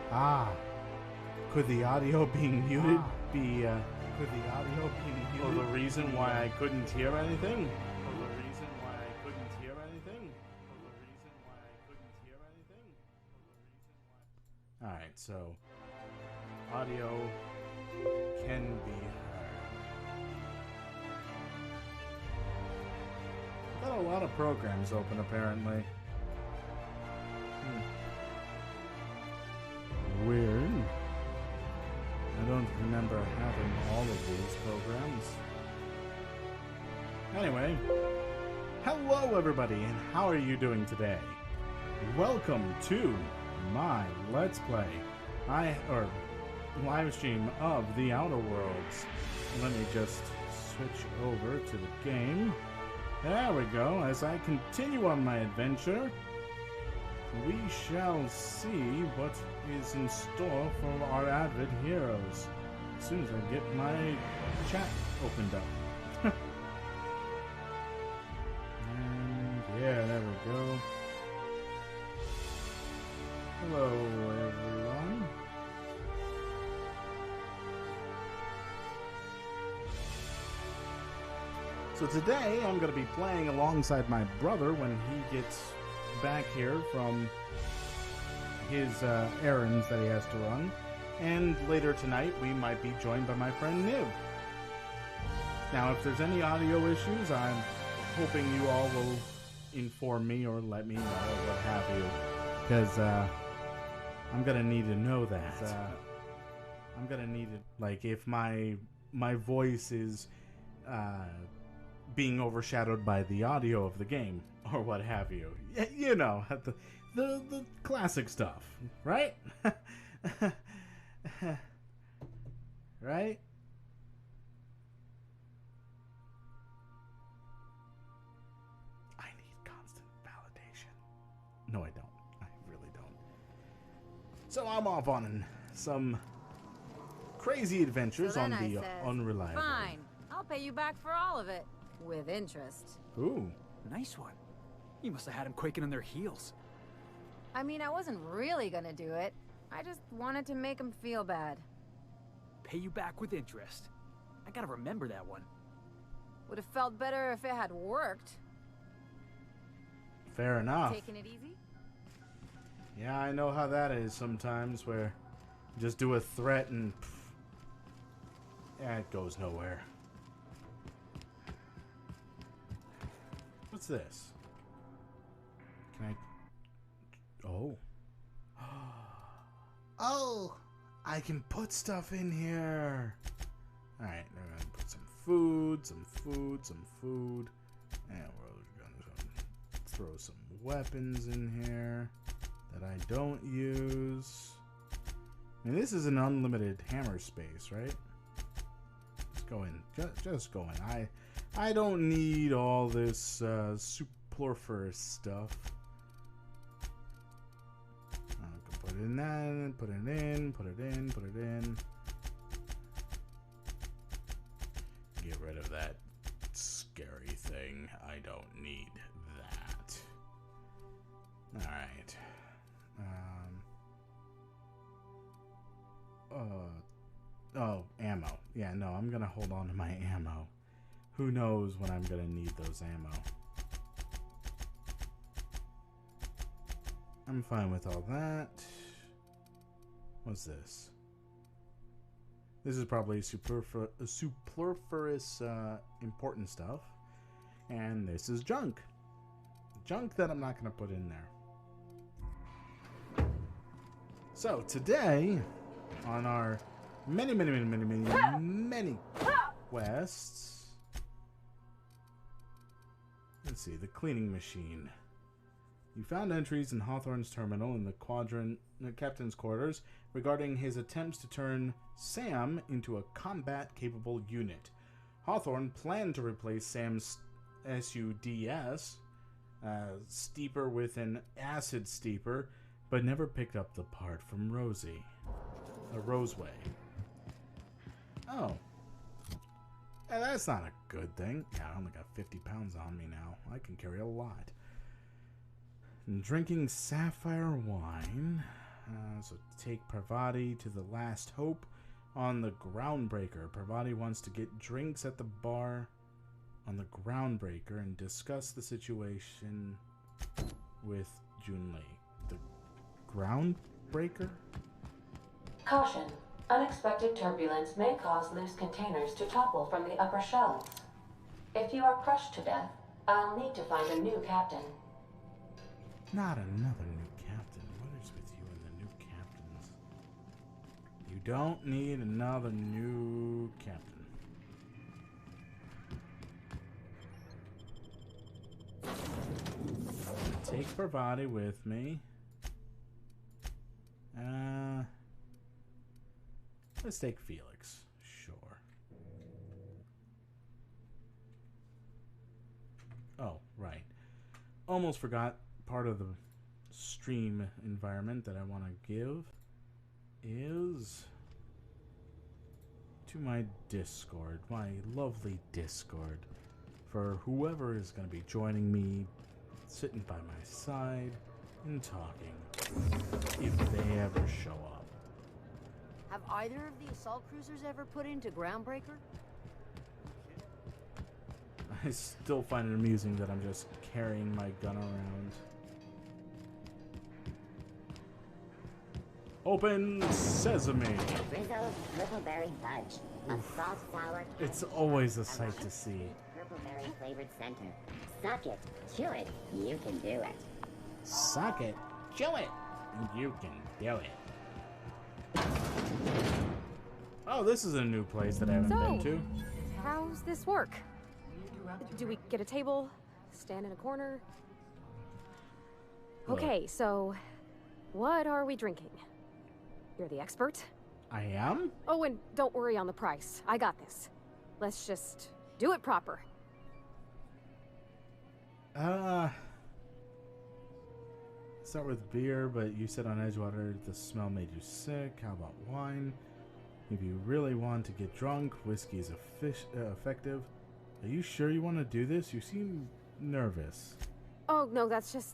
Ah, could the audio being muted be, could the audio being muted? Oh, the reason why I couldn't hear anything? Oh, the reason why I couldn't hear anything? Oh, the reason why I couldn't hear anything? Oh, the reason why... Alright, so... audio can be heard. I've got a lot of programs open, apparently. Weird. I don't remember having all of these programs. Anyway, hello everybody, and how are you doing today? Welcome to my Let's Play, live stream of The Outer Worlds. Let me just switch over to the game. There we go. As I continue on my adventure, we shall see what is in store for our avid heroes as soon as I get my chat opened up. And yeah, there we go. Hello, everyone. So today I'm going to be playing alongside my brother when he gets back here from his errands that he has to run, and later tonight we might be joined by my friend Niv. Now, if there's any audio issues, I'm hoping you all will inform me or let me know or what have you, because I'm gonna need to know that. I'm gonna need it, like, if my voice is being overshadowed by the audio of the game or what have you. You know, the classic stuff, right? Right? I need constant validation. No, I don't. I really don't. So I'm off on some crazy adventures So on then I the says, Unreliable. Fine, I'll pay you back for all of it. With interest. Ooh. Nice one. You must have had them quaking on their heels. I mean, I wasn't really gonna do it. I just wanted to make him feel bad. Pay you back with interest. I gotta remember that one. Would have felt better if it had worked. Fair enough. Taking it easy? Yeah, I know how that is sometimes, where you just do a threat and yeah, it goes nowhere. What's this? Can I... Oh. Oh! I can put stuff in here! Alright, now I'm gonna put some food. And we're gonna throw some weapons in here that I don't use. I mean, this is an unlimited hammer space, right? Just go in. Just go in. I don't need all this superfluous stuff. I can put it in that, put it in, put it in, put it in. Get rid of that scary thing. I don't need that. Alright. Oh, ammo. Yeah, no, I'm gonna hold on to my ammo. Who knows when I'm gonna need those ammo. I'm fine with all that. What's this? This is probably superfluous important stuff. And this is junk. Junk that I'm not gonna put in there. So today, on our many quests. Let's see, the cleaning machine. You found entries in Hawthorne's terminal in the captain's quarters regarding his attempts to turn Sam into a combat-capable unit. Hawthorne planned to replace Sam's SUDS steeper with an acid steeper, but never picked up the part from Roseway. Oh. Yeah, that's not a good thing. Yeah, I only got 50 pounds on me now. I can carry a lot. And drinking sapphire wine. So take Parvati to the Last Hope on the Groundbreaker. Parvati wants to get drinks at the bar on the Groundbreaker and discuss the situation with Junlei. The Groundbreaker? Caution. Unexpected turbulence may cause loose containers to topple from the upper shelves. If you are crushed to death, I'll need to find a new captain. Not another new captain. What is with you and the new captains? You don't need another new captain. Take Parvati with me. Let's take Felix. Sure. Oh, right. Almost forgot part of the stream environment that I want to give is to my Discord, my lovely Discord, for whoever is going to be joining me, sitting by my side and talking, if they ever show up. Have either of the assault cruisers ever put into Groundbreaker? I still find it amusing that I'm just carrying my gun around. Open sesame! Frizzled purpleberry fudge. A salt sour. It's always a sight to see. Purpleberry flavored center. Suck it. Chew it. You can do it. Suck it. Chew it. You can do it. Oh, this is a new place that I haven't been to. How's this work? Do we get a table? Stand in a corner? Okay, so what are we drinking? You're the expert. I am? Oh, and don't worry on the price. I got this. Let's just do it proper. Start with beer, but you said on Edgewater the smell made you sick. How about wine? If you really want to get drunk, whiskey is effective. Are you sure you want to do this? You seem nervous. Oh, no, that's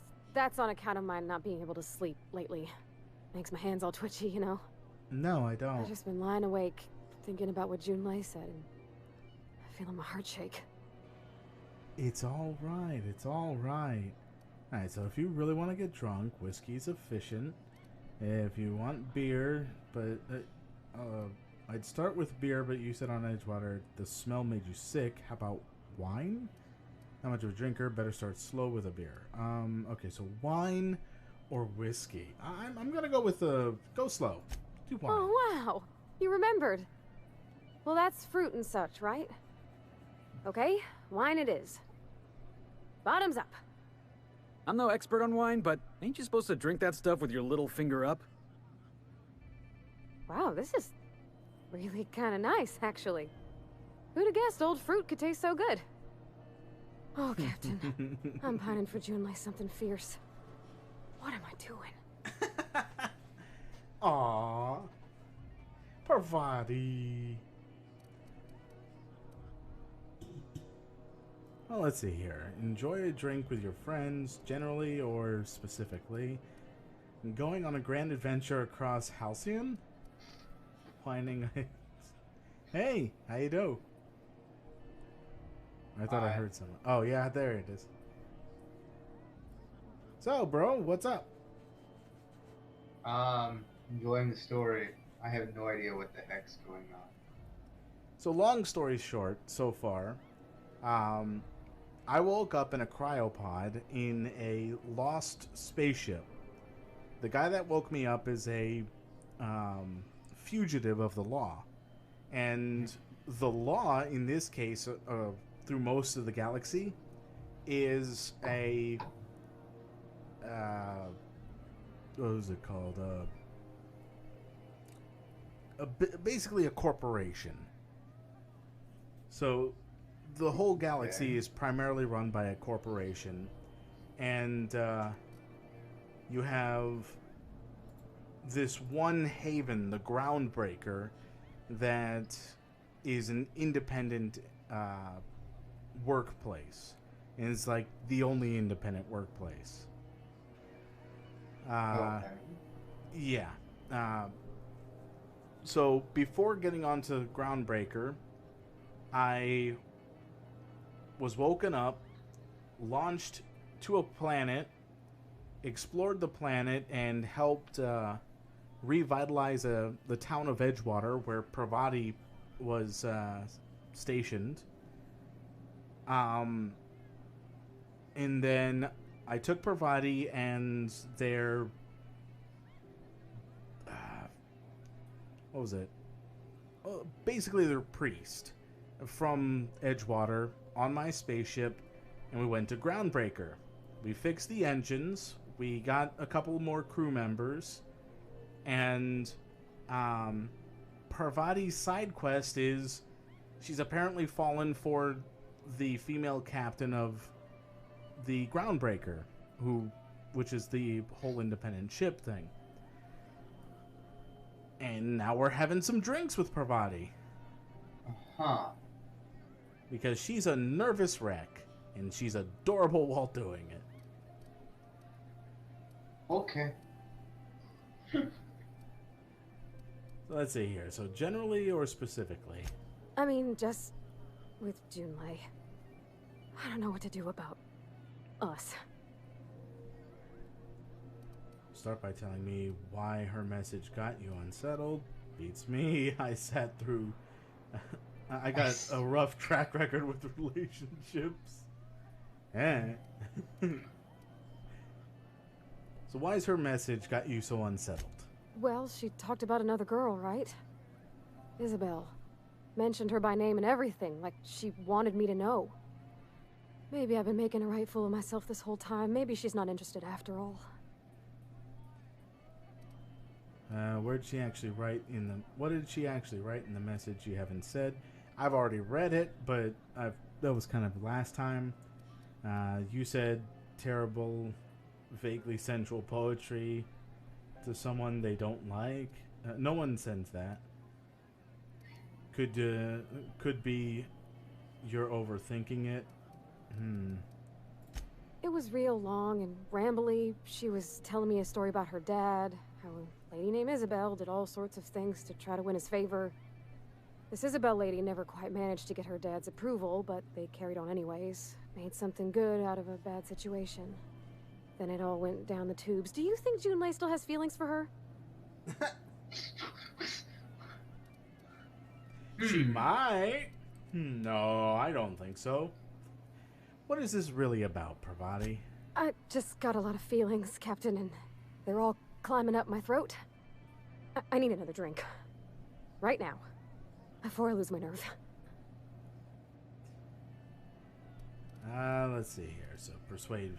on account of my not being able to sleep lately. Makes my hands all twitchy, you know? No, I don't. I've just been lying awake, thinking about what Junlei said, and feeling my heart shake. It's all right. It's all right. All right, so if you really want to get drunk, whiskey's efficient. If you want beer, but I'd start with beer, but you said on Edgewater the smell made you sick. How about wine? Not much of a drinker. Better start slow with a beer. Okay, so wine or whiskey? I'm gonna go with go slow. Do wine. Oh, wow. You remembered. Well, that's fruit and such, right? Okay, wine it is. Bottoms up. I'm no expert on wine, but ain't you supposed to drink that stuff with your little finger up? Wow, this is really kind of nice, actually. Who'd have guessed old fruit could taste so good? Oh, Captain. I'm pining for Junlei something fierce. What am I doing? Aww. Parvati. Well, let's see here. Enjoy a drink with your friends, generally or specifically. Going on a grand adventure across Halcyon? Finding... Hey, how you do? I thought I heard something. Oh, yeah, there it is. So, bro, what's up? Enjoying the story. I have no idea what the heck's going on. So, long story short, so far, I woke up in a cryopod in a lost spaceship. The guy that woke me up is a fugitive of the law. And the law, in this case, through most of the galaxy, is a... what was it called? Basically a corporation. So the whole galaxy is primarily run by a corporation, and you have this one haven, the Groundbreaker, that is an independent workplace, and it's like the only independent workplace. Okay. Yeah. So before getting onto Groundbreaker, I was woken up, launched to a planet, explored the planet, and helped revitalize the town of Edgewater, where Pravati was stationed. And then I took Pravati and their... what was it? Basically their priest from Edgewater on my spaceship, and we went to Groundbreaker. We fixed the engines, we got a couple more crew members, and Parvati's side quest is she's apparently fallen for the female captain of the Groundbreaker, which is the whole independent ship thing. And now we're having some drinks with Parvati. Huh. Because she's a nervous wreck, and she's adorable while doing it. Okay. So let's see here. So generally or specifically? I mean, just with Junlei. I don't know what to do about us. Start by telling me why her message got you unsettled. Beats me. I sat through... I got a rough track record with relationships. Eh. So why has her message got you so unsettled? Well, she talked about another girl, right? Isabel. Mentioned her by name and everything, like she wanted me to know. Maybe I've been making a right fool of myself this whole time. Maybe she's not interested after all. Where did she actually write in the... What did she actually write in the message you haven't said? I've already read it, but that was kind of last time. You said terrible, vaguely sensual poetry to someone they don't like. No one sends that. Could be you're overthinking it. It was real long and rambly. She was telling me a story about her dad, how a lady named Isabel did all sorts of things to try to win his favor. This Isabel lady never quite managed to get her dad's approval, but they carried on anyways. Made something good out of a bad situation. Then it all went down the tubes. Do you think Junlei still has feelings for her? She might. No, I don't think so. What is this really about, Parvati? I just got a lot of feelings, Captain, and they're all climbing up my throat. I need another drink. Right now. Before I lose my nerve. Let's see here. So, persuade.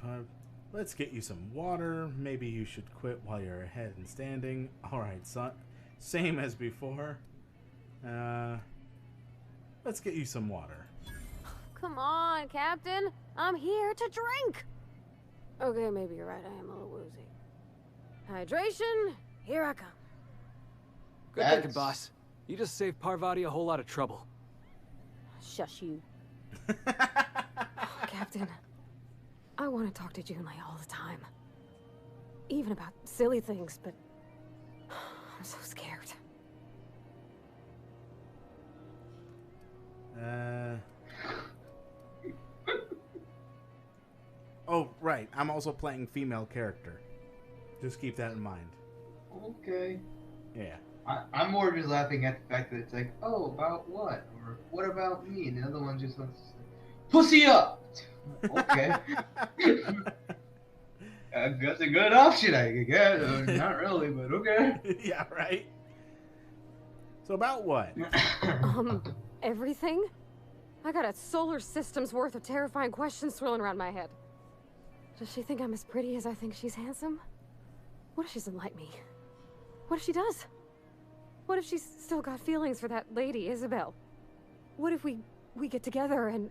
Let's get you some water. Maybe you should quit while you're ahead and standing. Alright, son. Same as before. Let's get you some water. Come on, Captain. I'm here to drink. Okay, maybe you're right. I am a little woozy. Hydration, here I come. Good thinking, boss. You just saved Parvati a whole lot of trouble. Shush you. Captain, I want to talk to Junlei all the time. Even about silly things, but I'm so scared. Oh, right. I'm also playing female character. Just keep that in mind. Okay. Yeah. I'm more just laughing at the fact that it's like, oh, about what? Or what about me? And the other one just wants to say, pussy up! Okay. That's a good option, I guess. Not really, but okay. Yeah, right? So about what? Everything? I got a solar system's worth of terrifying questions swirling around my head. Does she think I'm as pretty as I think she's handsome? What if she doesn't like me? What if she does? What if she's still got feelings for that lady, Isabel? What if we get together and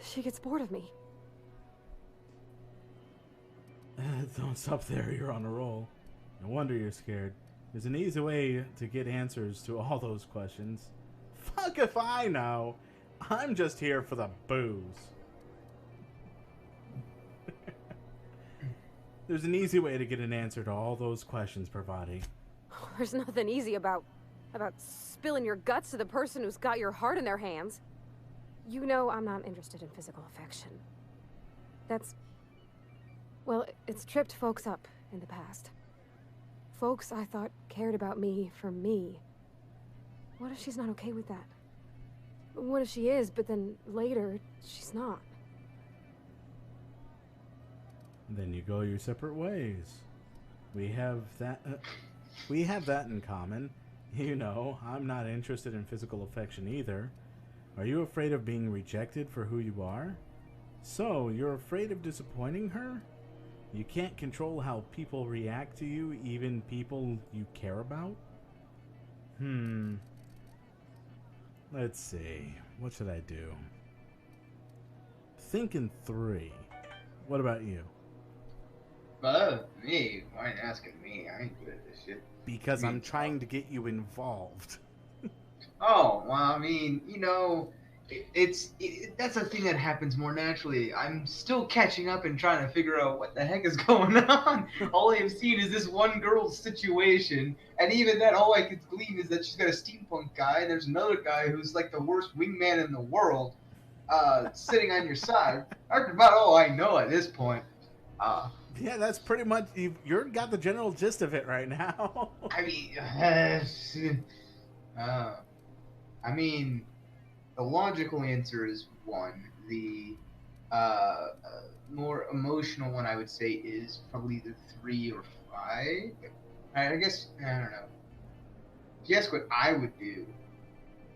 she gets bored of me? Don't stop there, you're on a roll. No wonder you're scared. There's an easy way to get answers to all those questions. Fuck if I know. I'm just here for the booze. There's an easy way to get an answer to all those questions, Parvati. There's nothing easy about spilling your guts to the person who's got your heart in their hands. You know I'm not interested in physical affection. Well, it's tripped folks up in the past. Folks I thought cared about me for me. What if she's not okay with that? What if she is, but then later, she's not? Then you go your separate ways. We have that in common. You know, I'm not interested in physical affection either. Are you afraid of being rejected for who you are? So, you're afraid of disappointing her? You can't control how people react to you, even people you care about? Let's see. What should I do? Think in 3. What about you? Me? Why are you asking me? I ain't good at this shit. Because I'm trying to get you involved. Oh, well, I mean, you know, that's a thing that happens more naturally. I'm still catching up and trying to figure out what the heck is going on. All I have seen is this one girl's situation, and even then, all I could glean is that she's got a steampunk guy, and there's another guy who's like the worst wingman in the world, sitting on your side. That's about all I know at this point. Yeah, that's pretty much, you've got the general gist of it right now. I mean, the logical answer is 1. The more emotional one, I would say, is probably either 3 or 5. I guess, I don't know. If you ask what I would do,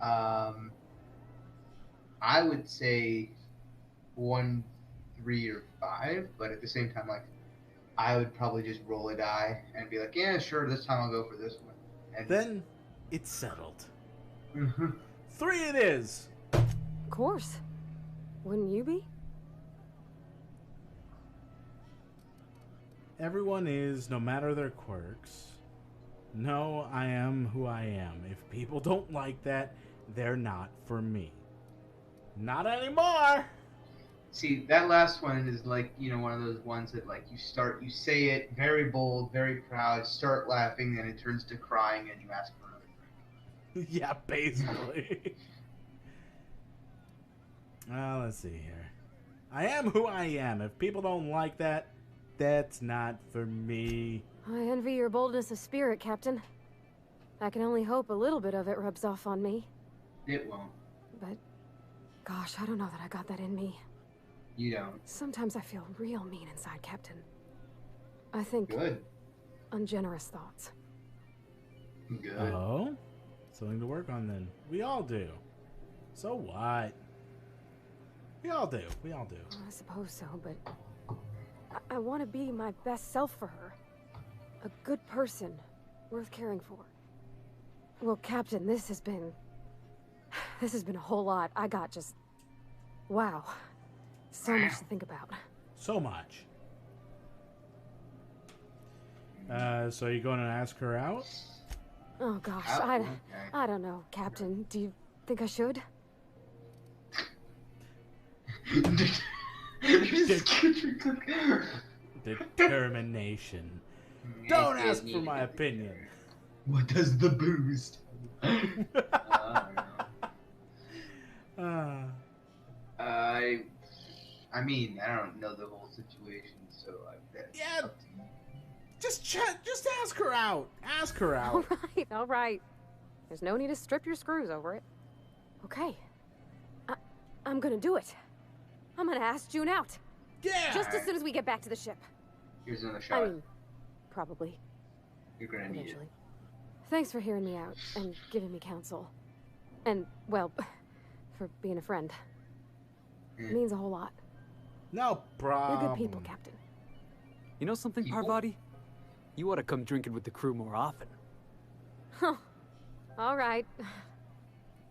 I would say 1, 3, or 5, but at the same time, like, I would probably just roll a die and be like, yeah, sure, this time I'll go for this one. And then it's settled. 3 it is. Of course. Wouldn't you be? Everyone is, no matter their quirks. No, I am who I am. If people don't like that, they're not for me. Not anymore! See, that last one is like, you know, one of those ones that, like, you say it very bold, very proud, start laughing, then it turns to crying, and you ask for another drink. Yeah, basically. Let's see here. I am who I am. If people don't like that, that's not for me. I envy your boldness of spirit, Captain. I can only hope a little bit of it rubs off on me. It won't. But, gosh, I don't know that I got that in me. You don't. Sometimes I feel real mean inside, Captain. I think Good. ungenerous thoughts. Good. Oh? Something to work on then. We all do. So what? We all do. We all do. I suppose so, but I want to be my best self for her. A good person, worth caring for. Well, Captain, this has been a whole lot. I got just... wow. So much to think about. So much. So are you going to ask her out? Oh gosh, Okay. I don't know, Captain. Do you think I should? Determination. Don't ask for my opinion. What does the booze? I mean, I don't know the whole situation, so Yeah. Just ask her out. Ask her out. All right. There's no need to strip your screws over it. Okay. I'm gonna do it. I'm gonna ask June out. Yeah. Just as soon as we get back to the ship. Here's another shot. I mean, probably. You're gonna need Eventually. it. Thanks for hearing me out and giving me counsel. And, well, for being a friend. It means a whole lot. No problem. You're good people, Captain. You know something, Parvati? You ought to come drinking with the crew more often. Huh. All right.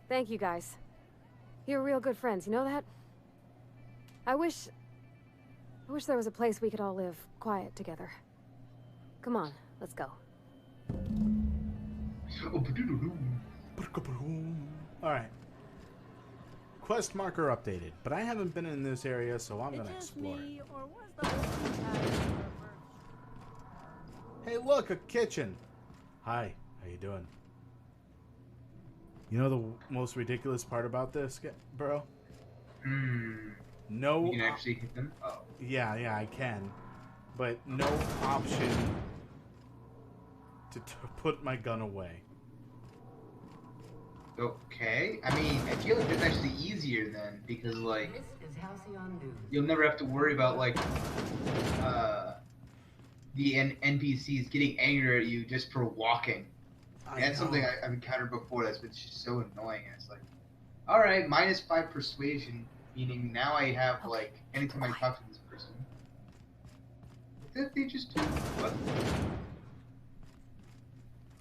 Thank you, guys. You're real good friends, you know that? I wish there was a place we could all live quiet together. Come on, let's go. Alright. Quest marker updated, but I haven't been in this area, so I'm gonna explore it. Hey, look, a kitchen. Hi, how you doing? You know the most ridiculous part about this, bro? No. You can actually hit them? Oh. Yeah, I can. But no option to put my gun away. Okay. I mean, I feel like it's actually easier then, because, like, This is Halcyon News. you'll never have to worry about, like, the NPCs getting angry at you just for walking. That's something I've encountered before that's been just so annoying. It's like, alright, -5 persuasion, meaning now I have, like, anytime I talk to this person. What did they just do? What?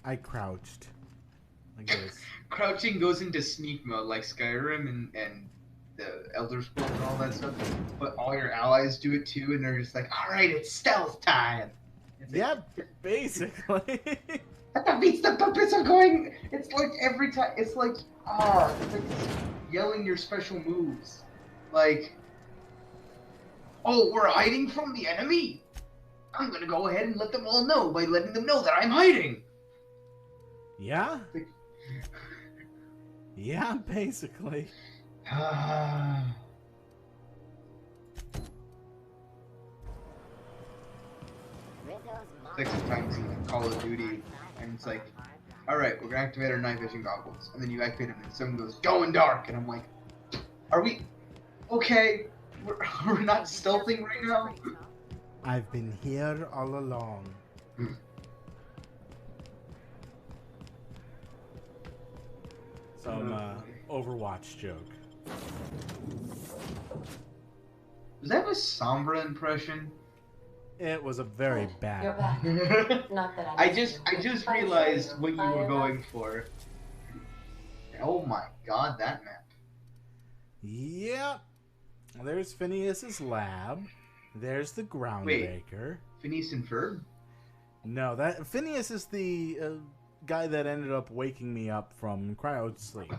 I crouched. Like this. Crouching goes into sneak mode, like Skyrim and the Elder Scrolls and all that stuff. But all your allies do it too, and they're just like, alright, it's stealth time! It's like, Yeah, basically. that defeats the purpose of going. It's like every time. It's like it's like yelling your special moves. Like, oh, we're hiding from the enemy. I'm gonna go ahead and let them all know by letting them know that I'm hiding. Yeah? Yeah, basically. Like sometimes in Call of Duty, and it's like, alright, we're gonna activate our night vision goggles. And then you activate them, and someone goes, going dark. And I'm like, are we okay? We're not stealthing right now? I've been here all along. Some Overwatch joke. Was that a Sombra impression? It was a very You're bad. back. Not that I just realized what you were going for. Oh my god, that map. Yep. There's Phineas's lab. There's the Groundbreaker. Phineas and Ferb? No, that Phineas is the guy that ended up waking me up from cryo sleep.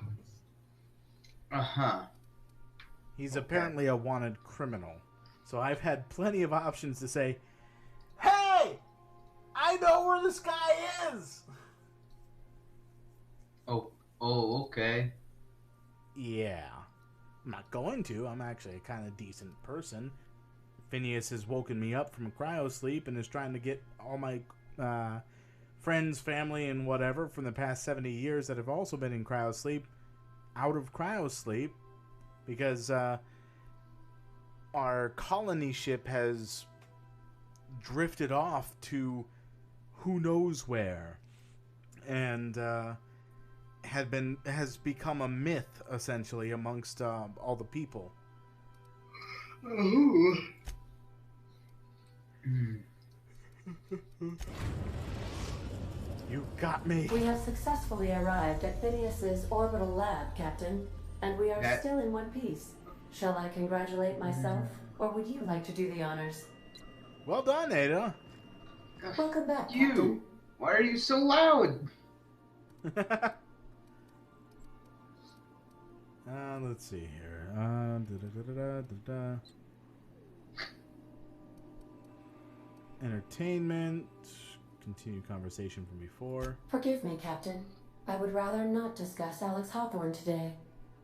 Uh-huh. He's apparently a wanted criminal. So I've had plenty of options to say, hey! I know where this guy is! Oh, okay. Yeah. I'm not going to. I'm actually a kind of decent person. Phineas has woken me up from cryo sleep and is trying to get all my friends, family, and whatever from the past 70 years that have also been in cryo sleep out of cryo sleep because our colony ship has drifted off to who knows where and has become a myth essentially amongst all the people. Ooh. You got me. We have successfully arrived at Phineas's orbital lab, Captain, and we are still in one piece. Shall I congratulate myself, or would you like to do the honors? Well done, Ada. Welcome back, You! Captain. Why are you so loud? Let's see here. Entertainment. Continue conversation from before. Forgive me, Captain. I would rather not discuss Alex Hawthorne today.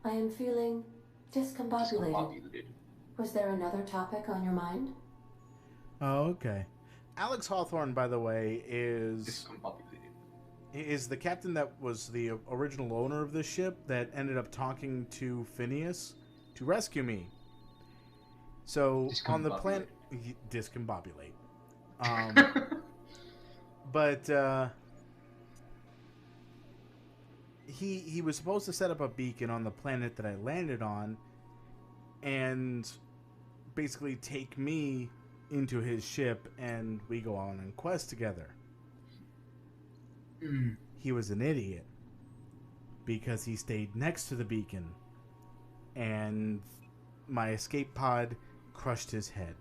I am feeling discombobulated. Was there another topic on your mind? Oh, okay. Alex Hawthorne, by the way, is the captain that was the original owner of this ship that ended up talking to Phineas to rescue me. So on the planet, discombobulate. But he was supposed to set up a beacon on the planet that I landed on, and basically take me into his ship, and we go on a quest together. He was an idiot because he stayed next to the beacon, and my escape pod crushed his head.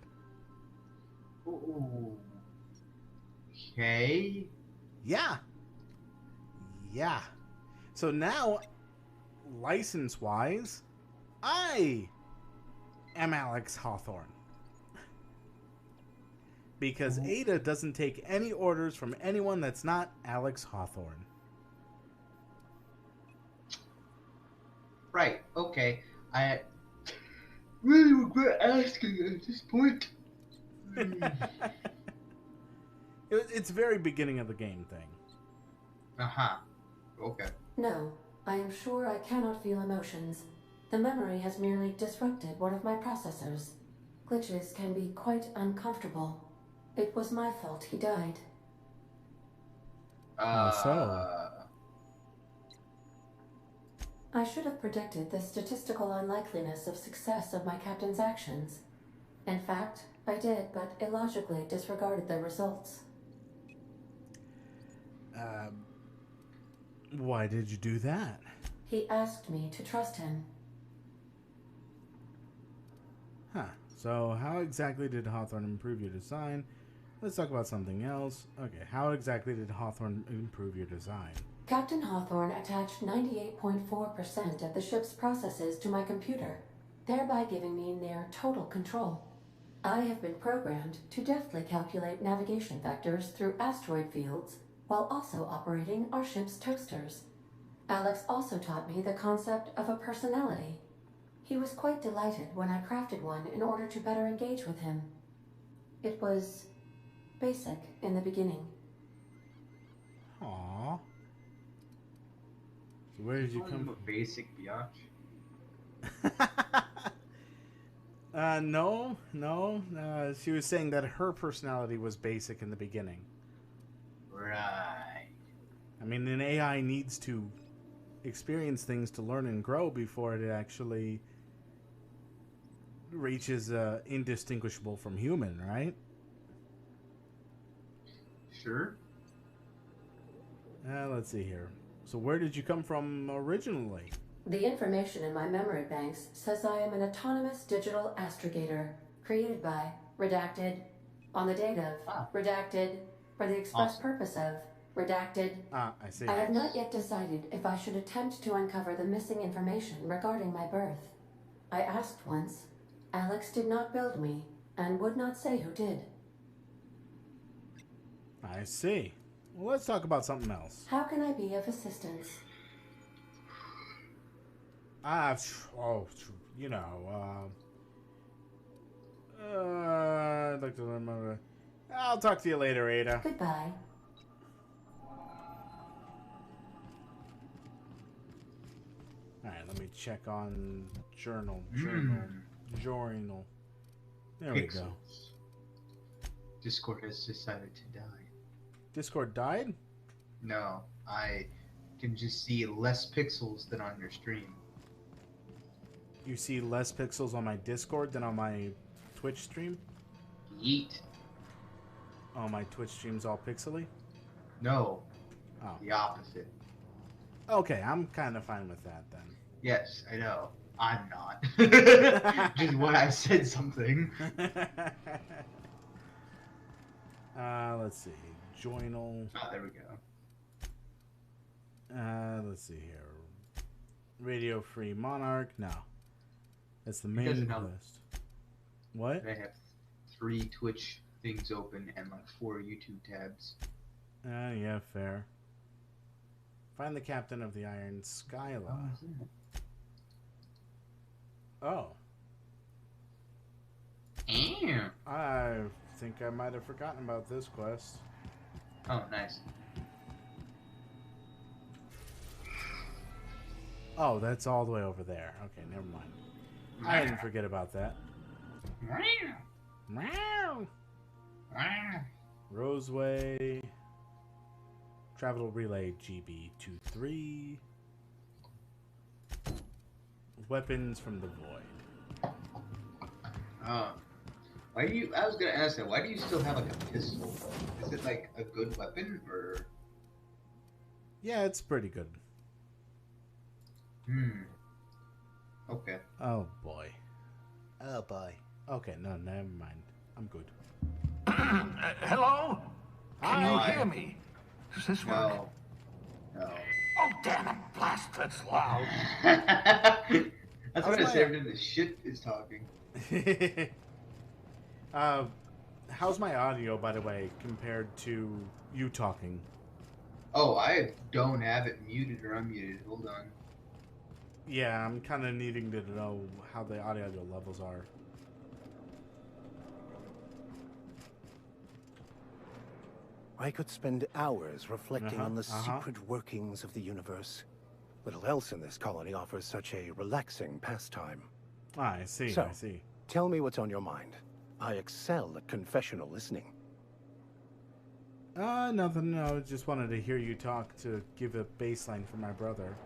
Ooh. Okay. Yeah. So now, license-wise, I am Alex Hawthorne. Because Ada doesn't take any orders from anyone that's not Alex Hawthorne. Right, okay. I really regret asking at this point. It's very beginning of the game thing. Uh-huh. Okay. No, I am sure I cannot feel emotions. The memory has merely disrupted one of my processors. Glitches can be quite uncomfortable. It was my fault he died. I should have predicted the statistical unlikeliness of success of my captain's actions. In fact, I did, but illogically disregarded the results. Why did you do that? He asked me to trust him. Huh. So, how exactly did Hawthorne improve your design? Let's talk about something else. Okay, how exactly did Hawthorne improve your design? Captain Hawthorne attached 98.4% of the ship's processes to my computer, thereby giving me near total control. I have been programmed to deftly calculate navigation vectors through asteroid fields, while also operating our ship's toasters. Alex also taught me the concept of a personality. He was quite delighted when I crafted one in order to better engage with him. It was basic in the beginning. Aww. So where did you come from? Basic biatch. No. She was saying that her personality was basic in the beginning. Right. I mean, an AI needs to experience things to learn and grow before it actually reaches indistinguishable from human, right? Sure. Let's see here. So where did you come from originally? The information in my memory banks says I am an autonomous digital astrogator, created by, redacted, on the date of, redacted, for the express purpose of, redacted. I see. I have not yet decided if I should attempt to uncover the missing information regarding my birth. I asked once. Alex did not build me, and would not say who did. I see. Well, let's talk about something else. How can I be of assistance? You know, I'd like to remember. I'll talk to you later, Ada. Goodbye. Alright, let me check on journal. There we go. Discord has decided to die. Discord died? No, I can just see less pixels than on your stream. You see less pixels on my Discord than on my Twitch stream? Yeet. Oh, my Twitch stream's all pixely? No. Oh. The opposite. Okay, I'm kind of fine with that then. Yes, I know. I'm not. Just when I said something. Let's see. Journal. Oh, there we go. Let's see here. Radio Free Monarch. No. That's the main list. What? I have 3 Twitch things open and like 4 YouTube tabs. Yeah, fair. Find the captain of the Iron Skyla. Oh. Yeah. I think I might have forgotten about this quest. Oh, nice. Oh, that's all the way over there. Okay, never mind. I didn't forget about that. Meow. Roseway. Travel Relay GB23. Weapons from the Void. Oh. Why do you... I was gonna ask that. Why do you still have like a pistol? Is it like a good weapon or... Yeah, it's pretty good. Okay. Oh boy. Oh boy. Okay, no, never mind. I'm good. Hello? Can you Hi. hear me? Does this work? No. No. Oh, damn it. Blast, that's loud. That's what I say every time the shit is talking. how's my audio, by the way, compared to you talking? Oh, I don't have it muted or unmuted. Hold on. Yeah, I'm kind of needing to know how the audio levels are. I could spend hours reflecting on the secret workings of the universe. Little else in this colony offers such a relaxing pastime. Ah, I see, So, I see. tell me what's on your mind. I excel at confessional listening. Nothing. No, just wanted to hear you talk to give a baseline for my brother.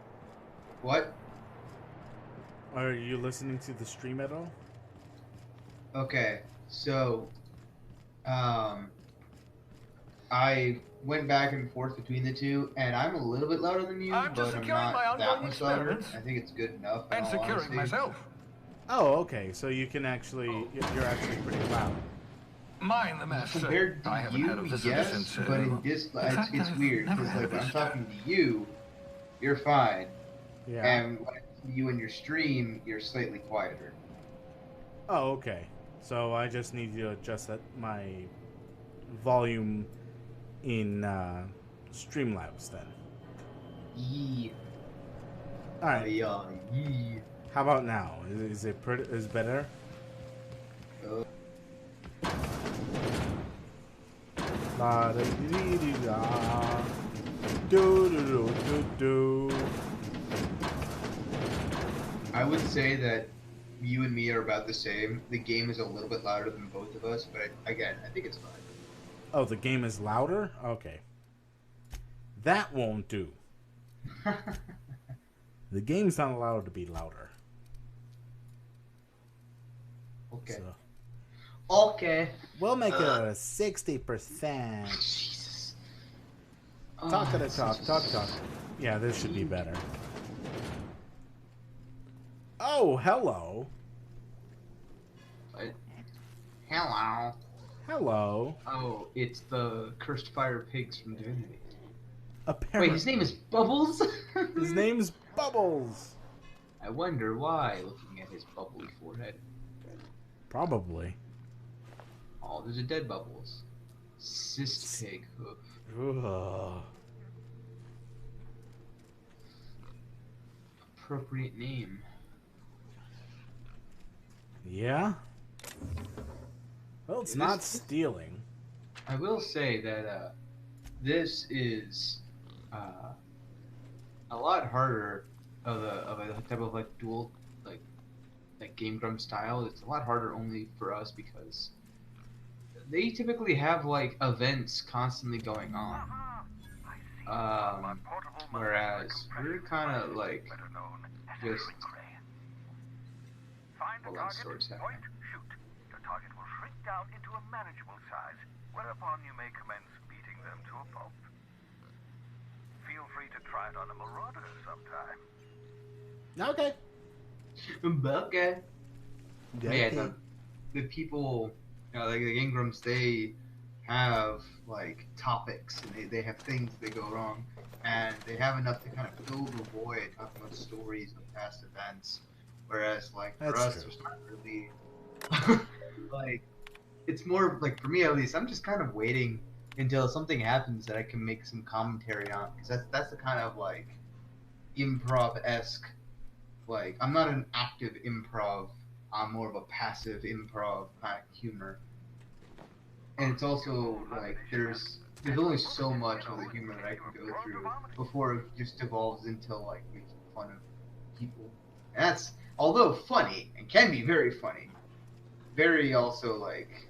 What? Are you listening to the stream at all? Okay, so, I went back and forth between the two, and I'm a little bit louder than you, but I'm not that much louder. I think it's good enough. And securing myself. Oh, okay. So you can actually, you're actually pretty loud. Mind the mess. Compared to I haven't had a you, visitor yes, since, but in this, it's weird, never because had a like when I'm visitor. talking to you, you're fine. Yeah. And when I see you in your stream, you're slightly quieter. Oh, okay. So I just need to adjust my volume in Streamlabs then. Yee. All right. Yee. How about now? Is it pretty? Is it better? La da dee dee da. Do do do do do. I would say that you and me are about the same. The game is a little bit louder than both of us, but again, I think it's fine. Oh, the game is louder? Okay. That won't do. The game's not allowed to be louder. Okay. So, okay. we'll make it a 60%. Jesus. Talk to the talk. Yeah, this should be better. Oh, hello. What? Hello. Hello. Oh, it's the cursed fire pigs from Divinity. Apparently. Wait, his name is Bubbles? His name's Bubbles. I wonder why, looking at his bubbly forehead. Probably. Oh, there's a dead Bubbles. Cyst pig hoof. Ugh. Appropriate name. Yeah? Well, it's It not is- stealing. I will say that this is a lot harder of a type of like dual like Game Grumps style. It's a lot harder only for us because they typically have like events constantly going on. Whereas we're kind of like just hold on, story's happening. The target will shrink down into a manageable size, whereupon you may commence beating them to a pulp. Feel free to try it on a marauder sometime. Okay. Okay. Okay. Yeah, the people, like the Game Grumps, they have like topics and they have things that go wrong, and they have enough to kind of fill the void talking about stories of past events. Whereas like for That's us, true. there's not really like it's more like for me at least. I'm just kind of waiting until something happens that I can make some commentary on, because that's the kind of like improv-esque. Like I'm not an active improv. I'm more of a passive improv kind of humor. And it's also like there's only so much of the humor that I can go through before it just devolves into like making fun of people. And that's, although funny and can be very funny, very also like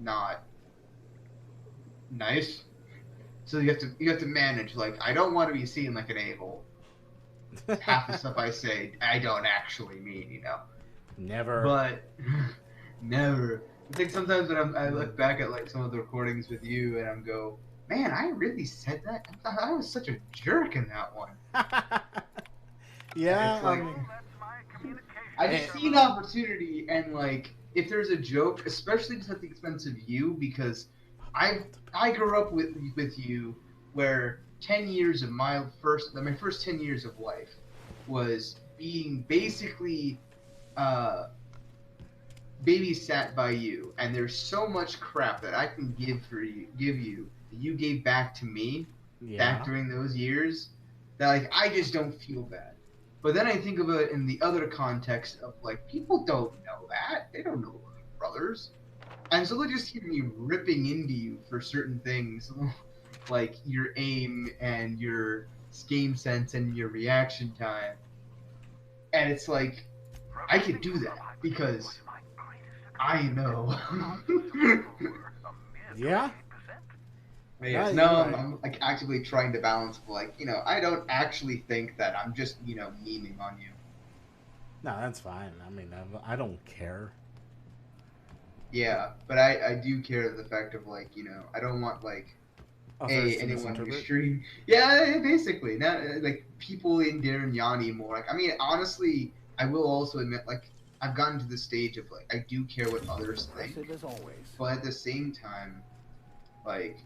not nice. So you have to manage, like, I don't want to be seen like an a-hole. Half the stuff I say I don't actually mean, you know. Never. But never. I think sometimes when I look back at like some of the recordings with you and I'm go, man, I really said that? I thought I was such a jerk in that one. Yeah, It's like, I just see an opportunity, and like if there's a joke, especially just at the expense of you, because I grew up with you where 10 years of my first 10 years of life was being basically babysat by you, and there's so much crap that I can give you that you gave back to me back during those years that like I just don't feel bad. But then I think of it in the other context of like people don't know that. They don't know we're brothers. And so they'll just hear me ripping into you for certain things like your aim and your game sense and your reaction time. And it's like I could do that because I know. Yeah? Yes, no, I'm like actively trying to balance like, you know, I don't actually think that I'm just, you know, memeing on you. No, that's fine. I mean, I don't care. Yeah, but I do care the fact of like, you know, I don't want like anyone to stream. Yeah, basically. Not like people in Darren Yanni more. Like I mean, honestly, I will also admit like I've gotten to the stage of like I do care what others think. As always. But at the same time, like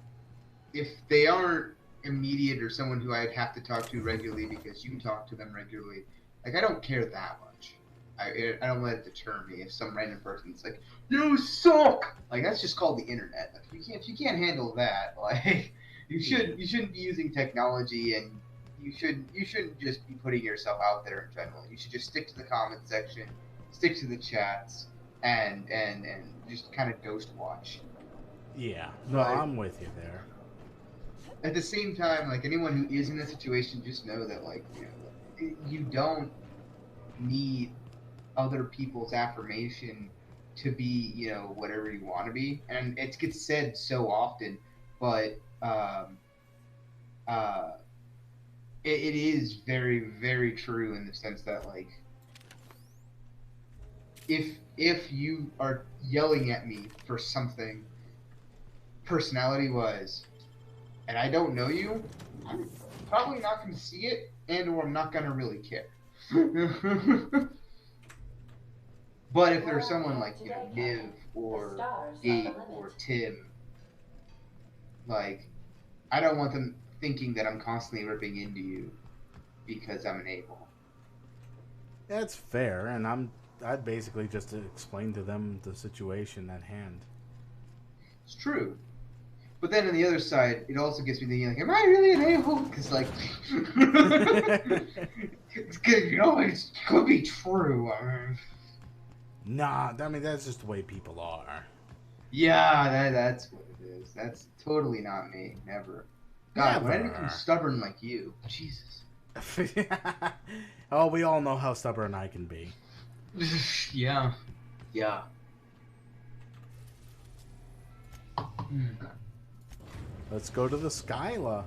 if they aren't immediate or someone who I'd have to talk to regularly because you talk to them regularly, like I don't care that much. I don't let it deter me if some random person's like, "You suck!" Like that's just called the internet. Like, if you can't handle that, like you shouldn't be using technology, and you shouldn't just be putting yourself out there in general. You should just stick to the comment section, stick to the chats, and just kind of ghost watch. Yeah, no, I'm with you there. At the same time, like anyone who is in this situation, just know that like you don't need other people's affirmation to be, you know, whatever you want to be. And it gets said so often, but it is very, very true in the sense that like if you are yelling at me for something personality-wise and I don't know you, I'm probably not going to see it, and or I'm not going to really care. But if there's someone like, you know, Niv or Gabe or Tim, like, I don't want them thinking that I'm constantly ripping into you because I'm unable. That's fair, and I'd basically just explain to them the situation at hand. It's true. But then on the other side, it also gets me thinking, like, am I really an a-hole? Because, like, it's good, you know, it could be true. Nah, I mean, that's just the way people are. Yeah, that's what it is. That's totally not me. Never. God, when I become stubborn like you, Jesus. Oh, we all know how stubborn I can be. Yeah. Yeah. Let's go to the Skyla.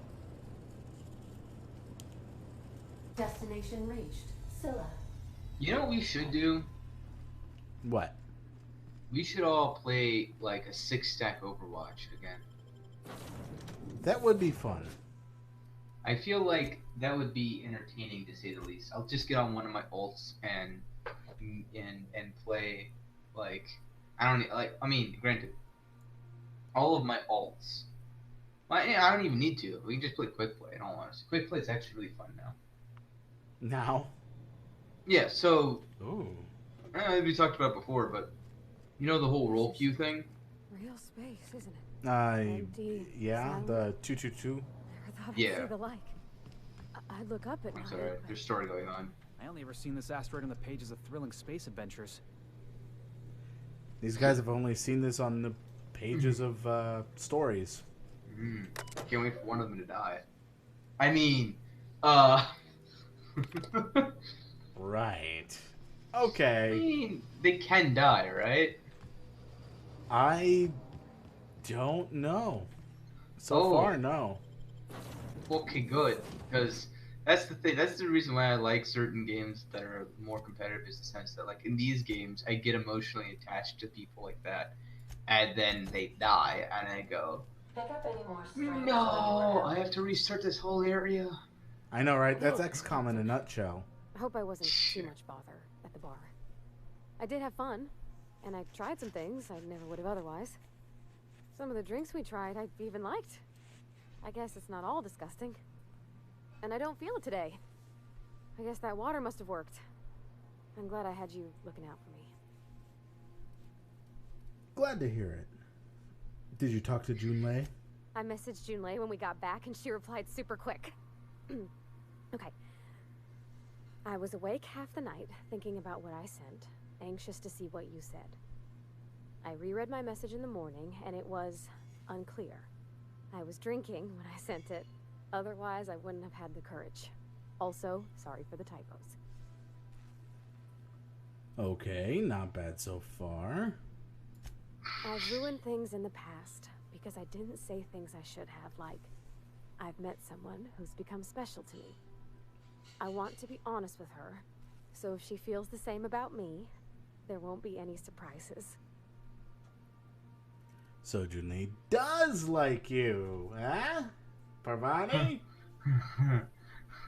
Destination reached. Scylla. You know what we should do? What? We should all play like a 6-stack Overwatch again. That would be fun. I feel like that would be entertaining to say the least. I'll just get on one of my ults and play like I mean, granted, all of my ults. I don't even need to. We can just play quick play. In all honesty, quick play is actually really fun now. Now? Yeah. So. Ooh. We talked about it before, but you know the whole roll queue thing? Real space, isn't it? Yeah, the 222. Never thought I'd Yeah. see the like. I'd look up at I'm night. sorry, there's a story going on. I only ever seen this asteroid on the pages of thrilling space adventures. These guys have only seen this on the pages of stories. Can't wait for one of them to die. I mean, Right. Okay. I mean, they can die, right? I don't know. So far, no. Okay, good. Because that's the thing. That's the reason why I like certain games that are more competitive, is the sense that, like, in these games, I get emotionally attached to people like that, and then they die, and I go, Pick up any more strings no, I have to restart this whole area. I know, right? That's XCOM in a nutshell. I hope I wasn't too much bother at the bar. I did have fun, and I tried some things I never would have otherwise. Some of the drinks we tried I even liked. I guess it's not all disgusting. And I don't feel it today. I guess that water must have worked. I'm glad I had you looking out for me. Glad to hear it. Did you talk to Junlei? I messaged Junlei when we got back, and she replied super quick. Okay. I was awake half the night, thinking about what I sent, anxious to see what you said. I reread my message in the morning, and it was unclear. I was drinking when I sent it. Otherwise, I wouldn't have had the courage. Also, sorry for the typos. Okay, not bad so far. I've ruined things in the past because I didn't say things I should have, like, I've met someone who's become special to me. I want to be honest with her, so if she feels the same about me, there won't be any surprises. So Junlei does like you, huh? Parvati?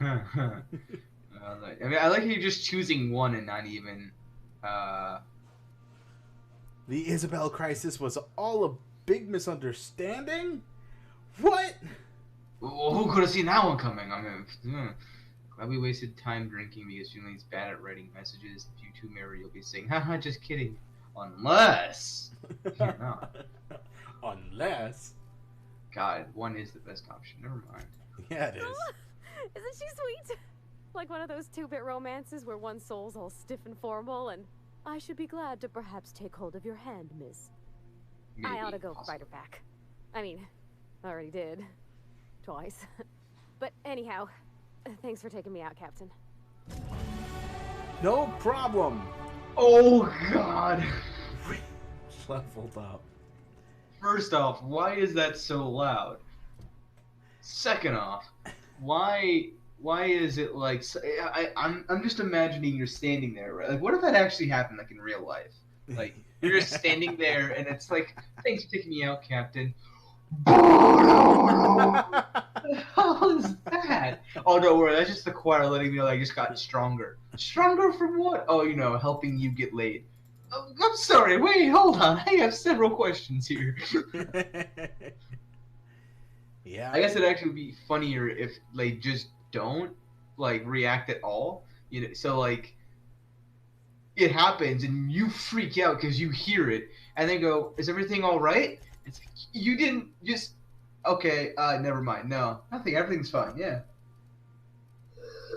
I mean, I like how you're just choosing one and not even. The Isabel crisis was all a big misunderstanding? What? Well, who could have seen that one coming? I mean, glad we wasted time drinking because Junlei's bad at writing messages. If you two marry, you'll be saying, haha, just kidding. Unless you're not. Unless. God, one is the best option. Never mind. Yeah, it is. Isn't she sweet? Like one of those 2-bit romances where one soul's all stiff and formal and I should be glad to perhaps take hold of your hand, miss. Maybe I ought to go possible. write her back. I mean, I already did. Twice. But anyhow, thanks for taking me out, Captain. No problem. Oh, God. Leveled up. First off, why is that so loud? Second off, why is it like I'm just imagining you're standing there, right? Like, what if that actually happened, like in real life? Like you're just standing there, and it's like, "Thanks for taking me out, Captain." How is that? Oh, don't worry, that's just the choir letting me know I just got stronger. Stronger from what? Oh, you know, helping you get laid. Oh, I'm sorry. Wait, hold on. I have several questions here. Yeah. I guess it'd actually be funnier if they just don't like react at all. You know, so like it happens and you freak out because you hear it, and then go, "Is everything all right?" It's like, you didn't just. Okay, never mind. No, nothing. Everything's fine. Yeah.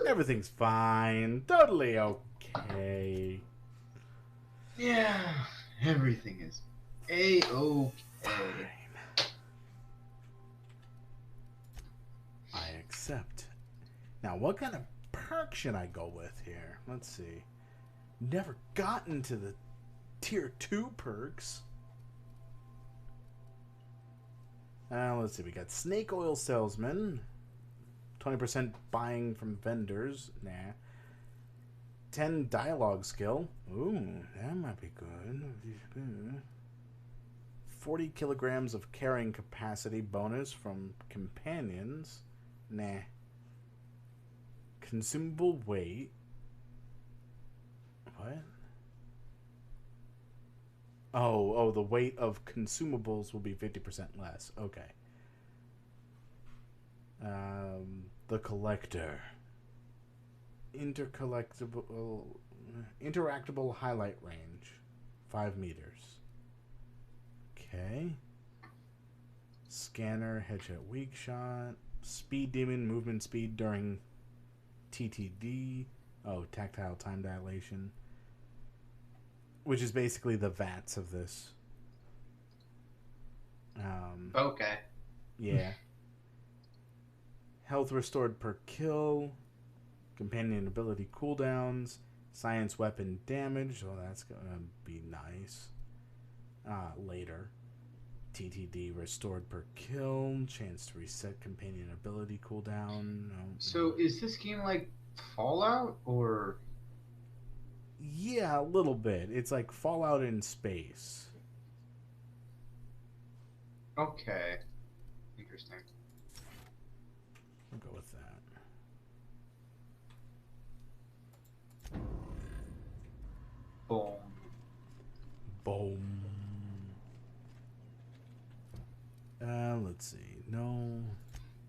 Everything's fine. Totally okay. Yeah, everything is A-okay. I accept. Now, what kind of perk should I go with here? Let's see. Never gotten to the tier 2 perks. Let's see. We got Snake Oil Salesman. 20% buying from vendors. Nah. 10 dialogue skill. Ooh, that might be good. 40 kilograms of carrying capacity bonus from companions. Nah. Consumable weight. What? Oh, the weight of consumables will be 50% less. Okay. The collector. Interactable highlight range. 5 meters. Okay. Scanner, headshot, weak shot. Speed demon, movement speed during TTD. Oh, tactile time dilation. Which is basically the VATS of this. Okay. Yeah. Health restored per kill. Companion ability cooldowns. Science weapon damage. Oh, that's going to be nice. Later. TTD restored per kill. Chance to reset companion ability cooldown. No, So is this game like Fallout or? Yeah, a little bit. It's like Fallout in space. Okay. Interesting. We'll go with that. Boom. Boom. Let's see. No.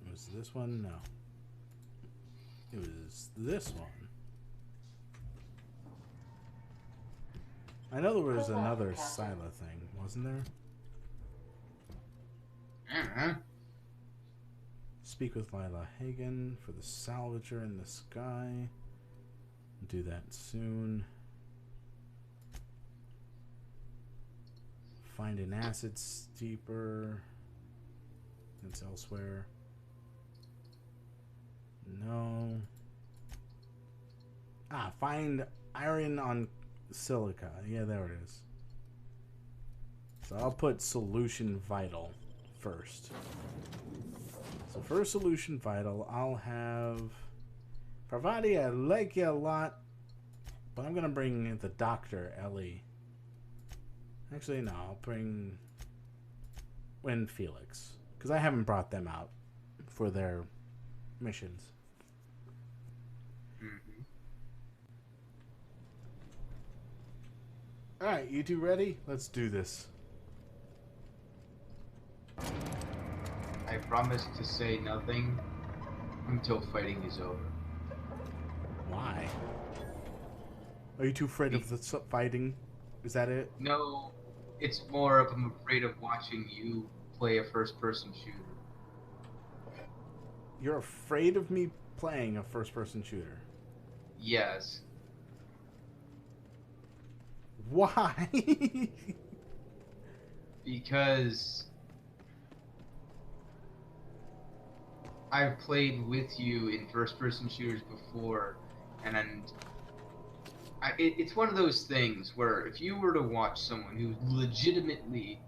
Was this one? No. It was this one. I know there was another Sila thing, wasn't there? Speak with Lila Hagen for the Salvager in the Sky. Do that soon. Find an acid steeper. It's elsewhere. No. Ah, find iron on silica. Yeah, there it is. So I'll put solution vital first. So for solution vital, I'll have Parvati. I like you a lot, but I'm gonna bring the doctor, Ellie. Actually, no, I'll bring Wynn Felix, because I haven't brought them out for their missions. Alright, you two ready? Let's do this. I promise to say nothing until fighting is over. Why? Are you too afraid of the fighting? Is that it? No, it's more of I'm afraid of watching you play a first-person shooter. You're afraid of me playing a first-person shooter? Yes. Why? Because I've played with you in first-person shooters before, and it's one of those things where if you were to watch someone who legitimately,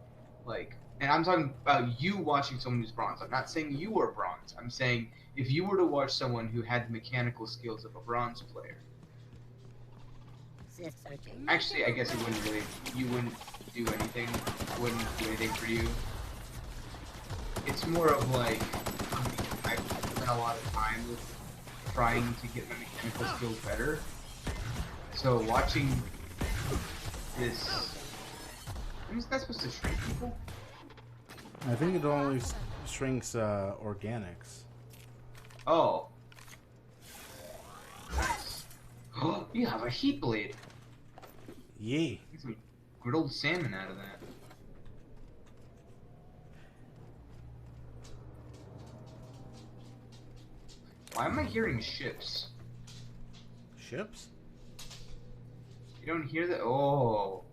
like, and I'm talking about you watching someone who's bronze. I'm not saying you are bronze. I'm saying if you were to watch someone who had the mechanical skills of a bronze player. Actually, I guess you wouldn't do anything. Wouldn't do anything for you. It's more of like, I've spent a lot of time with trying to get my mechanical skills better. So watching this, is that supposed to shrink people? I think it only shrinks organics. Oh. Nice. Oh, you have a heat blade. Yay. Get some grilled salmon out of that. Why am I hearing ships? Ships? You don't hear that? Oh.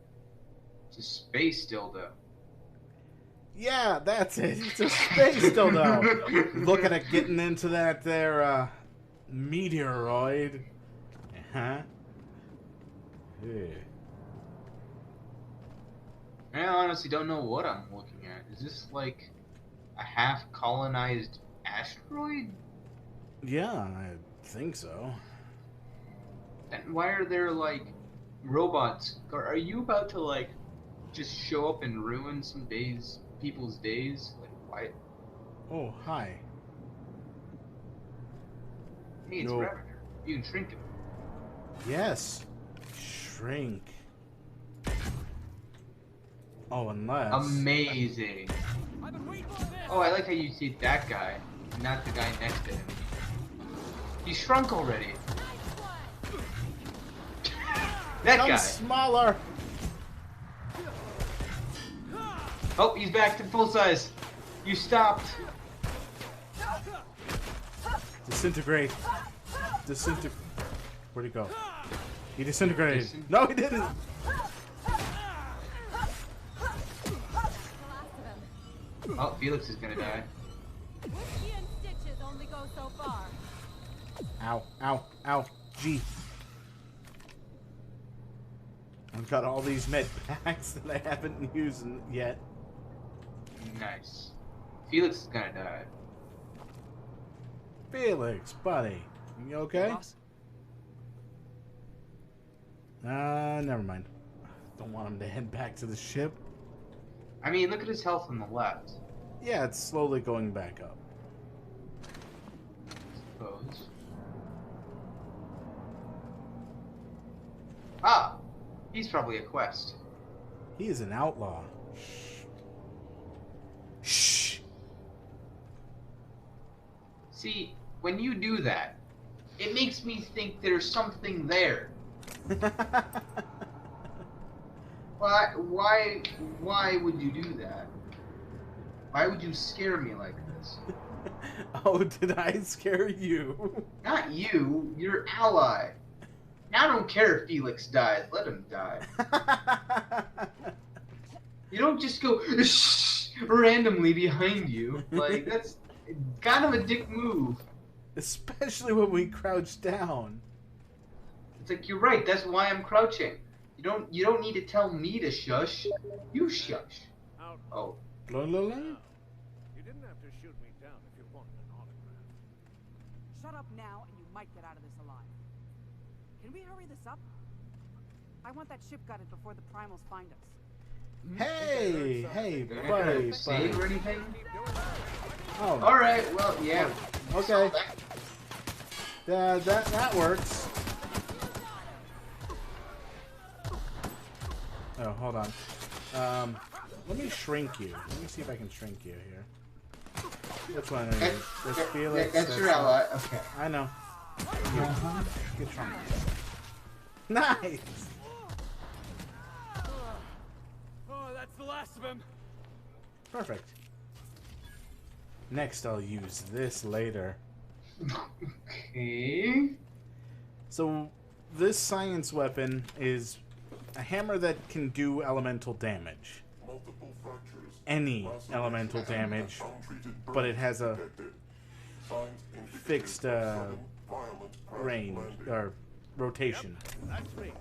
It's a space dildo. Yeah, that's it. It's a space dildo. Looking at getting into that there meteoroid. Huh? Yeah. I honestly don't know what I'm looking at. Is this like a half colonized asteroid? Yeah, I think so. And why are there like robots? Are you about to like just show up and ruin some people's days? Like why? Oh, hi. Hey, it's Ravager. You can shrink him. Yes. Shrink. Oh, unless... Amazing. Oh, I like how you see that guy, not the guy next to him. He shrunk already. That guy. Smaller. Oh, he's back to full size. You stopped. Disintegrate. Where'd he go? He disintegrated. No, he didn't. Oh, Felix is gonna die. Ow, ow, ow. G. I've got all these med packs that I haven't used yet. Nice. Felix is gonna die. Felix, buddy. You okay? Never mind. Don't want him to head back to the ship. I mean, look at his health on the left. Yeah, it's slowly going back up. I suppose. Ah! He's probably a quest. He is an outlaw. Shh! See, when you do that, it makes me think there's something there. Why would you do that? Why would you scare me like this? Oh, did I scare you? Not you, your ally. I don't care if Felix dies. Let him die. You don't just go randomly behind you. Like, that's kind of a dick move. Especially when we crouch down. It's like, you're right, that's why I'm crouching. You don't need to tell me to shush. You shush. Oh. La, la, la. You didn't have to shoot me down if you wanted an autograph. Shut up now and you might get out of this alive. Can we hurry this up? I want that ship gutted before the primals find us. Hey, buddy. Save or anything? Oh. Alright, well, yeah. Okay. That works. Oh, hold on. Let me shrink you. Let me see if I can shrink you here. Which one are you? That's Felix. That's your ally. Okay. I know. Get shrunk. Nice! Oh, that's the last of him. Perfect. Next, I'll use this later. Okay. So, this science weapon is a hammer that can do elemental damage. Any elemental damage, but it has a fixed range or rotation. That's me.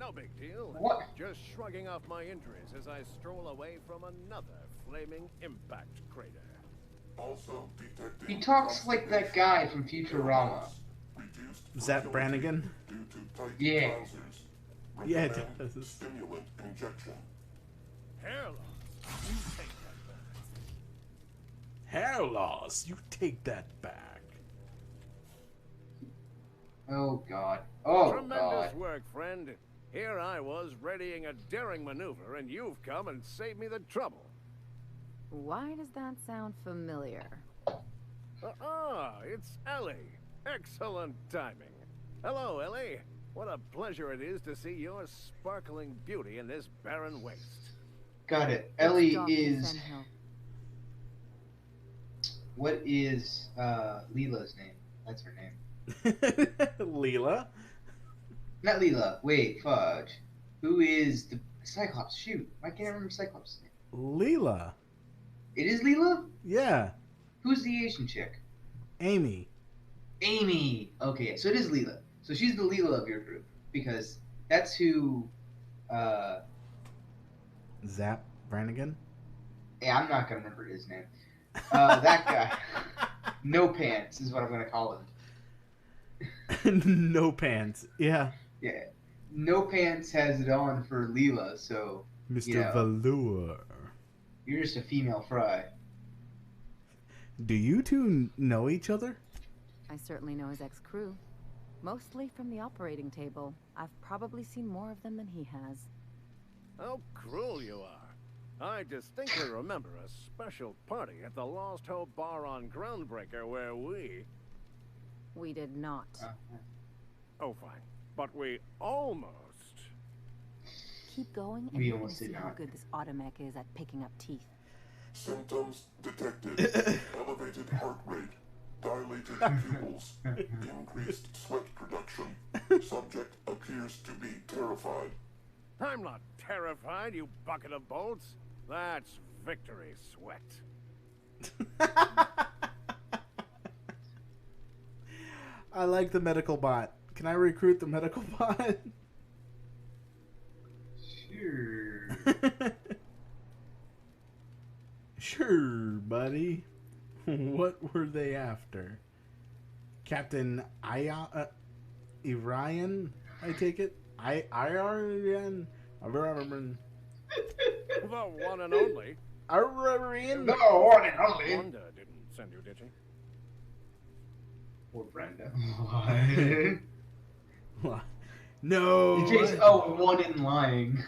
No big deal. What? Just shrugging off my injuries as I stroll away from another flaming impact crater. He talks like that guy from Futurama. Zap Brannigan? Yeah. Yeah, it does. Stimulant injection. Hair loss. You take that back. Hair loss. You take that back. Oh God. Oh Tremendous God. work, friend. Here I was readying a daring maneuver, and you've come and saved me the trouble. Why does that sound familiar? It's Ellie. Excellent timing. Hello, Ellie. What a pleasure it is to see your sparkling beauty in this barren waste. Got it. Ellie Dr. is. Fenhill. What is Leela's name? That's her name. Leela? Not Leela. Wait, fudge. Who is the Cyclops? Shoot, why can't I remember Cyclops' name? Leela. It is Leela? Yeah. Who's the Asian chick? Amy. Amy. Okay, so it is Leela. So she's the Leela of your group because that's who. Zap Brannigan? Yeah, I'm not gonna remember his name. That guy. No Pants is what I'm gonna call him. No Pants. Yeah. Yeah. No Pants has it on for Leela, so. Mr. You know, Velour. You're just a female fry. Do you two know each other? I certainly know his ex-crew. Mostly from the operating table. I've probably seen more of them than he has. How cruel you are. I distinctly remember a special party at the Lost Hope Bar on Groundbreaker where we... We did not. Oh, fine. But we almost... Keep going and We you're gonna almost see did how not. good this automech is at picking up teeth. Symptoms detected. Elevated heart rate. Dilated pupils. Increased sweat production. Subject appears to be terrified. I'm not terrified, you bucket of bolts. That's victory sweat. I like the medical bot. Can I recruit the medical bot? Sure. Sure, buddy. What were they after? Captain Irian, I take it? Irian? The one and only. Irian? The one and only. Wanda didn't send you, did she? Poor Brenda. What? No. One in lying.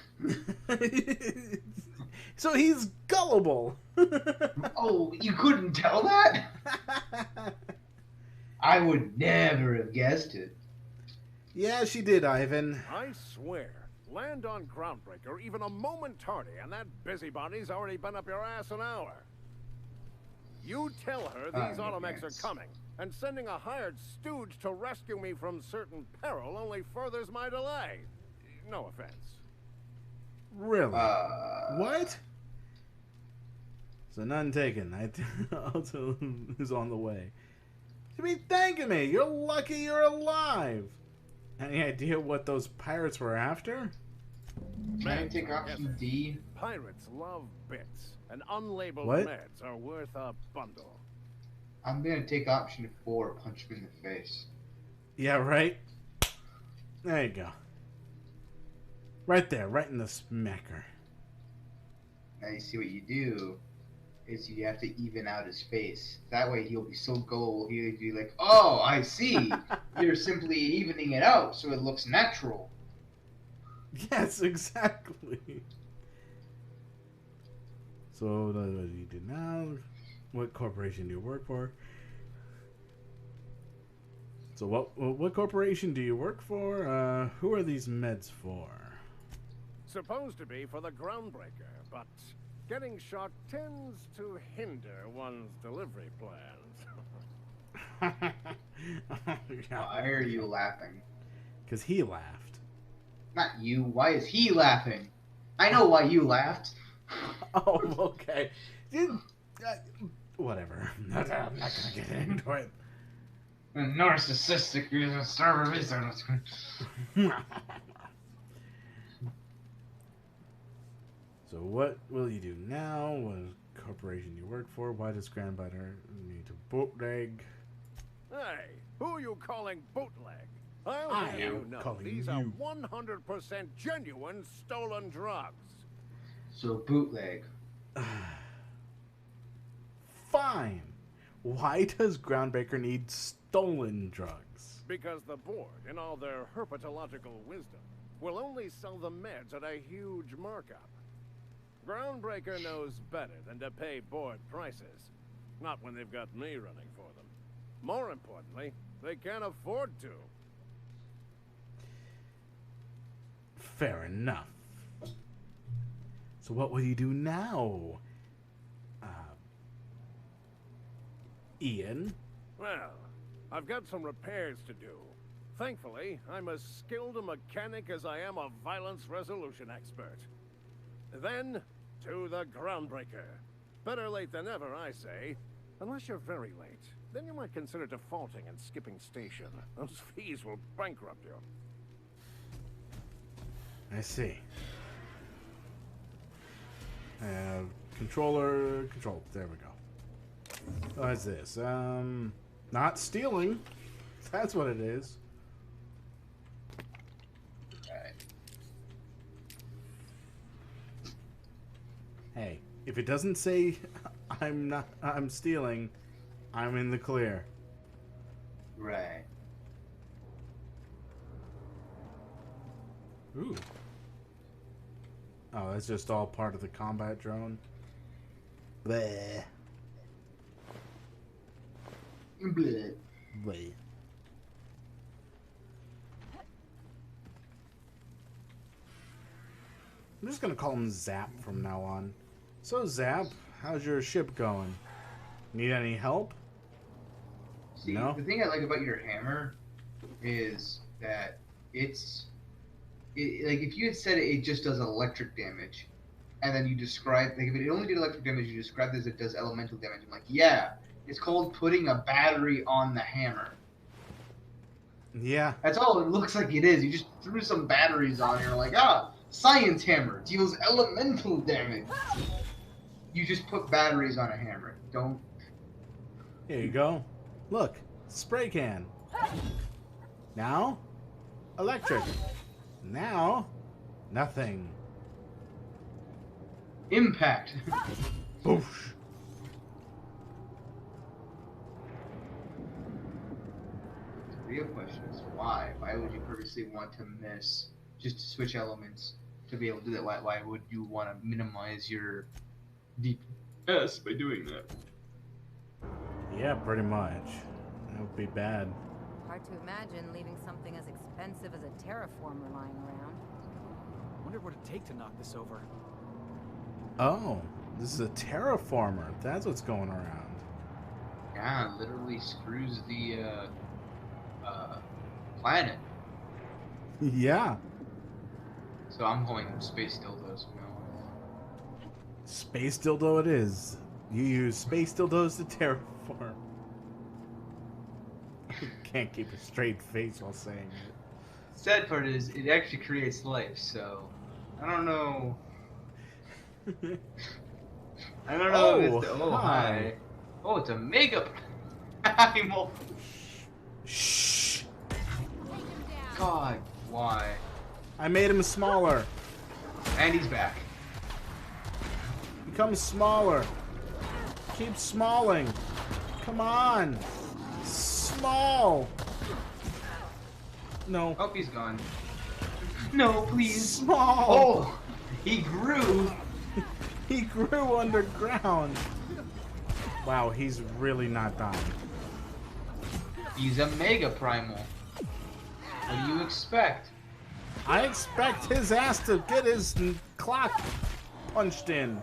So he's gullible. Oh, you couldn't tell that? I would never have guessed it. Yeah, she did, Ivan. I swear, Land on Groundbreaker even a moment tardy, and that busybody's already been up your ass an hour. You tell her these Automechs are coming, and sending a hired stooge to rescue me from certain peril only furthers my delay. No offense. Really? What? So none taken. I'll tell him who's on the way. You be thanking me. You're lucky you're alive. Any idea what those pirates were after? Can I take option D? Pirates love bits, and unlabeled What? meds are worth a bundle. I'm gonna take option 4, punch him in the face. Yeah, right? There you go. Right there, right in the smacker. Now you see what you do is you have to even out his face. That way he'll be so gullible, he'll be like, oh, I see. You're simply evening it out so it looks natural. Yes, exactly. So, what do you do now? What corporation do you work for? So, what corporation do you work for? Who are these meds for? Supposed to be for the Groundbreaker, but getting shot tends to hinder one's delivery plans. Why are you laughing? Because he laughed. Not you. Why is he laughing? I know why you laughed. Oh, okay. Whatever. I'm not gonna get into it. Narcissistic server research. So what will you do now? What corporation do you work for? Why does Grandbiter need to bootleg? Hey, who are you calling bootleg? I'll I have am you know calling these you. are 100% genuine stolen drugs. So bootleg. Fine. Why does Groundbreaker need stolen drugs? Because the board, in all their herpetological wisdom, will only sell the meds at a huge markup. Groundbreaker knows better than to pay board prices. Not when they've got me running for them. More importantly, they can't afford to. Fair enough. So what will you do now? Ian? Well, I've got some repairs to do. Thankfully, I'm as skilled a mechanic as I am a violence resolution expert. Then, to the Groundbreaker. Better late than never, I say. Unless you're very late. Then you might consider defaulting and skipping station. Those fees will bankrupt you. I see. Controller, control. There we go. What's this? Not stealing. That's what it is. Right. Hey, if it doesn't say I'm stealing, I'm in the clear. Right. Ooh. Oh, that's just all part of the combat drone. Bleh. Bleh. Bleh. I'm just gonna call him Zap from now on. So Zap, how's your ship going? Need any help? See, No? the thing I like about your hammer is that like if you had said it just does electric damage, and then you describe, like if it only did electric damage, you described it as it does elemental damage. I'm like, yeah, it's called putting a battery on the hammer. Yeah. That's all it looks like it is. You just threw some batteries on it, you're like, ah, science hammer, deals elemental damage. You just put batteries on a hammer. Don't. Here you go. Look, spray can. Now, electric. Now, nothing. Impact. Boosh. The real question is why? Why would you purposely want to miss just to switch elements to be able to do that? Why would you want to minimize your DPS by doing that? Yeah, pretty much. That would be bad. Hard to imagine leaving something as expensive as a terraformer lying around. Wonder what it'd take to knock this over. Oh, this is a terraformer. That's what's going around. Yeah, it literally screws the planet. Yeah. So I'm going space dildos from now on. Space dildo it is. You use space dildos to terraform. Can't keep a straight face while saying it. Sad part is, it actually creates life, so I don't know. I don't know if it's hi. Oh, it's a mega primal. Shh. God, why? I made him smaller. And he's back. Become smaller. Keep smalling. Come on. Small. No. Oh, he's gone. No, please. Small. Oh, he grew. He grew underground. Wow, he's really not dying. He's a mega primal. What do you expect? I expect his ass to get his clock punched in.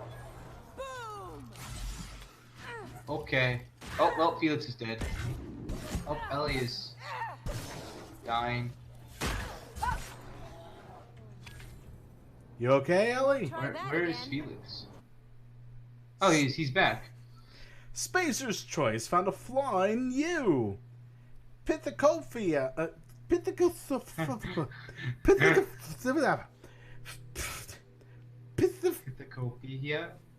Okay. Oh, well, Felix is dead. Oh, Ellie is dying. You okay, Ellie? Where is Felix? Oh, he's back. Spacer's Choice found a flaw in you. Pithecophobia. Pithecophobia.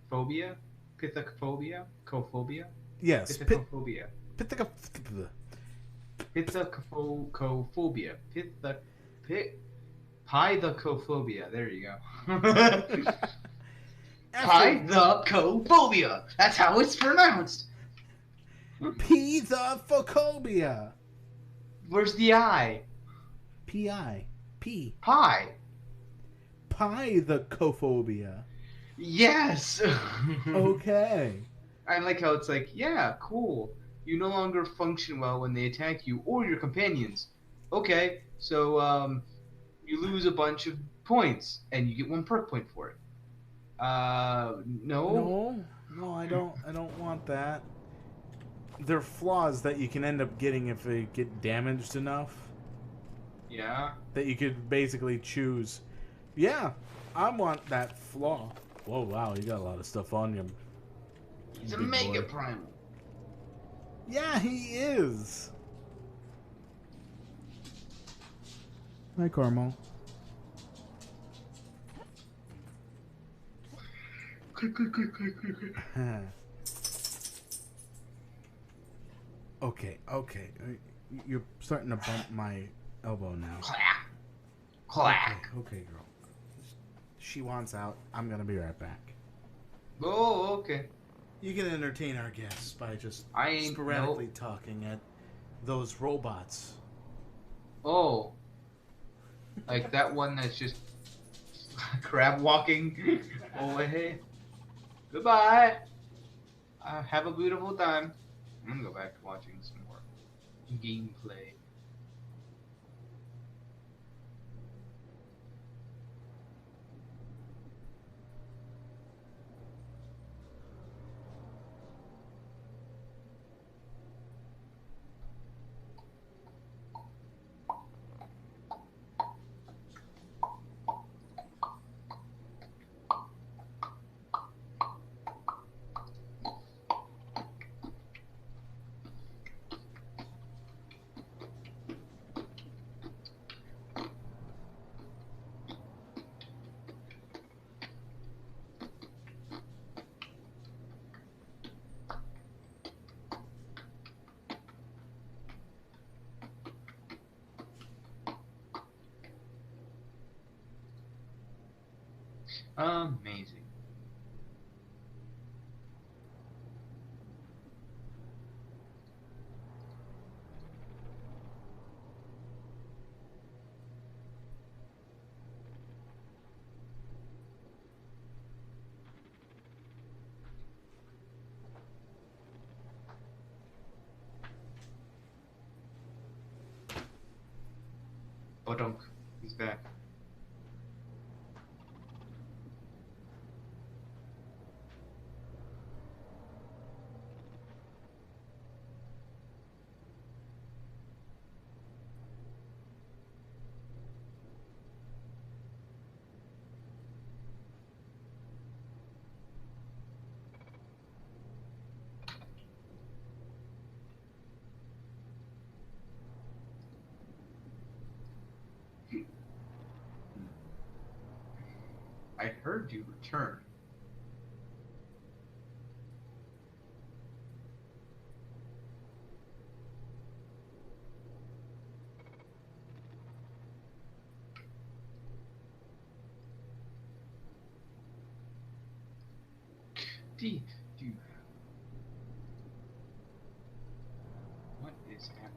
Phobia? Pithecophobia? Cophobia? Yes. Pithecophobia. Pithecophobia. Pithecophobia. Pithecophobia. There you go. Pithecophobia. That's how it's pronounced. Pithecophobia. Where's the I? P-I. P. Pie. Pithecophobia. Yes. Okay. I like how it's like, yeah, cool. You no longer function well when they attack you or your companions. Okay, so you lose a bunch of points and you get 1 perk point for it. No, I don't want that. They're flaws that you can end up getting if they get damaged enough. Yeah. That you could basically choose. Yeah, I want that flaw. Whoa, wow, you got a lot of stuff on you. He's a mega primal. Yeah, he is. Hi, Carmel. Okay. You're starting to bump my elbow now. Clack. Clack. Okay, girl. She wants out. I'm gonna be right back. Oh, okay. You can entertain our guests by just I sporadically talking at those robots. Oh. Like that one that's just crab walking away. Goodbye. Have a beautiful time. I'm gonna go back to watching some more gameplay. Amazing. Bodunk. He's back. I heard you return. D. What is happening?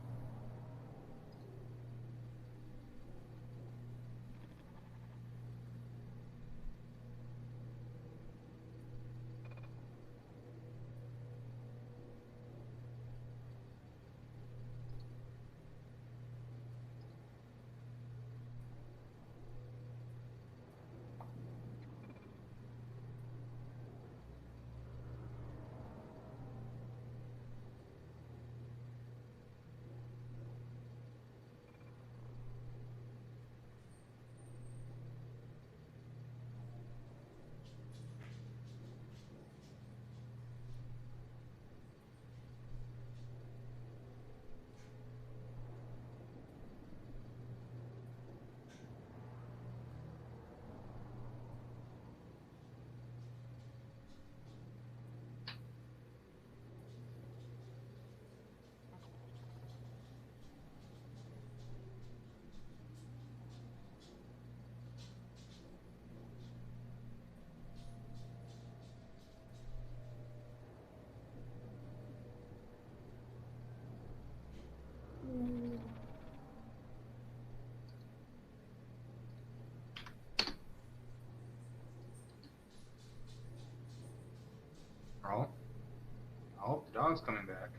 Oh, the dog's coming back.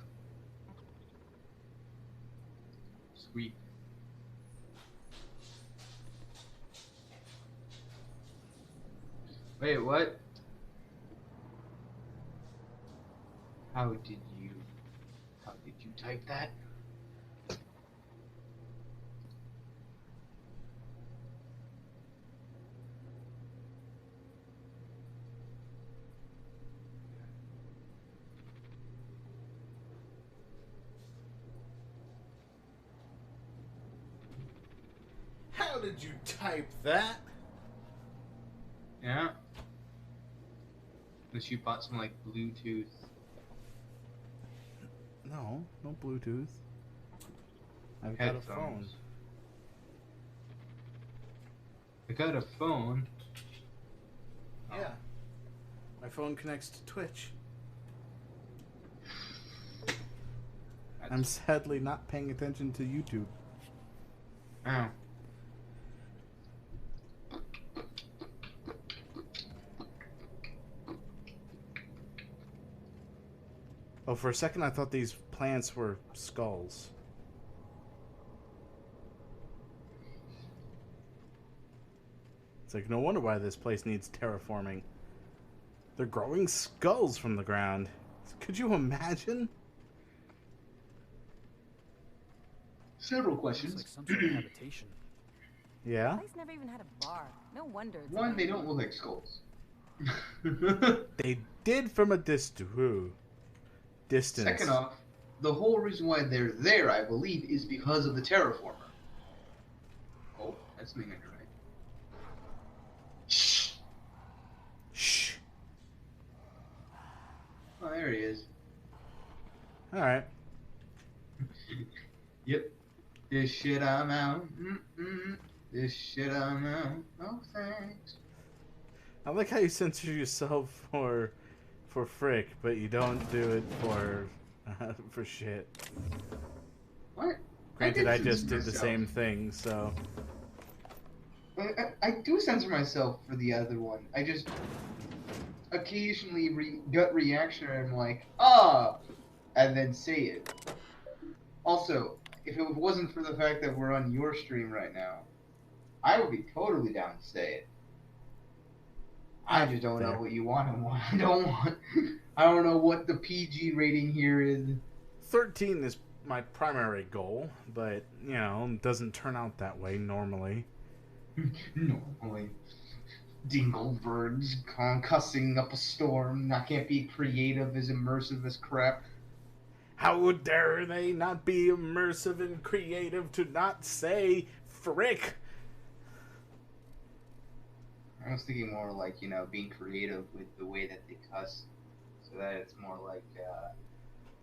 Sweet. Wait, what? How did you type that? How did you type that? Yeah. Unless you bought some like Bluetooth. No Bluetooth. I've got a phone. I got a phone. Yeah. My phone connects to Twitch. I'm sadly not paying attention to YouTube. Oh. Oh, for a second I thought these plants were skulls. It's like, no wonder why this place needs terraforming. They're growing skulls from the ground. Could you imagine? Several questions. Looks like some sort of habitation. Yeah? The place never even had a bar. No wonder it's One, they don't look like skulls. They did from a distance. Second off, the whole reason why they're there, I believe, is because of the terraformer. Oh, that's something on your right. Shh. Shh. Oh, there he is. Alright. Yep. This shit I'm out. This shit I'm out. No thanks. I like how you censor yourself for Frick, but you don't do it for shit. What? Granted, I just did the same thing, so. I do censor myself for the other one. I just occasionally gut reaction and I'm like, ah, and then say it. Also, if it wasn't for the fact that we're on your stream right now, I would be totally down to say it. I just don't know what you want and what I don't want. I don't know what the PG rating here is. 13 is my primary goal, but, you know, it doesn't turn out that way normally. Normally. Dinglebirds concussing up a storm. I can't be creative as immersive as crap. How dare they not be immersive and creative to not say frick? I was thinking more like, you know, being creative with the way that they cuss, so that it's more like,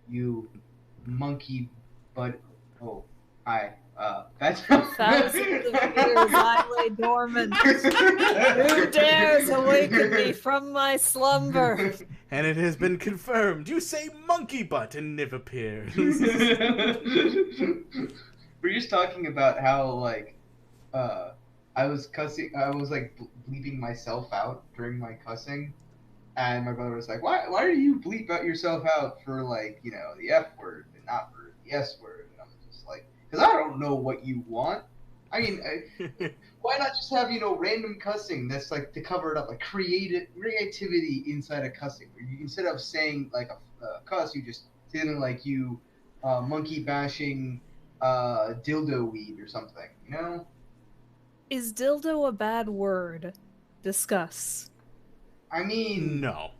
you monkey butt. Oh, hi. That's 1,000 of years I lay dormant. Who dares awaken me from my slumber? And it has been confirmed. You say monkey butt and Niv appears. We're just talking about how, like, I was cussing, I was, like, bleeping myself out during my cussing, and my brother was like, why do you bleep out yourself out for, like, you know, the F word and not for the S word? And I'm just like, because I don't know what you want. I mean, why not just have, you know, random cussing that's, like, to cover it up, like, creativity inside of cussing. Where you, instead of saying, like, a cuss, you just say something like you monkey bashing dildo weed or something, you know? Is dildo a bad word? Discuss. I mean... No.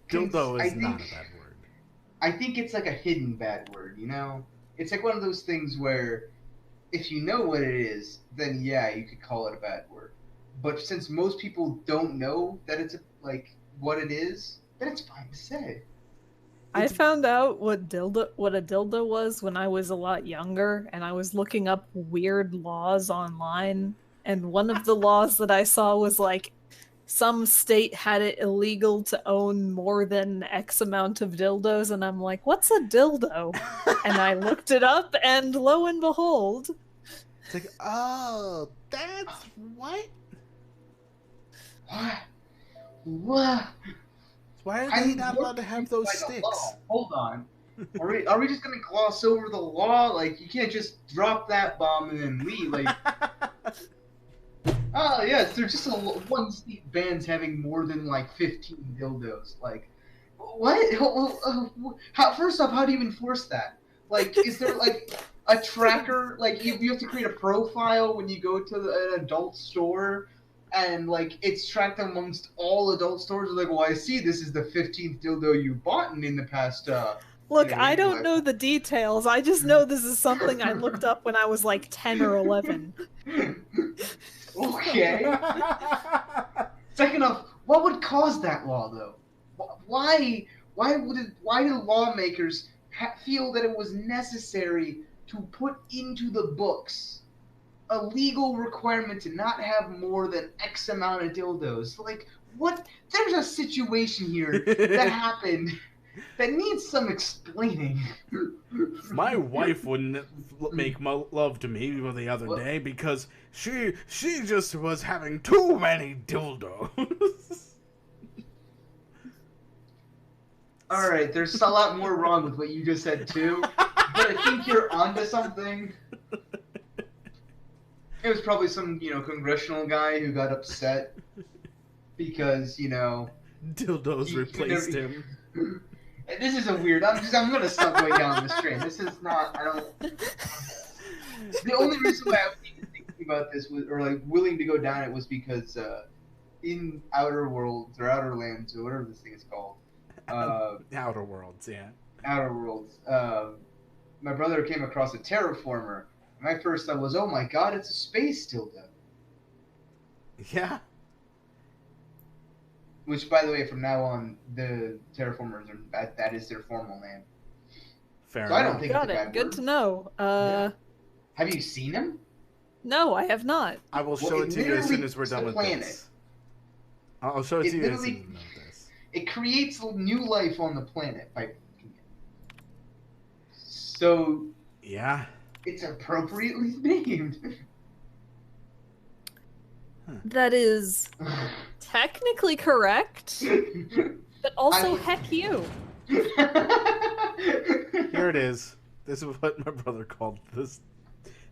Dildo is not a bad word. I think it's like a hidden bad word, you know? It's like one of those things where if you know what it is, then yeah, you could call it a bad word. But since most people don't know that it's like what it is, then it's fine to say. I found out what a dildo was when I was a lot younger, and I was looking up weird laws online, and one of the laws that I saw was like some state had it illegal to own more than X amount of dildos, and I'm like, what's a dildo? And I looked it up, and lo and behold... It's like, oh, that's what? What? Why are they not allowed to have those sticks? Hold on. Are we just gonna gloss over the law? Like, you can't just drop that bomb and then leave. Like, oh yes, there's just one state bans having more than like 15 dildos. Like, what? First off, how do you enforce that? Like, is there like a tracker? Like, you have to create a profile when you go to an adult store, and like it's tracked amongst all adult stores. Like, well, I see this is the 15th dildo you bought in the past. Look, I don't know the details. I just know this is something I looked up when I was like 10 or 11. Okay. Second off, what would cause that law, though? Why do lawmakers feel that it was necessary to put into the books a legal requirement to not have more than X amount of dildos? Like, what? There's a situation here that happened that needs some explaining. My wife wouldn't make love to me the other day because she just was having too many dildos. All right, there's a lot more wrong with what you just said too, but I think you're onto something. It was probably some, you know, congressional guy who got upset because, you know, dildos replaced him. This is a weird. I'm gonna stop going down this train. This is not. I don't. The only reason why I was even thinking about this was, or like willing to go down it, was because in Outer Worlds or Outer Lands or whatever this thing is called. Outer Worlds, yeah. Outer Worlds. My brother came across a terraformer. My first thought was, oh my god, it's a space dildo. Yeah. Which, by the way, from now on, the terraformers are that is their formal name. Fair so enough. I don't think Got it's a it. bad Good word. to know. Have you seen him? No, I have not. I will show it to you as soon as we're done with this. I'll show it to you as soon as we're done with this. It creates new life on the planet by fucking it. So yeah, it's appropriately named. That is technically correct, but also heck you. Here it is. This is what my brother called this.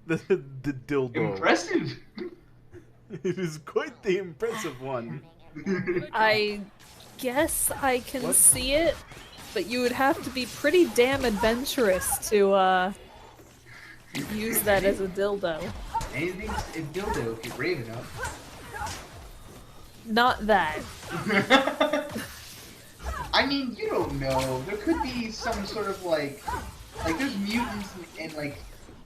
The dildo. Impressive. It is quite the impressive one. I guess I can see it, but you would have to be pretty damn adventurous to use that as a dildo. Anything's a dildo if you're brave enough. Not that. I mean, you don't know. There could be some sort of like there's mutants and like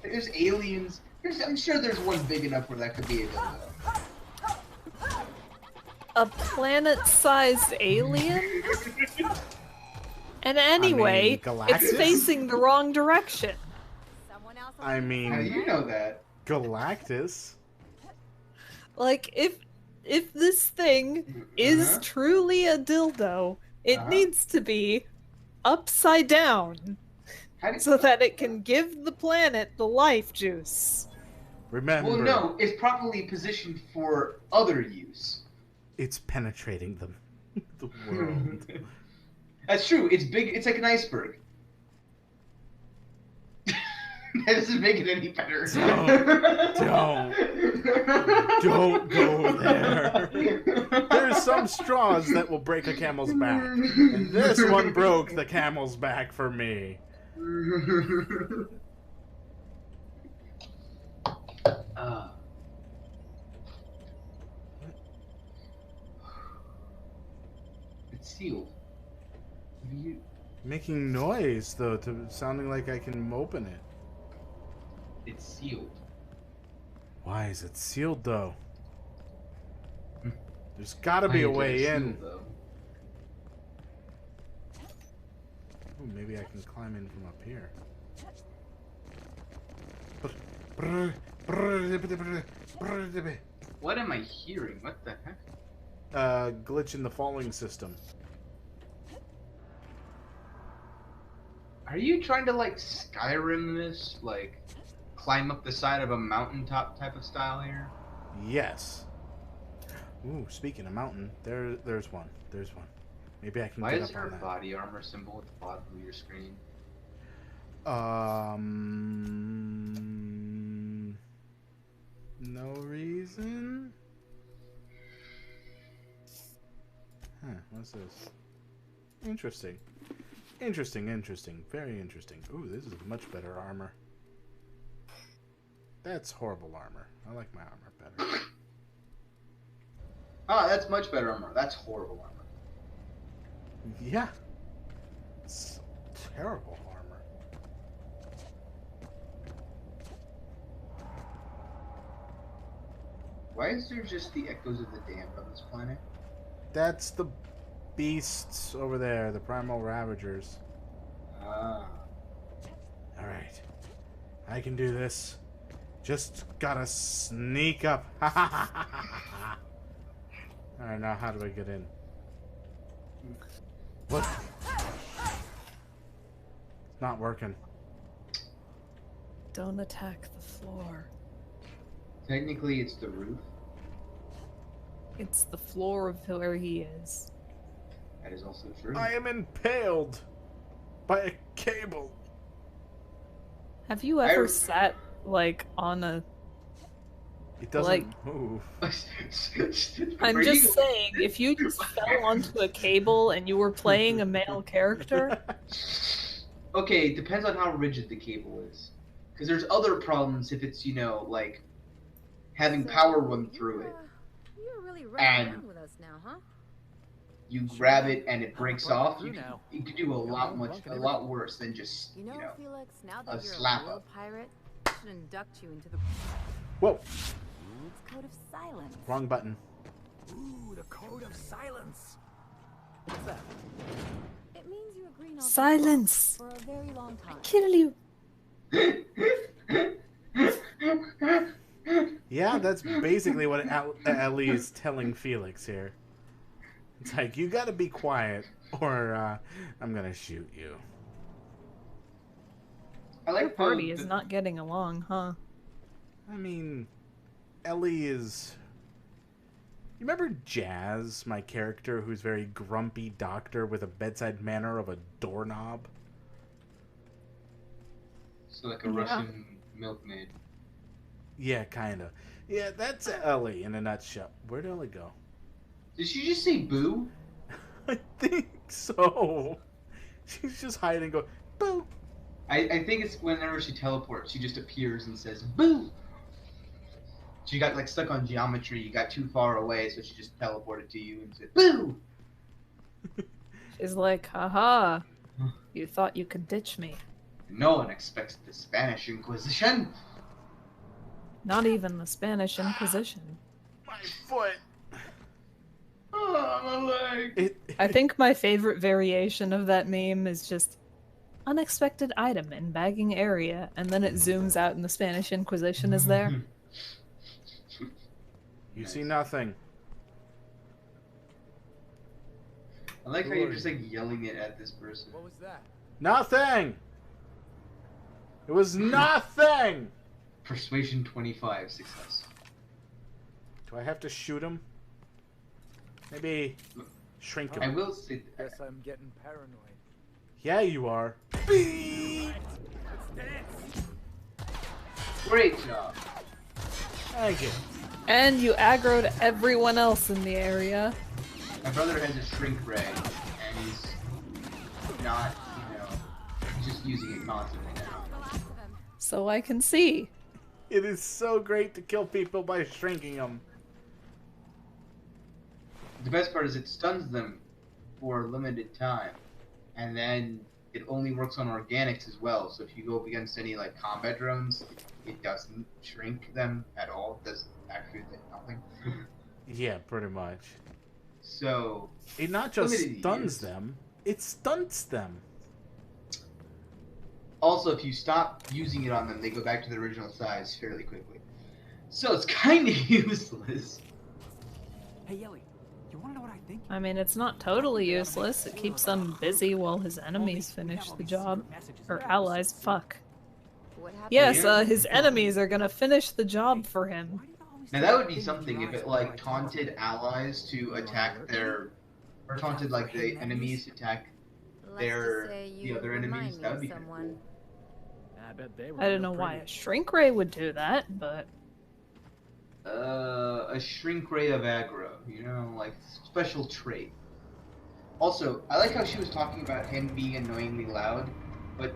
there's aliens. I'm sure there's one big enough where that could be a dildo. a planet-sized alien? And anyway, it's Galactus? facing the wrong direction. I mean, How do you know that? Galactus. Like, if this thing is truly a dildo, it needs to be upside down so that it can give the planet the life juice. Remember. Well, no, it's properly positioned for other use. It's penetrating the world. That's true. It's big. It's like an iceberg. That doesn't make it any better. Don't go there. There's some straws that will break a camel's back, and this one broke the camel's back for me. It's sealed. Making noise though, sounding like I can open it. It's sealed. Why is it sealed though? There's gotta be a way in. Ooh, maybe I can climb in from up here. What am I hearing? What the heck? Glitch in the falling system. Are you trying to like Skyrim this? Like climb up the side of a mountaintop type of style here? Yes. Ooh, speaking of mountain, there's one. There's one. Maybe I can Why get is up there on a that. body armor symbol at the bottom of your screen? No reason? Huh, what's this? Interesting. Interesting. Very interesting. Ooh, this is much better armor. That's horrible armor. I like my armor better. Ah, that's much better armor. That's horrible armor. Yeah. It's terrible armor. Why is there just the echoes of the damned on this planet? That's the beasts over there, the primal ravagers. Ah. Alright. I can do this. Just gotta sneak up. Alright, now how do I get in? What? Not working. Don't attack the floor. Technically, it's the roof. It's the floor of where he is. That is also true. I am impaled by a cable. Have you ever sat, like, on a... It doesn't like, move. I'm just saying, if you just fell onto a cable and you were playing a male character... Okay, it depends on how rigid the cable is. Because there's other problems if it's, you know, like, having power run through it. You're really And- around with us now, huh? You grab it and it breaks I'll off. through You now. could do a lot worse than just, You know, Felix, now a that you're slap a real up. pirate, I should induct you into the Whoa. It's Code of Silence. Wrong button. Ooh, the Code of Silence. What's that? It means you agree not to Silence! talk for a very long time. Kill you! Yeah, that's basically what Ellie is telling Felix here. It's like, you gotta be quiet, or I'm gonna shoot you. I Your like party is not getting along, huh? I mean, Ellie is... You remember Jazz, my character, who's very grumpy doctor with a bedside manner of a doorknob? So like a Russian milkmaid. Yeah, kinda. Yeah, that's Ellie in a nutshell. Where'd Ellie go? Did she just say boo? I think so. She's just hiding and go, boo. I think it's whenever she teleports, she just appears and says boo. She got like stuck on geometry, you got too far away, so she just teleported to you and said boo. She's like, haha, you thought you could ditch me. No one expects the Spanish Inquisition. Not even the Spanish Inquisition. My foot. Oh, my leg. I think my favorite variation of that meme is just unexpected item in bagging area, and then it zooms out and the Spanish Inquisition is there. You see nothing. I like how you're just like yelling it at this person. What was that? Nothing! It was nothing! Persuasion 25, success. Do I have to shoot him? Maybe shrink him. I will say Guess I'm getting paranoid. Yeah, you are. Great job. Thank you. And you aggroed everyone else in the area. My brother has a shrink ray, and he's not, he's just using it constantly now. So I can see. It is so great to kill people by shrinking them. The best part is it stuns them for a limited time, and then it only works on organics as well. So if you go up against any like combat drones, it doesn't shrink them at all. It does actually nothing. Yeah, pretty much. So it not just stuns them, it stunts them. Also, if you stop using it on them, they go back to the original size fairly quickly. So it's kind of useless. Hey, Yelly, you want to know what I think? I mean, it's not totally useless. It keeps them busy while his enemies finish the job. Or allies, fuck. Yes, his enemies are gonna finish the job for him. Now that would be something if it like taunted allies to attack their, or taunted like the enemies to attack the other enemies. That would be cool. I bet they were. I don't know why a shrink ray would do that, but a shrink ray of aggro, like special trait. Also, I like how she was talking about him being annoyingly loud, but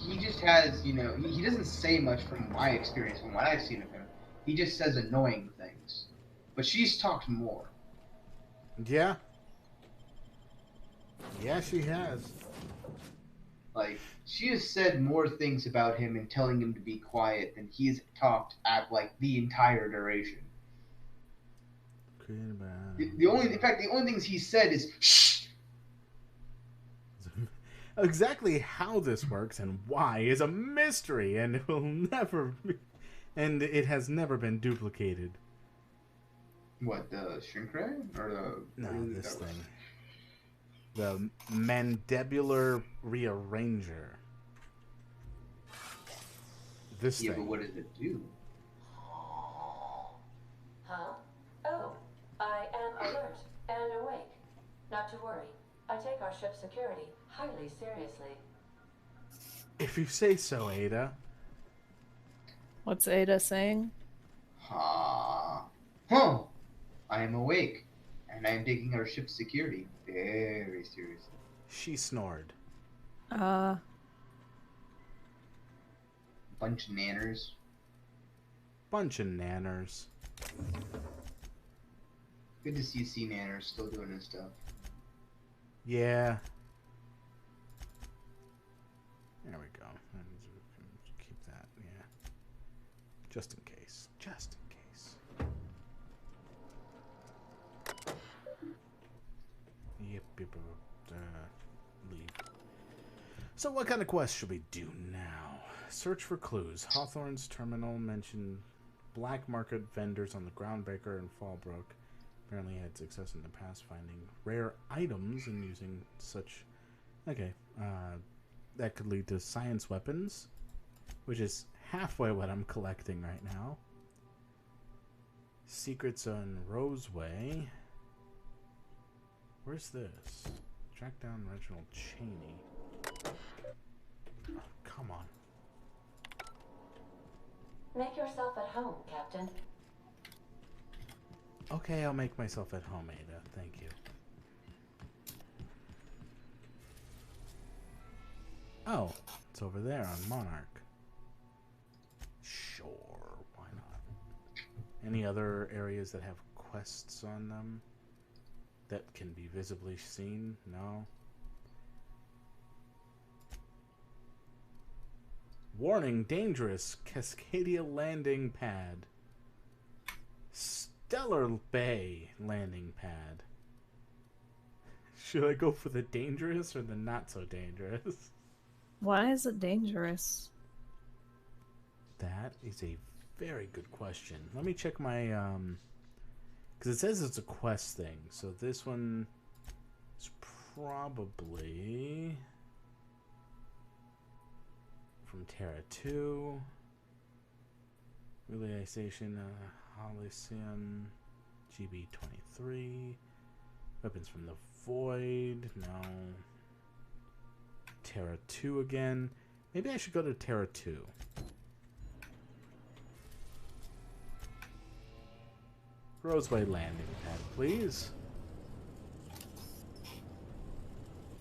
he just has, he doesn't say much from my experience, from what I've seen of him. He just says annoying things. But she's talked more. Yeah. Yeah, she has. Like, she has said more things about him and telling him to be quiet than he's talked at, like, the entire duration. The only things he said is, shh! Exactly how this works and why is a mystery, and it will never be, and it has never been duplicated. What, the shrink ray? Or the... No, this thing. The mandibular rearranger. This yeah, thing. But what does it do? Huh? Oh, I am alert and awake. Not to worry. I take our ship's security highly seriously. If you say so, Ada. What's Ada saying? Huh. Huh. I am awake, and I am taking our ship's security very seriously. She snored. Bunch of nanners. Bunch of nanners. Good to see Sea Nanners still doing his stuff. Yeah. There we go. Keep that, yeah. Just in case. Just in case. Yep, leave. So what kind of quest should we do now? Search for clues. Hawthorne's terminal mentioned black market vendors on the Groundbreaker and Fallbrook. Apparently had success in the past finding rare items and using such... Okay, that could lead to science weapons, which is halfway what I'm collecting right now. Secrets on Roseway. Where's this? Track down Reginald Cheney. Oh, come on. Make yourself at home, Captain. Okay, I'll make myself at home, Ada. Thank you. Oh, it's over there on Monarch. Sure, why not? Any other areas that have quests on them that can be visibly seen? No? Warning, dangerous. Cascadia landing pad. Stellar Bay landing pad. Should I go for the dangerous or the not so dangerous? Why is it dangerous? That is a very good question. Let me check my because it says it's a quest thing. So this one is probably from Terra 2. Realization, Halcyon, GB23. Weapons from the Void. No. Terra 2 again. Maybe I should go to Terra 2. Roseway landing pad, please.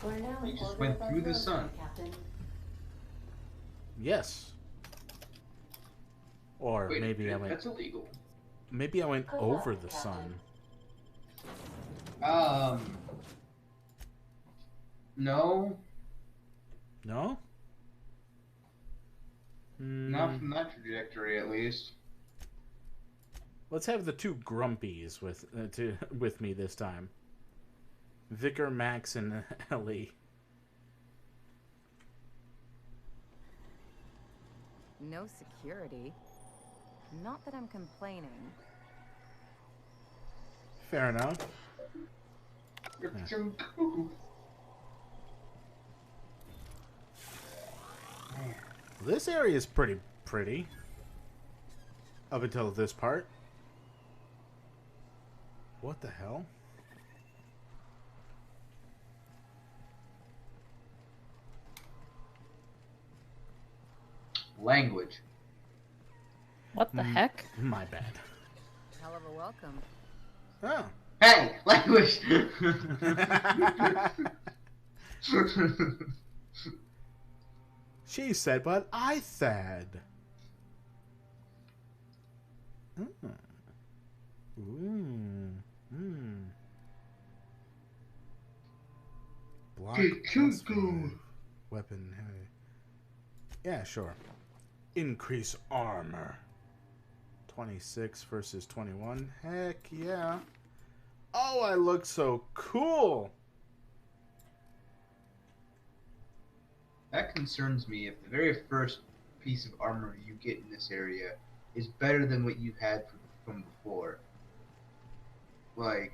We're now You just went through the sun. Captain. Yes. Or Wait, maybe I went. That's illegal. Maybe I went over the sun. No. No? Not from that trajectory, at least. Let's have the two grumpies with me this time. Vicar, Max, and Ellie. No security. Not that I'm complaining. Fair enough. This area is pretty. Up until this part. What the hell? Language. What the heck? My bad. Hell of a welcome. Oh. Hey, language. She said what I said. Block weapon heavy. Yeah, sure. Increase armor. 26 versus 21. Heck yeah. Oh, I look so cool. That concerns me if the very first piece of armor you get in this area is better than what you had from before. Like,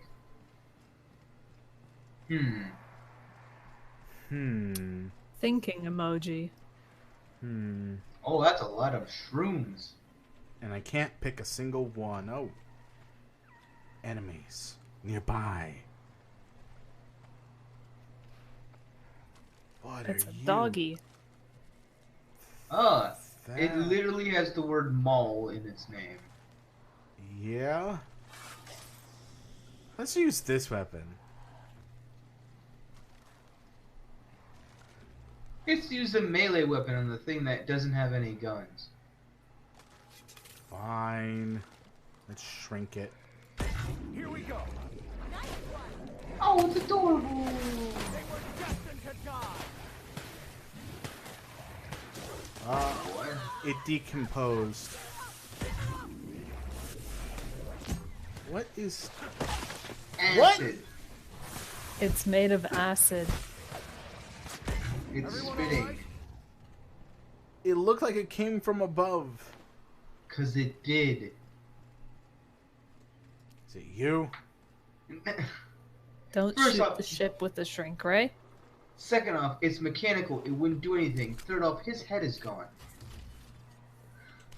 Thinking emoji. Oh, that's a lot of shrooms. And I can't pick a single one. Oh. Enemies nearby. What It's are a you? doggy. It literally has the word mall in its name. Yeah. Let's use this weapon. It's used a melee weapon on the thing that doesn't have any guns. Fine. Let's shrink it. Here we go. Oh, it's adorable. They were destined to die. It decomposed. What is... Acid. It's made of acid. It's spitting. It looked like it came from above. 'Cause it did. Is it you? Don't First shoot off- the ship with the shrink ray. Second off, it's mechanical. It wouldn't do anything. Third off, his head is gone.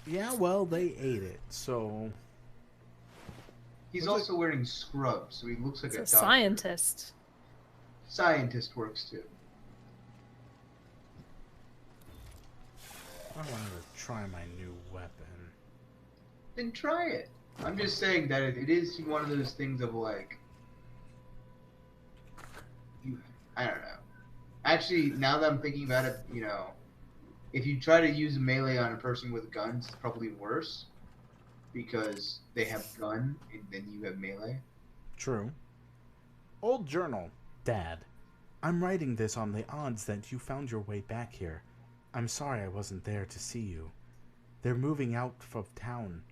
Yeah, well, they ate it, so... He's Looks also wearing scrubs, so he looks like It's a doctor. scientist. Scientist works too. I wanted to try my new weapon. Then try it. I'm just saying that it is one of those things of like... I don't know. Actually, now that I'm thinking about it, you know, if you try to use a melee on a person with guns, it's probably worse. Because they have gun, and then you have melee. True. Old journal. Dad, I'm writing this on the odds that you found your way back here. I'm sorry I wasn't there to see you. They're moving out of town.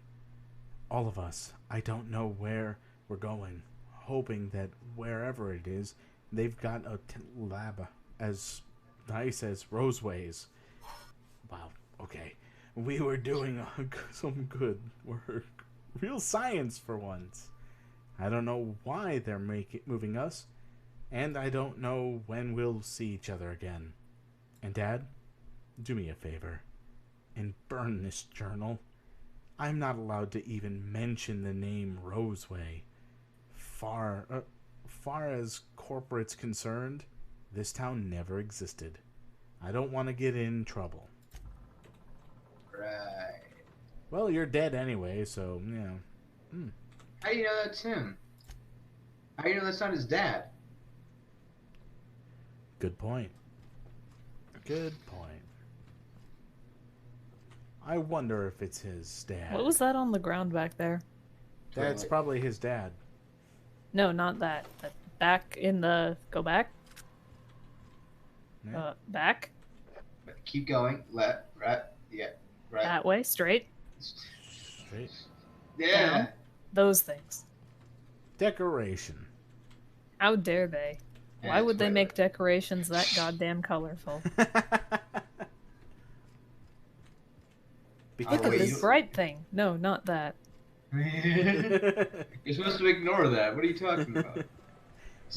All of us. I don't know where we're going. Hoping that wherever it is, they've got a lab as nice as Roseway's. Wow, okay. We were doing some good work. Real science for once. I don't know why they're moving us, and I don't know when we'll see each other again. And Dad, do me a favor and burn this journal. I'm not allowed to even mention the name Roseway. Far as corporate's concerned, this town never existed. I don't want to get in trouble. Right. Well, you're dead anyway, so, you know. How do you know that's him? How do you know that's not his dad? Good point. Good point. I wonder if it's his dad. What was that on the ground back there? That's probably his dad. No, not that. Back in the... Go back? Yeah. Back? Keep going. Left, right, yeah, right. That way, straight? Straight. Yeah. Down. Those things. Decoration. How dare they? Why would they make decorations that goddamn colorful? Look at this bright thing. No, not that. You're supposed to ignore that. What are you talking about?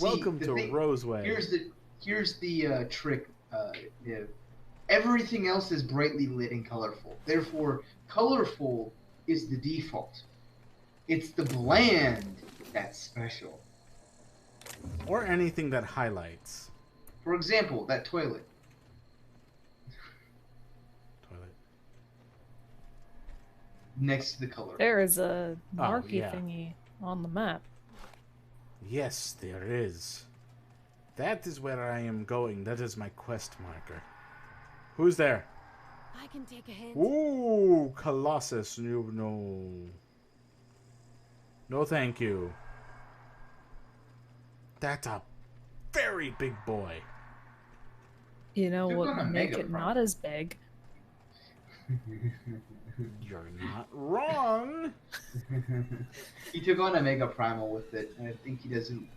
Welcome to Roseway. Here's the trick. Everything else is brightly lit and colorful. Therefore, colorful is the default. It's the bland that's special. Or anything that highlights. For example, that toilet. Next to the color. There is a marquee thingy on the map. Yes, there is. That is where I am going. That is my quest marker. Who's there? I can take a hint. Ooh, Colossus. No. No, thank you. That's a very big boy. You know what would make it not as big? You're not wrong. He took on a Mega Primal with it, and I think he doesn't,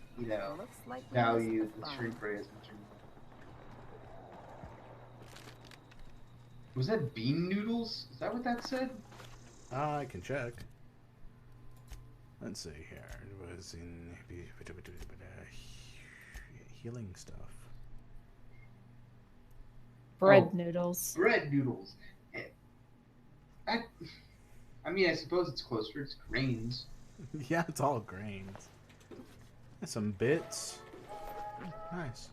value the shrink ray as much. Was that bean noodles? Is that what that said? I can check. Let's see here. It was in healing stuff. Bread noodles. Bread noodles. I mean, I suppose it's closer. It's grains. Yeah, it's all grains. And some bits. Nice.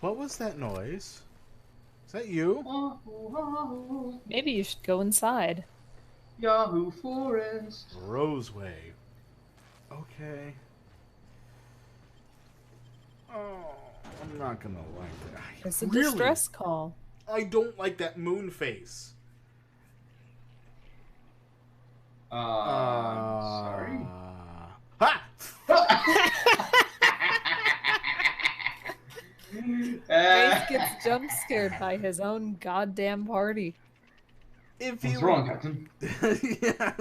What was that noise? Is that you? Maybe you should go inside. Yahoo Forest. Roseway. Okay. Oh, I'm not gonna like that. It's a distress call. I don't like that moon face. Sorry. Ha! Grace gets jump scared by his own goddamn party. What's wrong, Captain? Yeah.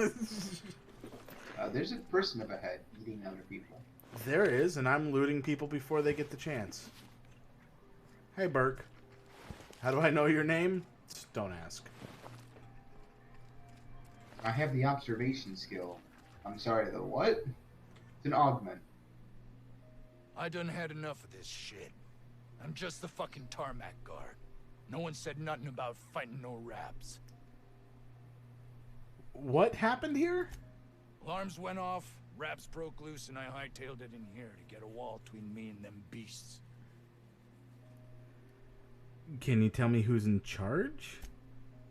There's a person up ahead eating other people. There is, and I'm looting people before they get the chance. Hey, Burke. How do I know your name? Just don't ask. I have the observation skill. I'm sorry, the what? It's an augment. I done had enough of this shit. I'm just the fucking tarmac guard. No one said nothing about fighting no raps. What happened here? Alarms went off, raps broke loose, and I hightailed it in here to get a wall between me and them beasts. Can you tell me who's in charge?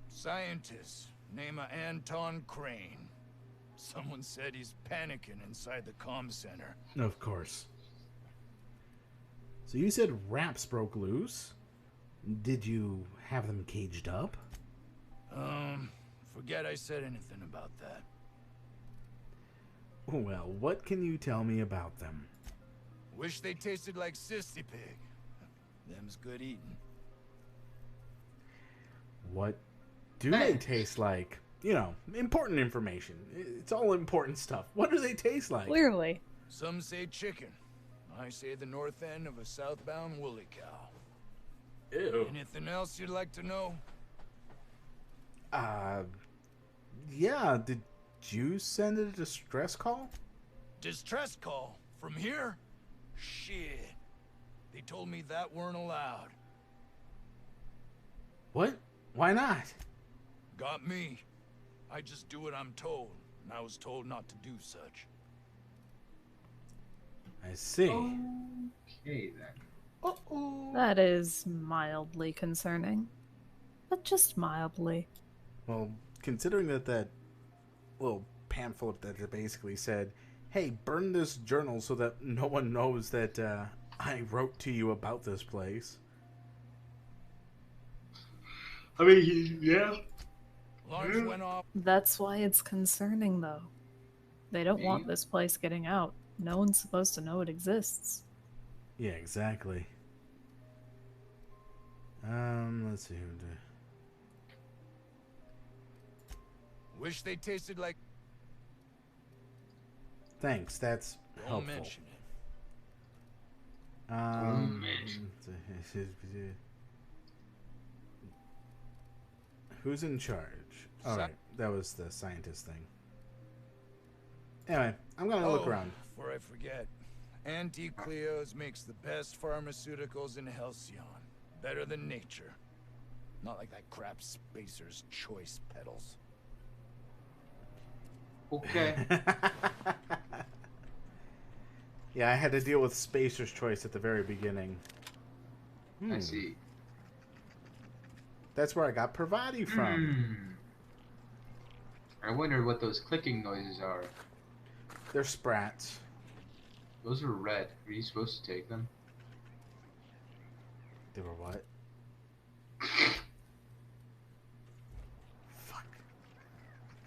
Scientist, name of Anton Crane. Someone said he's panicking inside the comm center. Of course. So you said raps broke loose. Did you have them caged up? Forget I said anything about that. Well, what can you tell me about them? Wish they tasted like Sissy Pig. Them's good eating. What do they taste like? you know, important information. It's all important stuff. What do they taste like? Clearly. Some say chicken. I say the north end of a southbound woolly cow. Ew. Anything else you'd like to know? Yeah, did you send a distress call? Distress call? From here? Shit. They told me that weren't allowed. What? Why not? Got me. I just do what I'm told, and I was told not to do such. I see. Okay, then. Uh-oh. That is mildly concerning. But just mildly. Well, considering that little pamphlet that basically said, hey, burn this journal so that no one knows that I wrote to you about this place. I mean, yeah. Alarms went off. That's why it's concerning, though. They don't want this place getting out. No one's supposed to know it exists. Yeah, exactly. Let's see who did. Wish they tasted like. Thanks, that's Don't helpful. mention it. Who's in charge? Alright, that was the scientist thing. Anyway, I'm gonna look around. Before I forget, Antique Cleo's makes the best pharmaceuticals in Halcyon. Better than nature. Not like that crap Spacer's Choice pedals. Okay. Yeah, I had to deal with Spacer's Choice at the very beginning. I see. That's where I got Pravati from. I wonder what those clicking noises are. They're sprats. Those are red. Are you supposed to take them? They were what?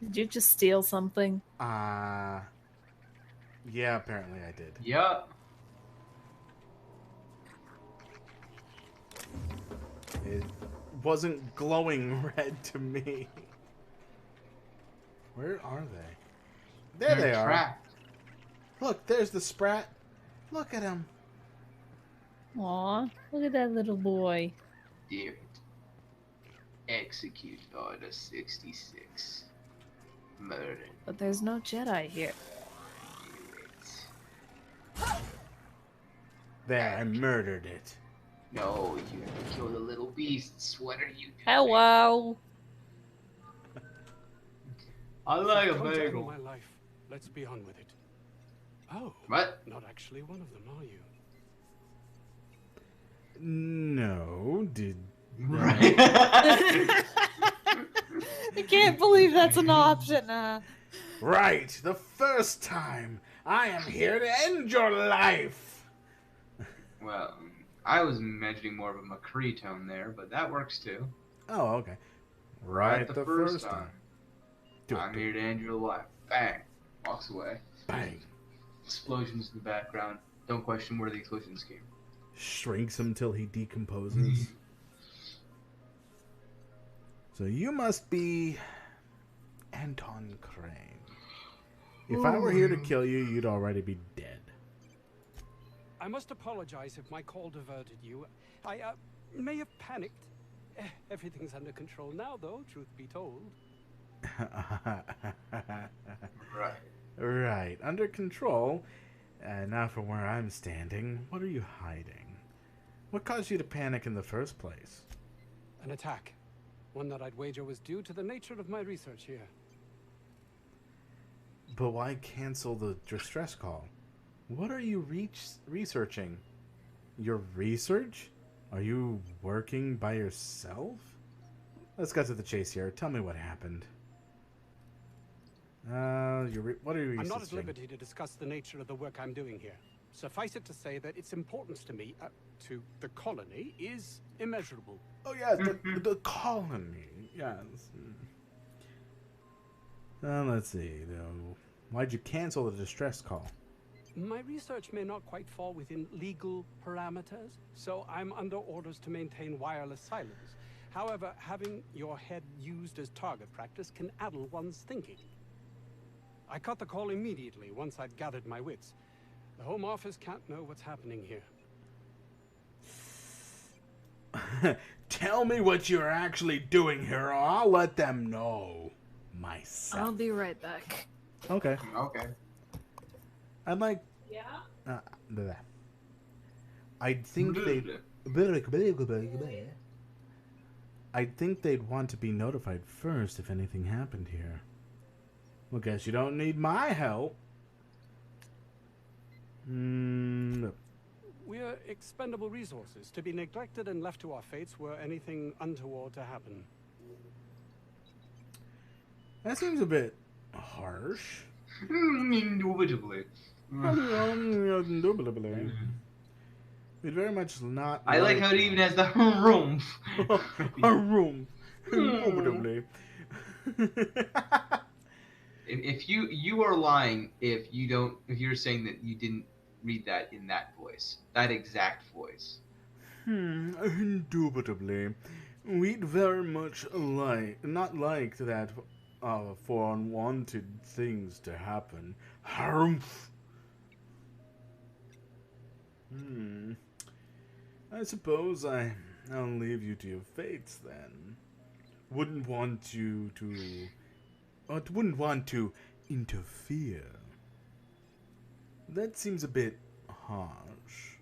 Did you just steal something? Yeah, apparently I did. Yup. It wasn't glowing red to me. Where are they? There They're they are. trapped. Look, there's the sprat. Look at him. Aw, look at that little boy. Damn it. Execute Order 66. Murder. But there's no Jedi here. There, I murdered it. No, you have to kill the little beasts. What are you doing? Hello. I like a Contact bagel. my life. Let's be on with it. Oh. What? Not actually one of them, are you? No, did... Right. I can't believe that's an option. Right, the first time. I am here to end your life. Well, I was imagining more of a McCree tone there, but that works too. Oh, okay. Right the first time. I'm here to end your life. Bang. Walks away. Bang. Explosions in the background. Don't question where the explosions came. Shrinks him till he decomposes. So you must be Anton Crane. If I were here to kill you, you'd already be dead. I must apologize if my call diverted you. I may have panicked. Everything's under control now, though, truth be told. Right. Right. Under control. Now from where I'm standing, what are you hiding? What caused you to panic in the first place? An attack. One that I'd wager was due to the nature of my research here. But why cancel the distress call? What are you researching? Your research? Are you working by yourself? Let's get to the chase here. Tell me what happened. What are you researching? I'm not at liberty to discuss the nature of the work I'm doing here. Suffice it to say that its importance to me, to the colony, is immeasurable. Oh yeah, the colony. Yes. Let's see. Why'd you cancel the distress call? My research may not quite fall within legal parameters, so I'm under orders to maintain wireless silence. However, having your head used as target practice can addle one's thinking. I cut the call immediately once I'd gathered my wits. The Home Office can't know what's happening here. Tell me what you're actually doing here, or I'll let them know myself. I'll be right back. Okay. Okay. I'd like... Yeah? I think they'd want to be notified first if anything happened here. Well, guess you don't need my help. We're expendable resources, to be neglected and left to our fates were anything untoward to happen. That seems a bit harsh. Indubitably. Indubitably. We'd very much not... I like how it even has the room. A room. Indubitably. If you are lying if you're saying that you didn't read that in that voice, that exact voice. Indubitably. We'd very much not like that for unwanted things to happen. Harumph. I suppose I'll leave you to your fates then. Wouldn't want to interfere. That seems a bit harsh.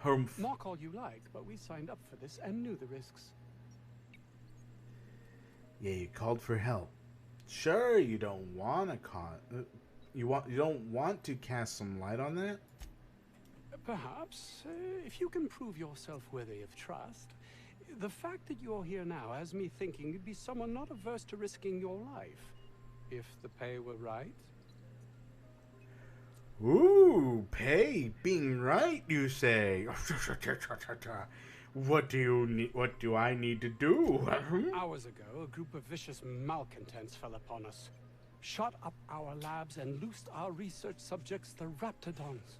Harumph. Mark all you like, but we signed up for this and knew the risks. Yeah, you called for help. Sure, you don't want to you don't want to cast some light on that? Perhaps, if you can prove yourself worthy of trust. The fact that you're here now has me thinking you'd be someone not averse to risking your life, if the pay were right. Ooh, pay being right, you say? What do I need to do? Hours ago, a group of vicious malcontents fell upon us, shot up our labs and loosed our research subjects, the Raptidons.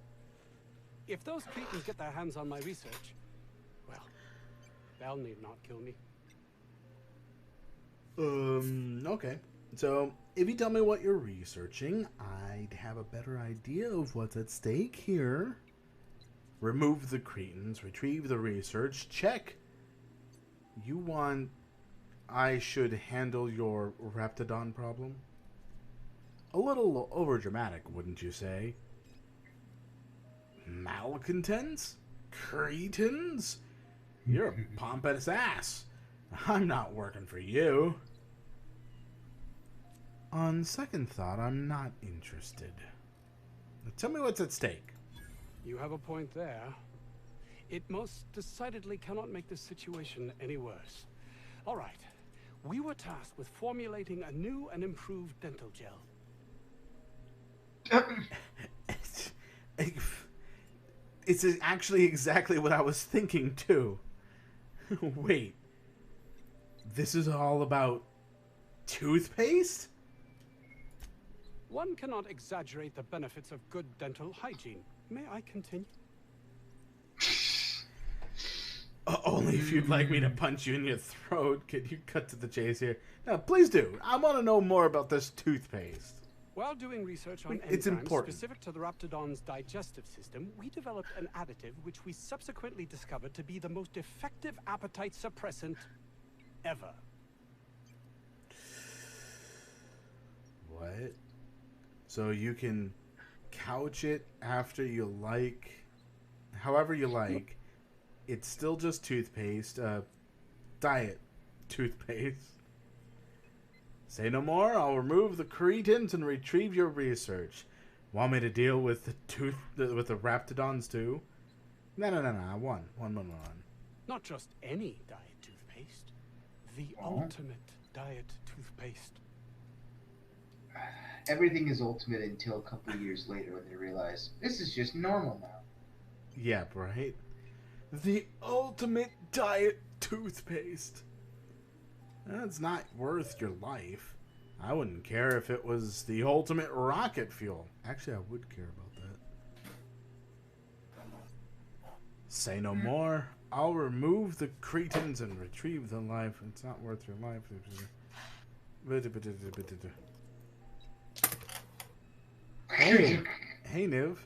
If those Cretans get their hands on my research, well, they'll need not kill me. Okay. So, if you tell me what you're researching, I'd have a better idea of what's at stake here. Remove the Cretans, retrieve the research, check. You want I should handle your Raptidon problem? A little overdramatic, wouldn't you say? Malcontents? Cretans? You're a pompous ass. I'm not working for you. On second thought, I'm not interested. Now tell me what's at stake. You have a point there. It most decidedly cannot make this situation any worse. All right. We were tasked with formulating a new and improved dental gel. It's actually exactly what I was thinking, too. Wait. This is all about toothpaste? One cannot exaggerate the benefits of good dental hygiene. May I continue? Only if you'd like me to punch you in your throat. Could you cut to the chase here? No, please do. I want to know more about this toothpaste. While doing research on It's enzymes important. specific to the Raptidon's digestive system, we developed an additive which we subsequently discovered to be the most effective appetite suppressant ever. What? So you can couch it after you like, however you like. It's still just toothpaste, diet toothpaste. Say no more. I'll remove the Cretans and retrieve your research. Want me to deal with with the Raptidons too? No. One. Not just any diet toothpaste, the ultimate diet toothpaste. Everything is ultimate until a couple of years later when they realize this is just normal now. Yeah, right? The ultimate diet toothpaste. That's not worth your life. I wouldn't care if it was the ultimate rocket fuel. Actually, I would care about that. Say no more. I'll remove the cretins and retrieve the life. It's not worth your life. Hey, hey, Niv.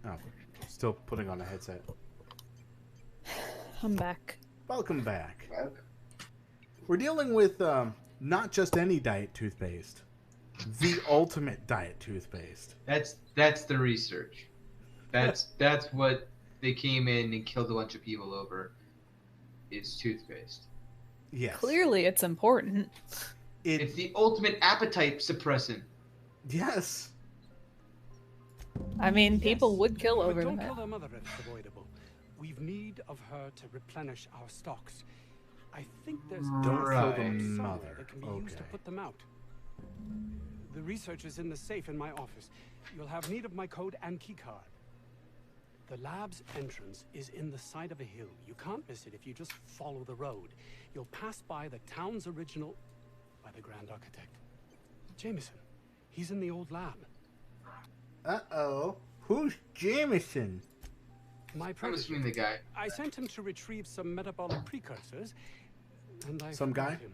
Oh, still putting on a headset. I'm back. Welcome back. We're dealing with not just any diet toothpaste, the ultimate diet toothpaste. That's the research. That's what they came in and killed a bunch of people over. Is toothpaste. Yes. Clearly, it's important. It's the ultimate appetite suppressant. Yes. I mean, people would kill over Don't that. kill their mother if it's avoidable. We've need of her to replenish our stocks. I think there's Don't kill the somewhere mother. that can be used to put them out. The research is in the safe in my office. You'll have need of my code and keycard. The lab's entrance is in the side of a hill. You can't miss it if you just follow the road. You'll pass by the town's original by the Grand Architect. Jameson. He's in the old lab. Uh-oh. Who's Jameson? My I'm assuming the guy. I sent him to retrieve some metabolic precursors, and I Some forgot guy? him.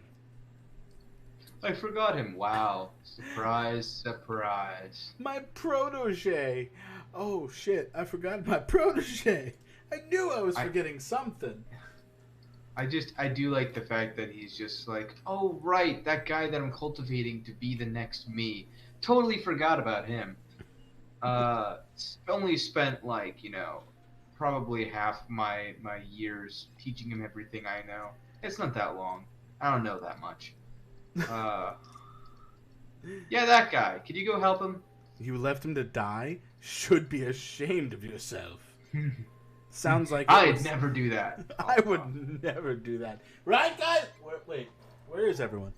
I forgot him. Wow. Surprise, surprise. My protege. Oh, shit. I forgot my protege. I knew I was forgetting something. I do like the fact that he's just like, oh, right, that guy that I'm cultivating to be the next me. Totally forgot about him. Only spent, like, you know, probably half my years teaching him everything I know. It's not that long. I don't know that much. Yeah, that guy. Could you go help him? You left him to die? Should be ashamed of yourself. Sounds like I'd never do that. I would never do that. Right, guys? Wait, where is everyone?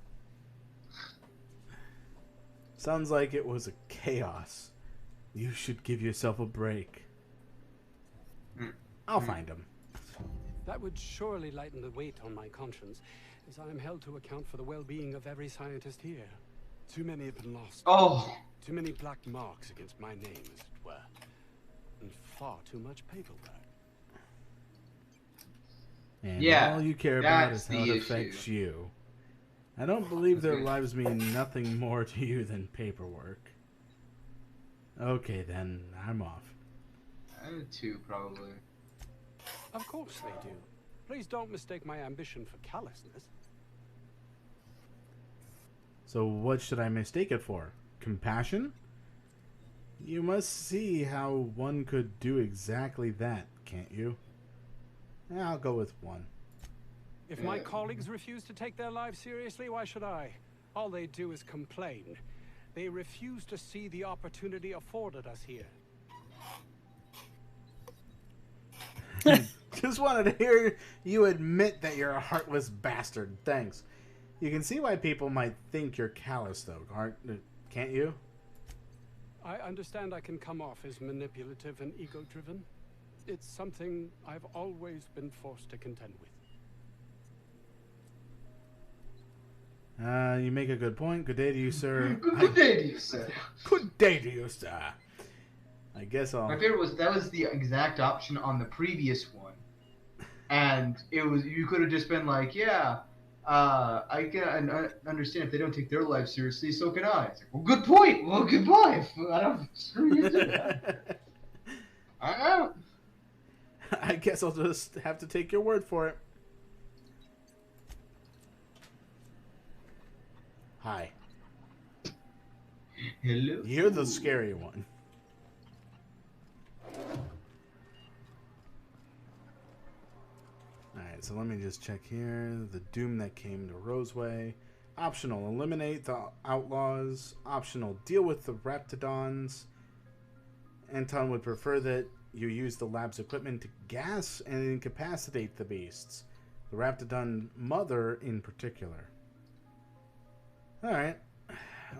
Sounds like it was a chaos. You should give yourself a break. I'll find him. That would surely lighten the weight on my conscience, as I am held to account for the well-being of every scientist here. Too many have been lost. Oh! Too many black marks against my name, as it were. And far too much paperwork. And Yeah, all you care about is that's how the it affects issue. you. I don't believe their lives mean nothing more to you than paperwork. Okay, then. I'm off. Two, probably. Of course they do. Please don't mistake my ambition for callousness. So what should I mistake it for? Compassion? You must see how one could do exactly that, can't you? I'll go with one. If my colleagues refuse to take their lives seriously, why should I? All they do is complain. They refuse to see the opportunity afforded us here. Just wanted to hear you admit that you're a heartless bastard. Thanks. You can see why people might think you're callous, though, can't you? I understand I can come off as manipulative and ego-driven. It's something I've always been forced to contend with. You make a good point. Good day to you, sir. Good day to you, sir. Good day to you, sir. I guess I'll... My favorite was that was the exact option on the previous one, and it was you could have just been like, yeah, I can understand if they don't take their life seriously, so can I. It's like, well, good point. Well, goodbye. I don't screw you. I'm out. I guess I'll just have to take your word for it. Hi. Hello. You're the scary one. Alright, so let me just check here. The doom that came to Roseway. Optional, eliminate the outlaws. Optional, deal with the Raptidons. Anton would prefer that you use the lab's equipment to gas and incapacitate the beasts. The Raptidon mother in particular. Alright.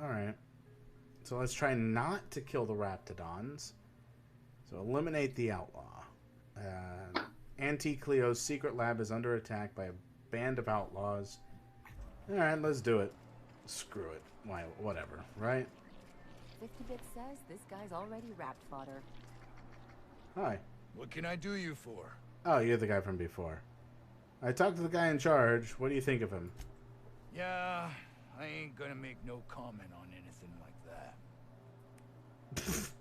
Alright. So let's try not to kill the Raptidons. So eliminate the outlaw. Auntie Cleo's secret lab is under attack by a band of outlaws. Alright, let's do it. Screw it. Why, whatever, right? 50-bit says this guy's already wrapped fodder. Hi. What can I do you for? Oh, you're the guy from before. I talked to the guy in charge. What do you think of him? Yeah, I ain't gonna make no comment on anything like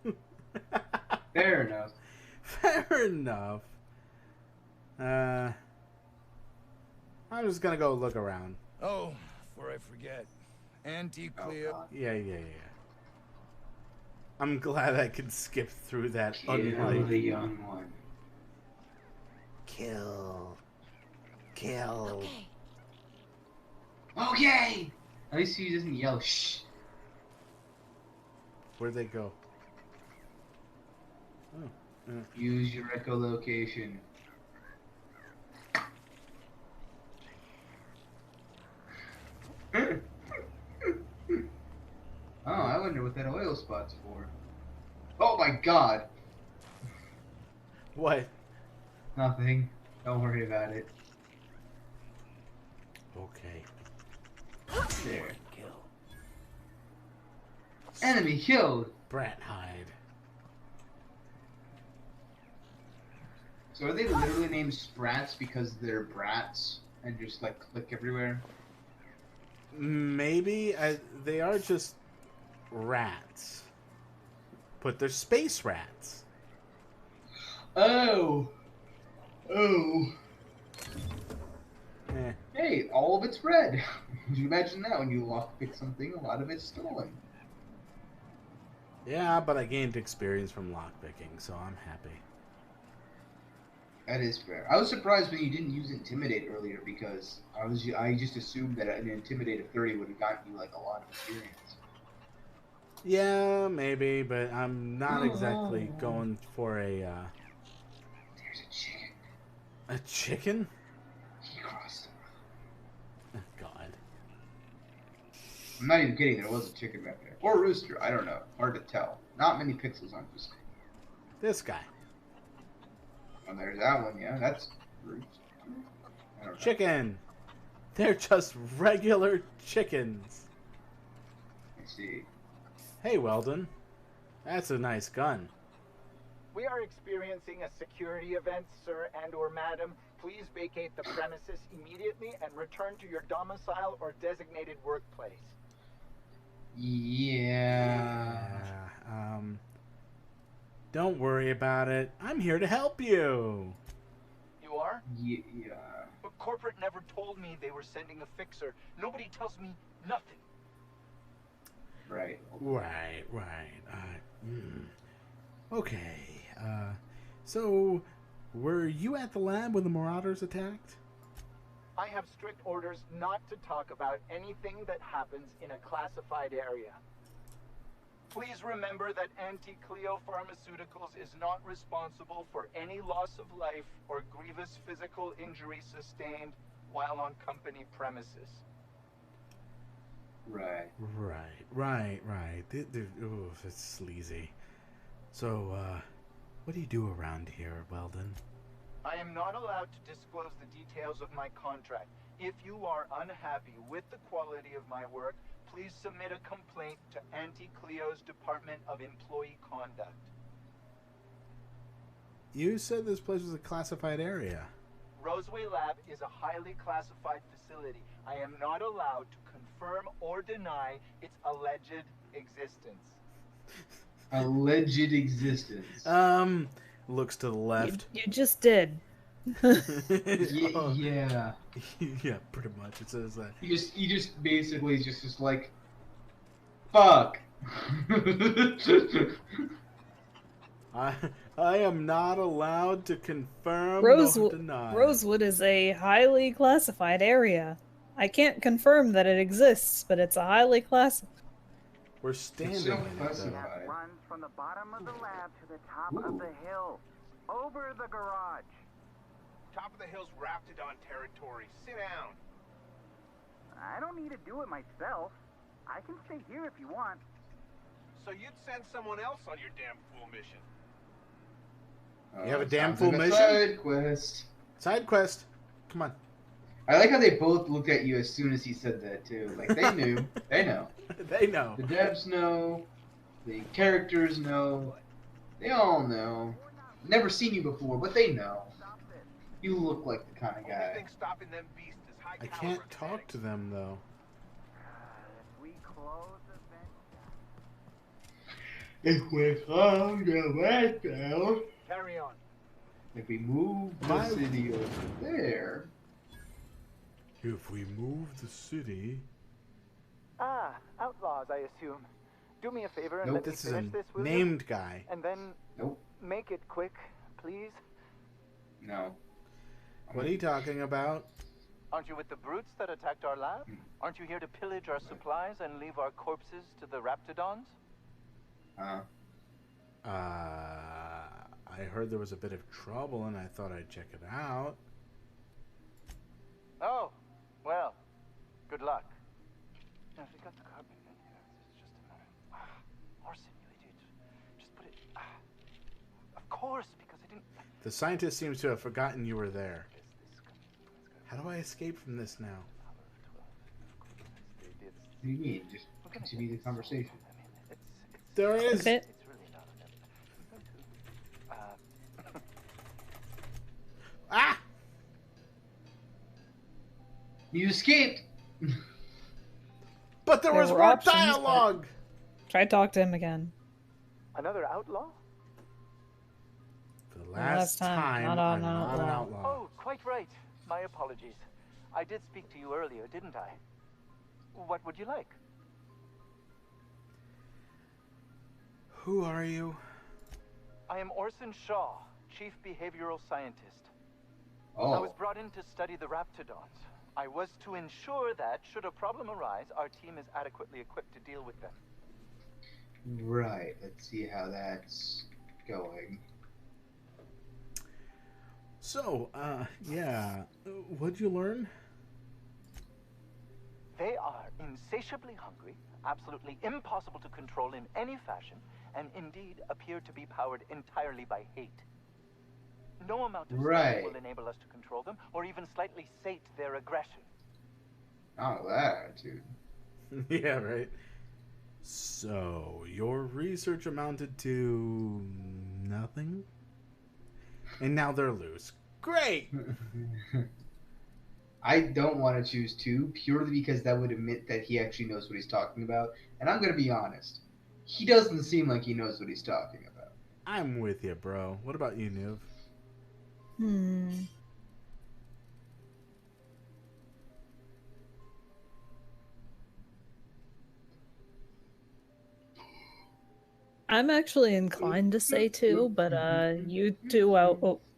that. Fair enough. Fair enough. I'm just gonna go look around. Oh, before I forget. Auntie Cleo. Yeah. I'm glad I could skip through that. Kill the young one. Kill. Okay! At least he doesn't yell, shh. Where'd they go? Use your echolocation. Oh, I wonder what that oil spot's for. Oh my god! What? Nothing. Don't worry about it. Okay. There. Enemy killed! Brat hide. So are they literally named Sprats because they're brats and just like click everywhere? Maybe. They are just rats. But they're space rats. Oh! Eh. Hey, all of it's red. Could you imagine that when you lockpick something, a lot of it's stolen? Yeah, but I gained experience from lockpicking, so I'm happy. That is fair. I was surprised when you didn't use Intimidate earlier because I just assumed that an Intimidate of 30 would have gotten you like a lot of experience. Yeah, maybe, but I'm not exactly going for a, There's a chicken. A chicken? He crossed the road. Oh, God. I'm not even kidding, there was a chicken back there. Or a rooster, I don't know. Hard to tell. Not many pixels on this. This guy. Oh, there's that one, yeah. That's rooster. I don't know. Chicken! They're just regular chickens. I see. Hey, Weldon. That's a nice gun. We are experiencing a security event, sir and/or madam. Please vacate the premises immediately and return to your domicile or designated workplace. Yeah. Don't worry about it. I'm here to help you. You are? Yeah. But corporate never told me they were sending a fixer. Nobody tells me nothing. Right. Okay. So, were you at the lab when the Marauders attacked? I have strict orders not to talk about anything that happens in a classified area. Please remember that Anti-Cleo Pharmaceuticals is not responsible for any loss of life or grievous physical injury sustained while on company premises. Right. Oh, it's sleazy. So, what do you do around here, Weldon? I am not allowed to disclose the details of my contract. If you are unhappy with the quality of my work, please submit a complaint to Anti-Cleo's Department of Employee Conduct. You said this place was a classified area. Roseway Lab is a highly classified facility. I am not allowed to confirm or deny its alleged existence. Alleged existence. Looks to the left. You just did. Yeah. Yeah, pretty much. It says that. He just basically is just like, fuck. I am not allowed to confirm nor deny. Rosewood is a highly classified area. I can't confirm that it exists, but it's a highly classified. We're standing in it, though. Runs from the bottom of the lab to the top of the hill. Over the garage. Top of the hill's Raptidon territory. Sit down. I don't need to do it myself. I can stay here if you want. So you'd send someone else on your damn fool mission. You have a damn fool like mission? Side quest. Side quest. Come on. I like how they both looked at you as soon as he said that, too. Like, they knew. They know. They know. The devs know. The characters know. They all know. never seen you before, but they know. You look like the kind of guy. Stopping them beasts is high I can't talk to them though. If we close the window, Carry on. if we move the city over there. If we move the city. Ah, outlaws, I assume. Do me a favor and Nope, let me this is finish a this, will named you? guy. And then make it quick, please. No. What are you talking about? Aren't you with the brutes that attacked our lab? Aren't you here to pillage our supplies and leave our corpses to the Raptidons? I heard there was a bit of trouble and I thought I'd check it out. Oh, well, good luck. Now, if you got the carbon in here, it's just a matter. Orson, you idiot. Just put it. Of course, because I didn't. The scientist seems to have forgotten you were there. How do I escape from this now? What do you mean? Just continue the conversation. There is. Ah! You escaped. But there was were more options, but- dialogue. Try to talk to him again. Another outlaw? For the last time, not I'm an not an outlaw. outlaw. Oh, quite right. My apologies. I did speak to you earlier, didn't I? What would you like? Who are you? I am Orson Shaw, Chief Behavioral Scientist. Oh. I was brought in to study the Raptidons. I was to ensure that, should a problem arise, our team is adequately equipped to deal with them. Right. Let's see how that's going. So, yeah. What'd you learn? They are insatiably hungry, absolutely impossible to control in any fashion, and indeed appear to be powered entirely by hate. No amount of Right. strength will enable us to control them, or even slightly sate their aggression. Oh, that attitude. Yeah, right. So, your research amounted to nothing? And now they're loose. Great! I don't want to choose two, purely because that would admit that he actually knows what he's talking about. And I'm going to be honest. He doesn't seem like he knows what he's talking about. I'm with you, bro. What about you, Niv? I'm actually inclined to say two, but you two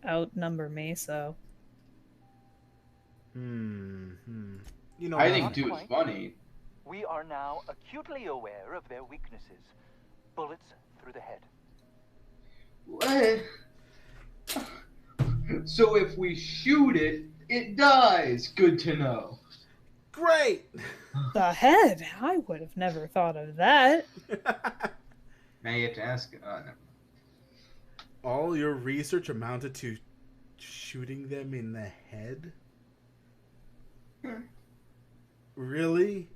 outnumber me, so. You know, I think two is funny. We are now acutely aware of their weaknesses. Bullets through the head. What? So if we shoot it, it dies. Good to know. Great! The head? I would have never thought of that. Now you have to ask. No. All your research amounted to shooting them in the head? Really?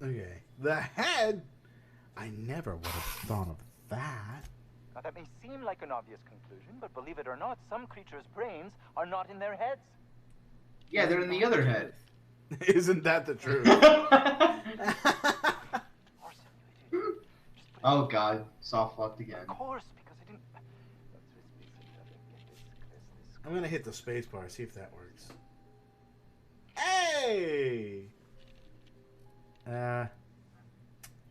Okay. The head? I never would have thought of that. Now that may seem like an obvious conclusion, but believe it or not, some creatures' brains are not in their heads. Yeah, they're in the other head. Isn't that the truth? Oh god, soft fucked again. Of course, because I didn't. I'm gonna hit the space bar, see if that works. Hey!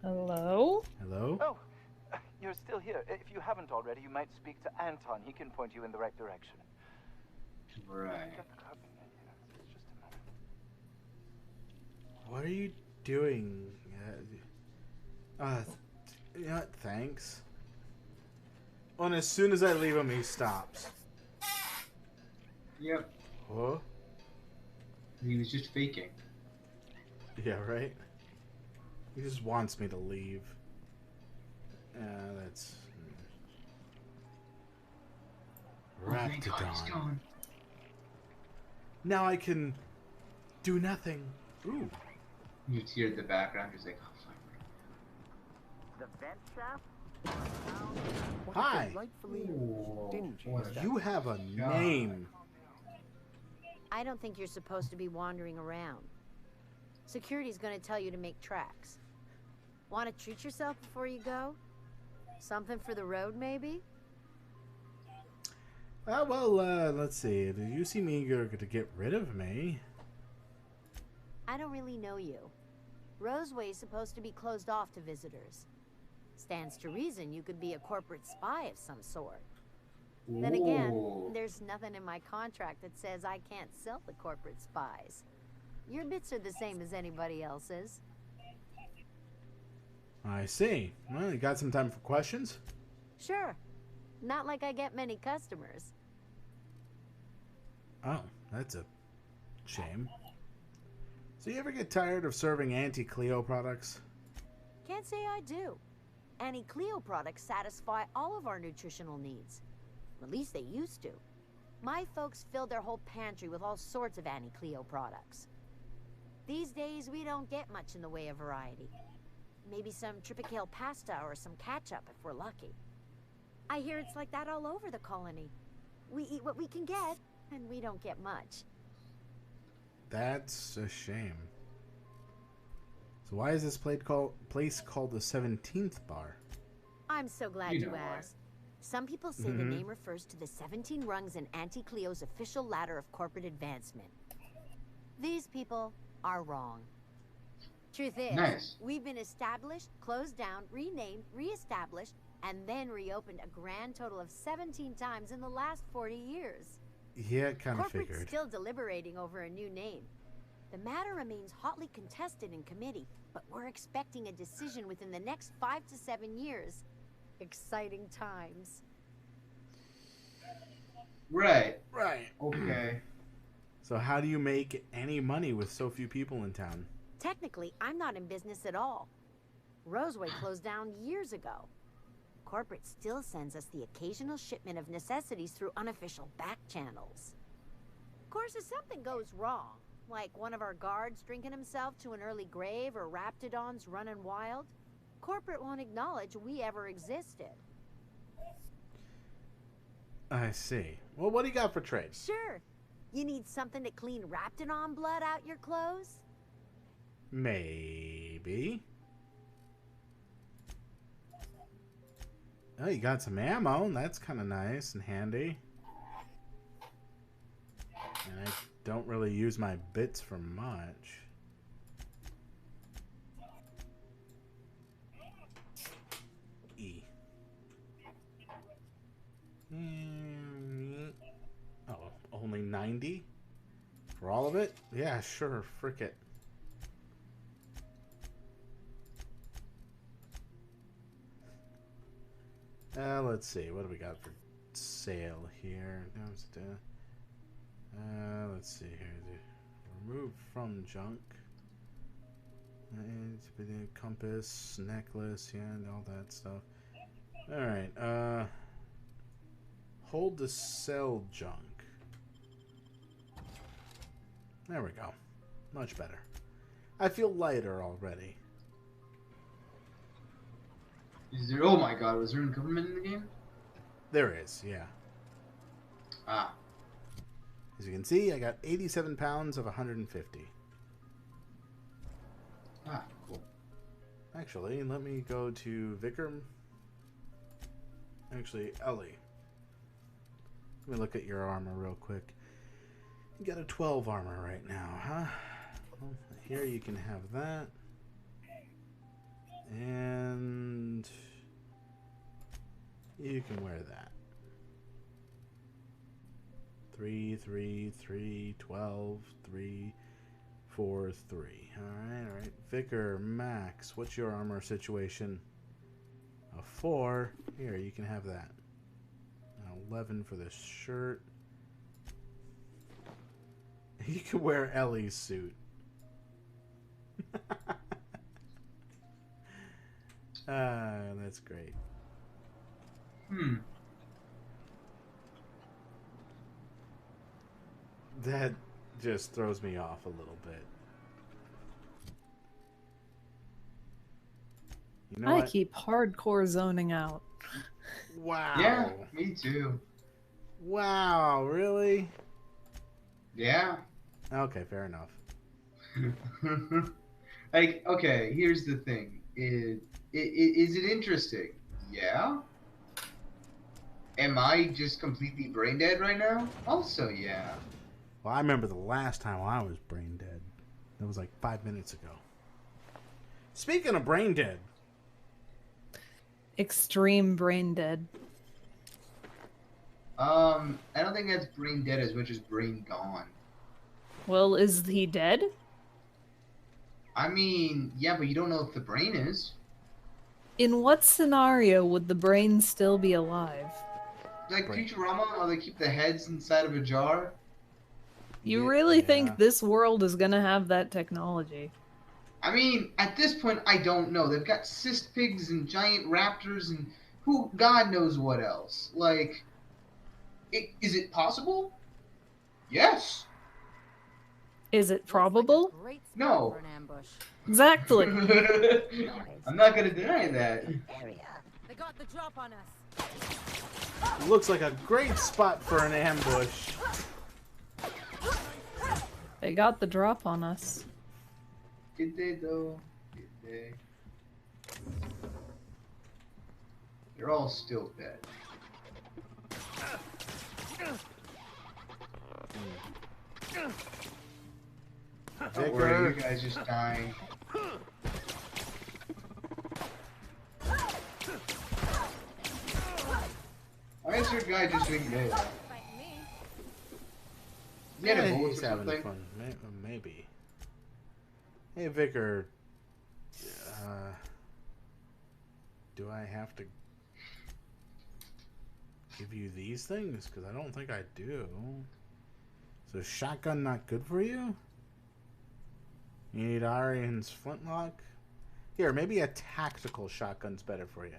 Hello? Hello? Oh, you're still here. If you haven't already, you might speak to Anton. He can point you in the right direction. Right. What are you doing? You know what? Thanks. Oh, and as soon as I leave him, he stops. Yep. Huh? He was just faking. Yeah, right? He just wants me to leave. That's... thank God he's Raptidon. gone. Now I can do nothing. Ooh. You hear the background, he's like, oh, fuck. The vent shaft? Hi. You have a name. I don't think you're supposed to be wandering around. Security's gonna tell you to make tracks. Want to treat yourself before you go? Something for the road, maybe? Let's see. Do you seem eager to get rid of me? I don't really know you. Roseway's supposed to be closed off to visitors. Stands to reason you could be a corporate spy of some sort. Then again, there's nothing in my contract that says I can't sell the corporate spies. Your bits are the same as anybody else's. I see. Well, you got some time for questions? Sure. Not like I get many customers. Oh, that's a shame. So you ever get tired of serving anti-Cleo products? Can't say I do. Anti-Cleo products satisfy all of our nutritional needs. At least they used to. My folks filled their whole pantry with all sorts of anti-Cleo products. These days, we don't get much in the way of variety. Maybe some Tripicale pasta or some ketchup if we're lucky. I hear it's like that all over the colony. We eat what we can get, and we don't get much. That's a shame. So why is this place called the 17th Bar? I'm so glad you asked. Some people say the name refers to the 17 rungs in Auntie Cleo's official ladder of corporate advancement. These people are wrong. Truth is, we've been established, closed down, renamed, reestablished, and then reopened a grand total of 17 times in the last 40 years. Yeah, kind of Corporate's figured. still deliberating over a new name. The matter remains hotly contested in committee, but we're expecting a decision within the next 5 to 7 years. Exciting times. Right. Right. Okay. So how do you make any money with so few people in town? Technically, I'm not in business at all. Roseway closed down years ago. Corporate still sends us the occasional shipment of necessities through unofficial back channels. Of course, if something goes wrong, like one of our guards drinking himself to an early grave or Raptidons running wild, corporate won't acknowledge we ever existed. I see. Well, what do you got for trade? Sure. You need something to clean Raptidon blood out your clothes? Maybe. Oh, you got some ammo. That's kind of nice and handy. And I don't really use my bits for much. E. Oh, only 90? For all of it? Yeah, sure. Frick it. Let's see. What do we got for sale here? Let's see here. Remove from junk. Compass, necklace, yeah, and all that stuff. Alright, hold to sell junk. There we go. Much better. I feel lighter already. Is there? Oh my God! Was there any government in the game? There is, yeah. Ah. As you can see, I got 87 pounds of 150. Ah, cool. Actually, let me go to Vicar. Actually, Ellie. Let me look at your armor real quick. You got a 12 armor right now, huh? Well, here you can have that. And you can wear that. 3, 3, 3, 12, 3, 4, 3. Alright. Vicar, Max, what's your armor situation? A 4. Here, you can have that. An 11 for this shirt. You can wear Ellie's suit. That's great. That just throws me off a little bit. You know I what? keep hardcore zoning out. Wow. Yeah, me too. Wow, really? Yeah. Okay, fair enough. Like, okay, here's the thing. Is it interesting? Yeah. Am I just completely brain dead right now? Also, yeah. Well, I remember the last time I was brain dead. It was like 5 minutes ago. Speaking of brain dead. Extreme brain dead. I don't think that's brain dead as much as brain gone. Well, is he dead? I mean, yeah, but you don't know if the brain is. In what scenario would the brain still be alive? Like Futurama, how they keep the heads inside of a jar? You really think this world is gonna have that technology? I mean, at this point, I don't know. They've got cyst pigs and giant raptors and who, God knows what else. Like, is it possible? Yes. Is it probable? No. Exactly. I'm not gonna deny that. They got the drop on us. Looks like a great spot for an ambush. They got the drop on us. Did they though? Did they? They're all still dead. Don't worry, you guys just dying. Why is your guy just doing this? Yeah, a bullet he's or having something? fun. Maybe. Hey, Vicar. Do I have to give you these things? Because I don't think I do. Is a shotgun not good for you? You need Arian's flintlock? Here, maybe a tactical shotgun's better for you.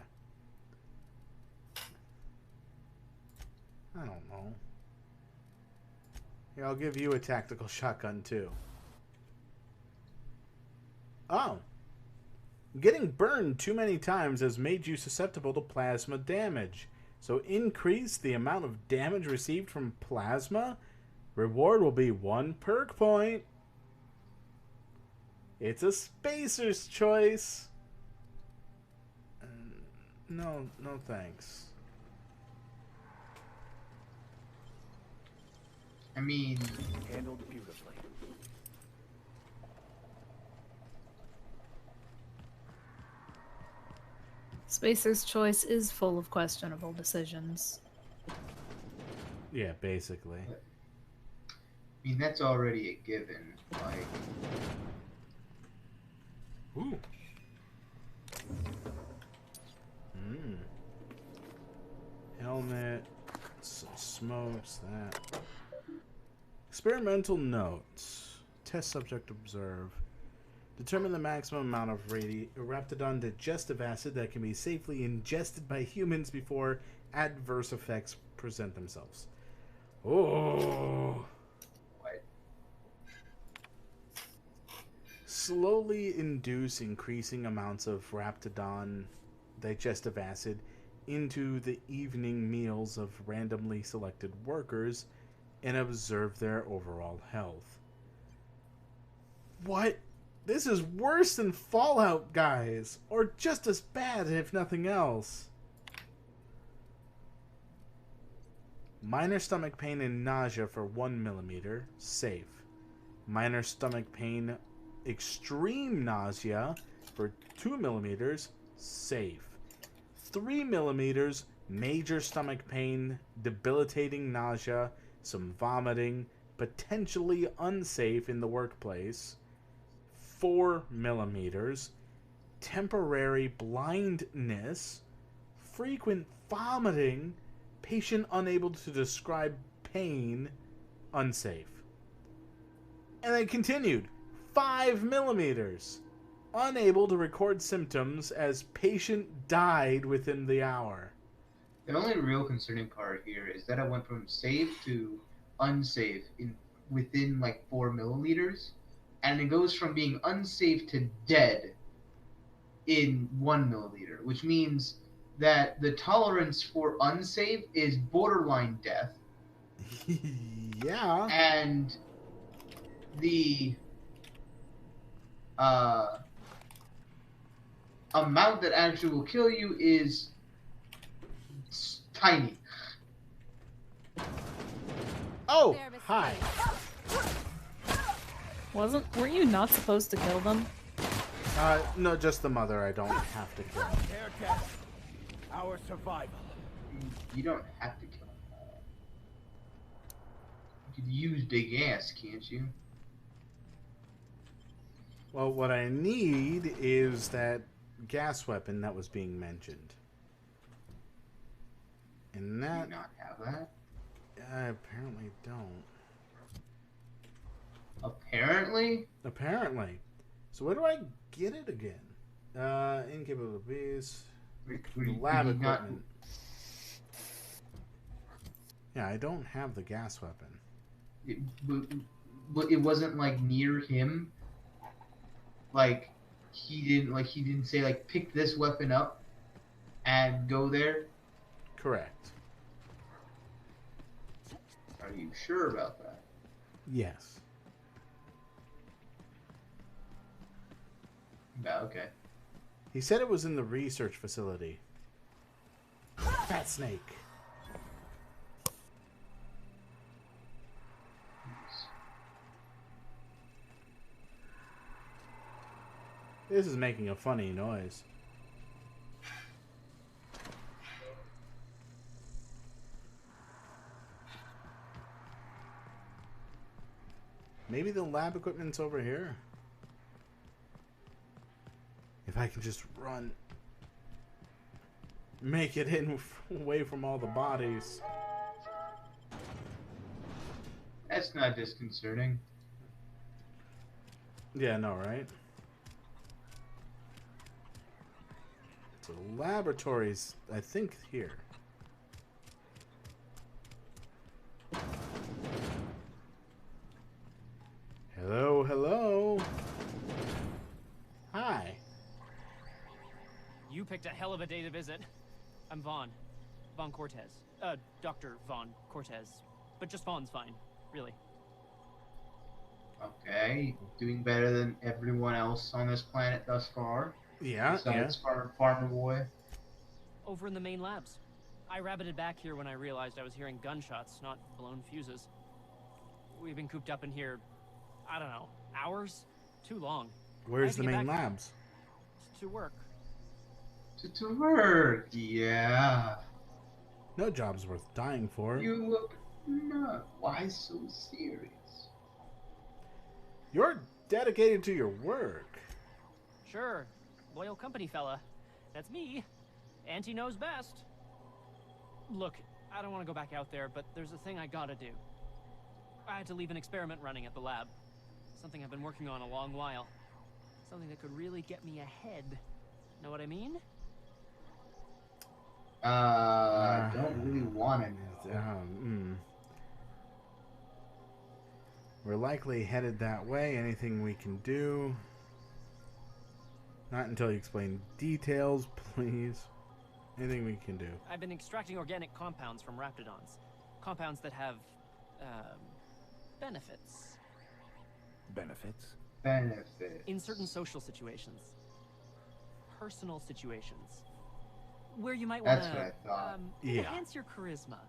I don't know. Here, I'll give you a tactical shotgun too. Oh. Getting burned too many times has made you susceptible to plasma damage. So increase the amount of damage received from plasma. Reward will be 1 perk point. It's a spacer's choice. No thanks. I mean, handled beautifully. Spacer's Choice is full of questionable decisions. Yeah, basically. I mean, that's already a given. Like, ooh. Helmet. Smokes that. Experimental notes. Test subject observe. Determine the maximum amount of Raptidon digestive acid that can be safely ingested by humans before adverse effects present themselves. Oh. What? Slowly induce increasing amounts of Raptidon digestive acid into the evening meals of randomly selected workers and observe their overall health. What? This is worse than Fallout, guys. Or just as bad, if nothing else. Minor stomach pain and nausea for 1 millimeter. Safe. Minor stomach pain, extreme nausea for 2 millimeters. Safe. 3 millimeters, major stomach pain, debilitating nausea, some vomiting, potentially unsafe in the workplace. 4 millimeters, temporary blindness, frequent vomiting, patient unable to describe pain, unsafe. And then continued, 5 millimeters, unable to record symptoms as patient died within the hour. the only real concerning part here is that I went from safe to unsafe within like 4 milliliters, and it goes from being unsafe to dead in 1 milliliter, which means that the tolerance for unsafe is borderline death. Yeah. And the amount that actually will kill you is tiny. Oh, hi. Weren't you not supposed to kill them? No, just the mother I don't have to kill. Haircut. Our survival. You don't have to kill them all. You could use big ass, can't you? Well, what I need is that gas weapon that was being mentioned. And that... Do you not have that? I apparently don't. Apparently? Apparently. So where do I get it again? Incapable of bees. Lab equipment. Yeah, I don't have the gas weapon. But it wasn't like near him. Like he didn't say like pick this weapon up and go there. Correct. Are you sure about that? Yes. Yeah, okay. He said it was in the research facility. Fat snake. This is making a funny noise. Maybe the lab equipment's over here. If I can just run. Make it in away from all the bodies. That's not disconcerting. Yeah, no, right? So the laboratories, I think, here. Hello, hello. Hi. You picked a hell of a day to visit. I'm Vaughn. Vaughn Cortez. Dr. Vaughn Cortez. But just Vaughn's fine, really. Okay, doing better than everyone else on this planet thus far. Yeah, Besides Farmer Boy. Over in the main labs. I rabbited back here when I realized I was hearing gunshots, not blown fuses. We've been cooped up in here, I don't know, hours? Too long. Where's the main labs? To work. To work, yeah. No job's worth dying for. You look not. Why so serious? You're dedicated to your work. Sure. Loyal company fella. That's me. Auntie knows best. Look, I don't want to go back out there, but there's a thing I gotta do. I had to leave an experiment running at the lab. Something I've been working on a long while. Something that could really get me ahead. Know what I mean? I don't really want to know. We're likely headed that way. Anything we can do? Not until you explain details, please. Anything we can do. I've been extracting organic compounds from raptidons. Compounds that have, benefits. Benefits? Benefits. In certain social situations. Personal situations. Where you might want That's what I thought. enhance your charisma.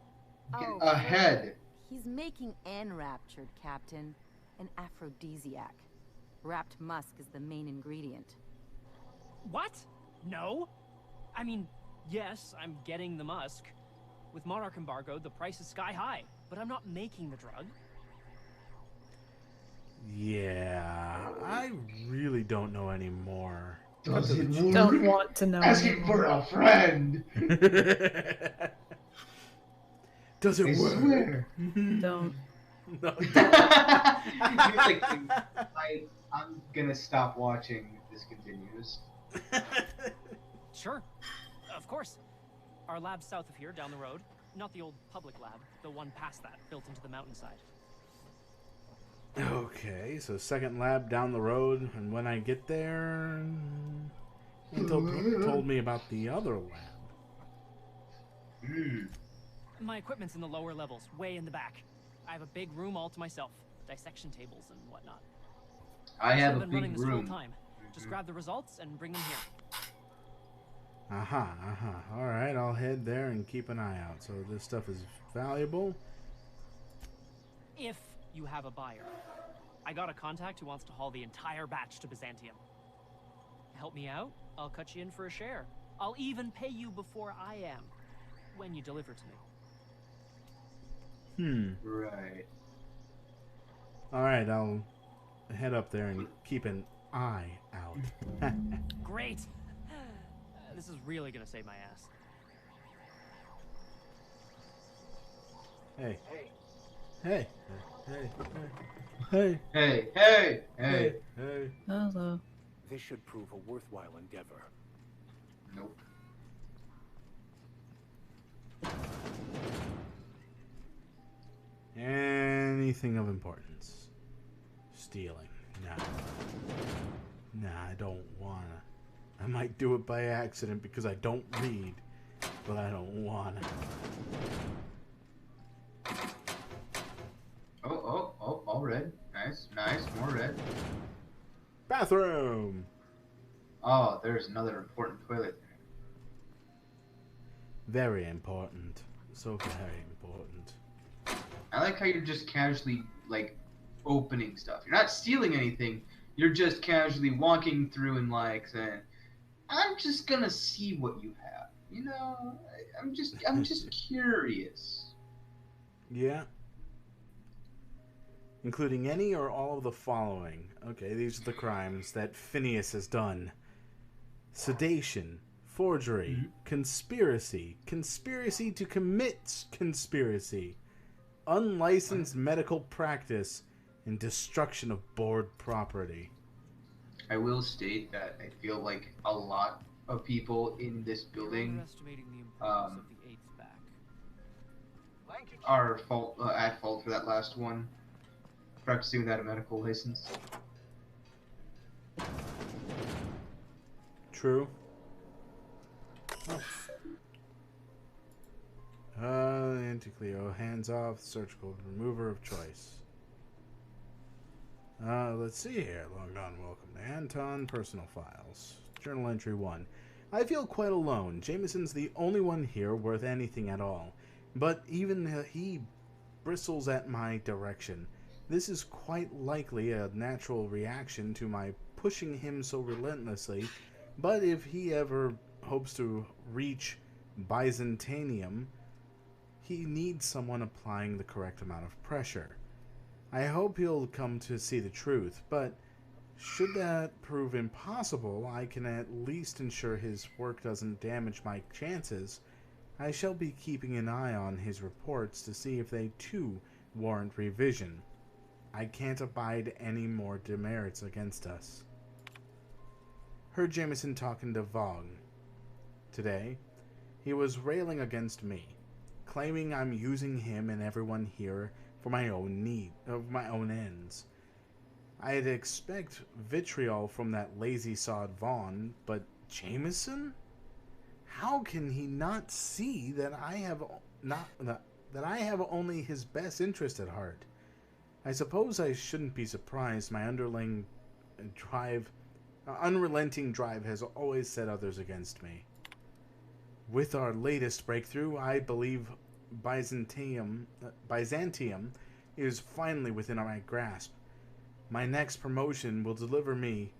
Get ahead. He's making enraptured, Captain. An aphrodisiac. Wrapped musk is the main ingredient. What? No? I mean, yes, I'm getting the musk. With Monarch embargo, the price is sky high, but I'm not making the drug. Yeah, I really don't know anymore. Don't want to know. Asking for a friend. Does it I work? swear. Don't. No, I'm gonna stop watching if this continues. Sure. Of course. Our lab's south of here, down the road. Not the old public lab, the one past that, built into the mountainside. Okay, so second lab down the road, and when I get there, Intel told me about the other lab. My equipment's in the lower levels, way in the back. I have a big room all to myself, dissection tables and whatnot. I have a been running big this whole room. time. Just grab the results and bring them here. Alright, I'll head there and keep an eye out. So this stuff is valuable. If you have a buyer. I got a contact who wants to haul the entire batch to Byzantium. Help me out, I'll cut you in for a share. I'll even pay you before I am, when you deliver to me. Right. Alright, I'll head up there and keep an eye out. Great! This is really gonna save my ass. Hey. Hey. Hey. Hey. Hey. Hey. Hey. Hey. Hey. Hello. This should prove a worthwhile endeavor. Nope. Anything of importance? Stealing. Nah, I don't wanna. I might do it by accident because I don't read, but I don't wanna. Oh, all red. Nice, more red. Bathroom! Oh, there's another important toilet. Very important. So very important. I like how you're just casually, like, opening stuff. You're not stealing anything. You're just casually walking through and, like, saying, I'm just gonna see what you have. You know, I'm just curious. Yeah. Including any or all of the following. Okay, these are the crimes that Phineas has done. Sedation, forgery, conspiracy, conspiracy to commit conspiracy, unlicensed medical practice, and destruction of board property. I will state that I feel like a lot of people in this building are at fault for that last one. Practicing without a medical license. True. Anti-Cleo, hands off, surgical remover of choice. Let's see here. Logged on, welcome to Anton, personal files. Journal entry 1. I feel quite alone. Jameson's the only one here worth anything at all. But even he bristles at my direction. This is quite likely a natural reaction to my pushing him so relentlessly, but if he ever hopes to reach Byzantium, he needs someone applying the correct amount of pressure. I hope he'll come to see the truth, but should that prove impossible, I can at least ensure his work doesn't damage my chances. I shall be keeping an eye on his reports to see if they too warrant revision. I can't abide any more demerits against us. Heard Jameson talking to Vaughn. Today, he was railing against me, claiming I'm using him and everyone here for my own ends. I'd expect vitriol from that lazy sod Vaughn, but Jameson? How can he not see that I have only his best interest at heart? I suppose I shouldn't be surprised. My unrelenting drive has always set others against me. With our latest breakthrough, I believe Byzantium is finally within my grasp. My next promotion will deliver me,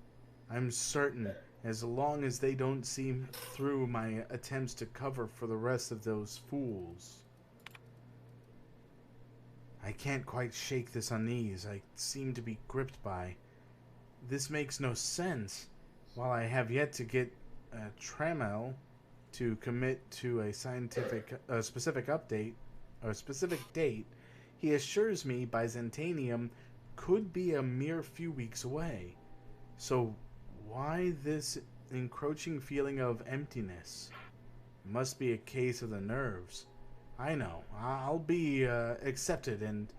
I'm certain, as long as they don't see through my attempts to cover for the rest of those fools. I can't quite shake this unease I seem to be gripped by. This makes no sense. While I have yet to get Trammell to commit to a specific date, he assures me Byzantium could be a mere few weeks away. So why this encroaching feeling of emptiness? Must be a case of the nerves. I know. I'll be accepted and,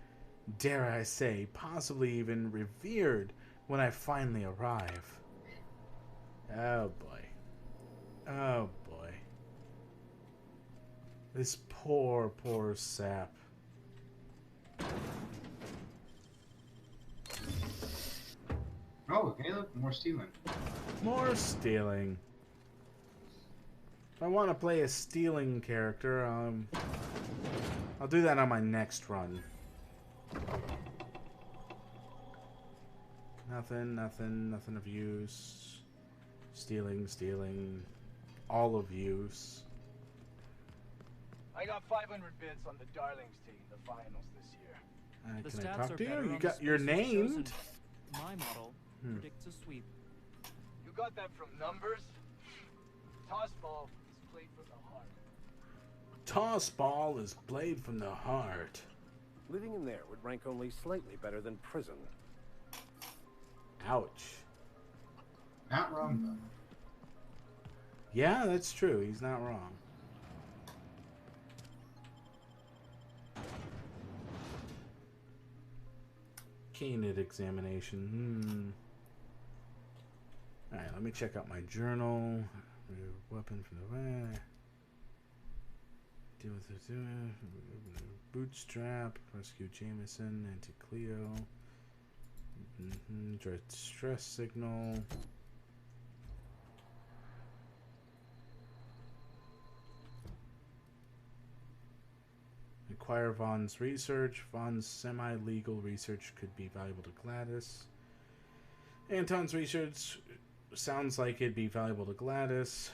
dare I say, possibly even revered when I finally arrive. Oh boy. Oh boy. This poor, poor sap. Oh, hey, look, more stealing. More stealing. If I want to play a stealing character, I'll do that on my next run. Nothing of use. Stealing. All of use. I got 500 bids on the Darlings team, the finals this year. Can I talk to you? You got you're named. My model predicts a sweep. You got that from numbers? Toss ball is played from the heart. Toss ball is played from the heart. Living in there would rank only slightly better than prison. Ouch. Not wrong, though. Yeah, that's true. He's not wrong. Canid examination. Alright, let me check out my journal. Weapon from the way. Deal with this. Bootstrap. Rescue Jameson. Anti-Cleo. Stress signal. Acquire Vaughn's research. Vaughn's semi-legal research could be valuable to Gladys. Anton's research sounds like it'd be valuable to Gladys.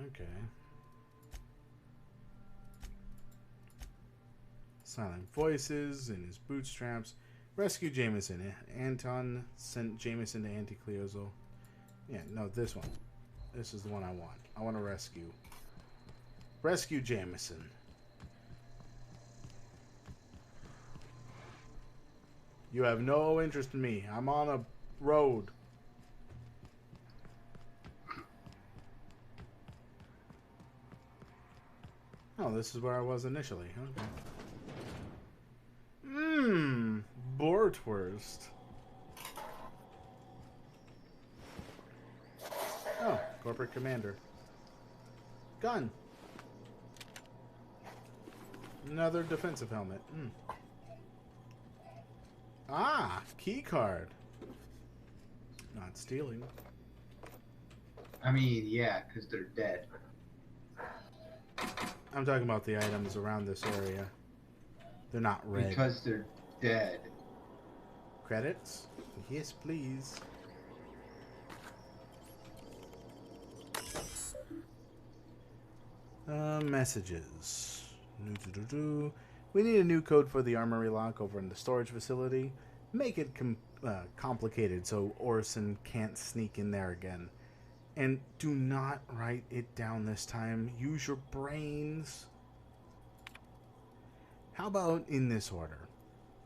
Okay. Silent voices in his bootstraps. Rescue Jameson. Anton sent Jameson to Anti-Cleozal. Yeah, no, this one. This is the one I want. I want to rescue. Rescue Jameson. You have no interest in me. I'm on a road. Oh, this is where I was initially. Okay. Bortwurst. Oh, corporate commander. Gun. Another defensive helmet. Ah, key card. Not stealing. I mean, yeah, because they're dead. I'm talking about the items around this area. They're not red. Because they're dead. Credits? Yes, please. Messages. We need a new code for the armory lock over in the storage facility. Make it complicated so Orson can't sneak in there again. And do not write it down this time. Use your brains. How about in this order?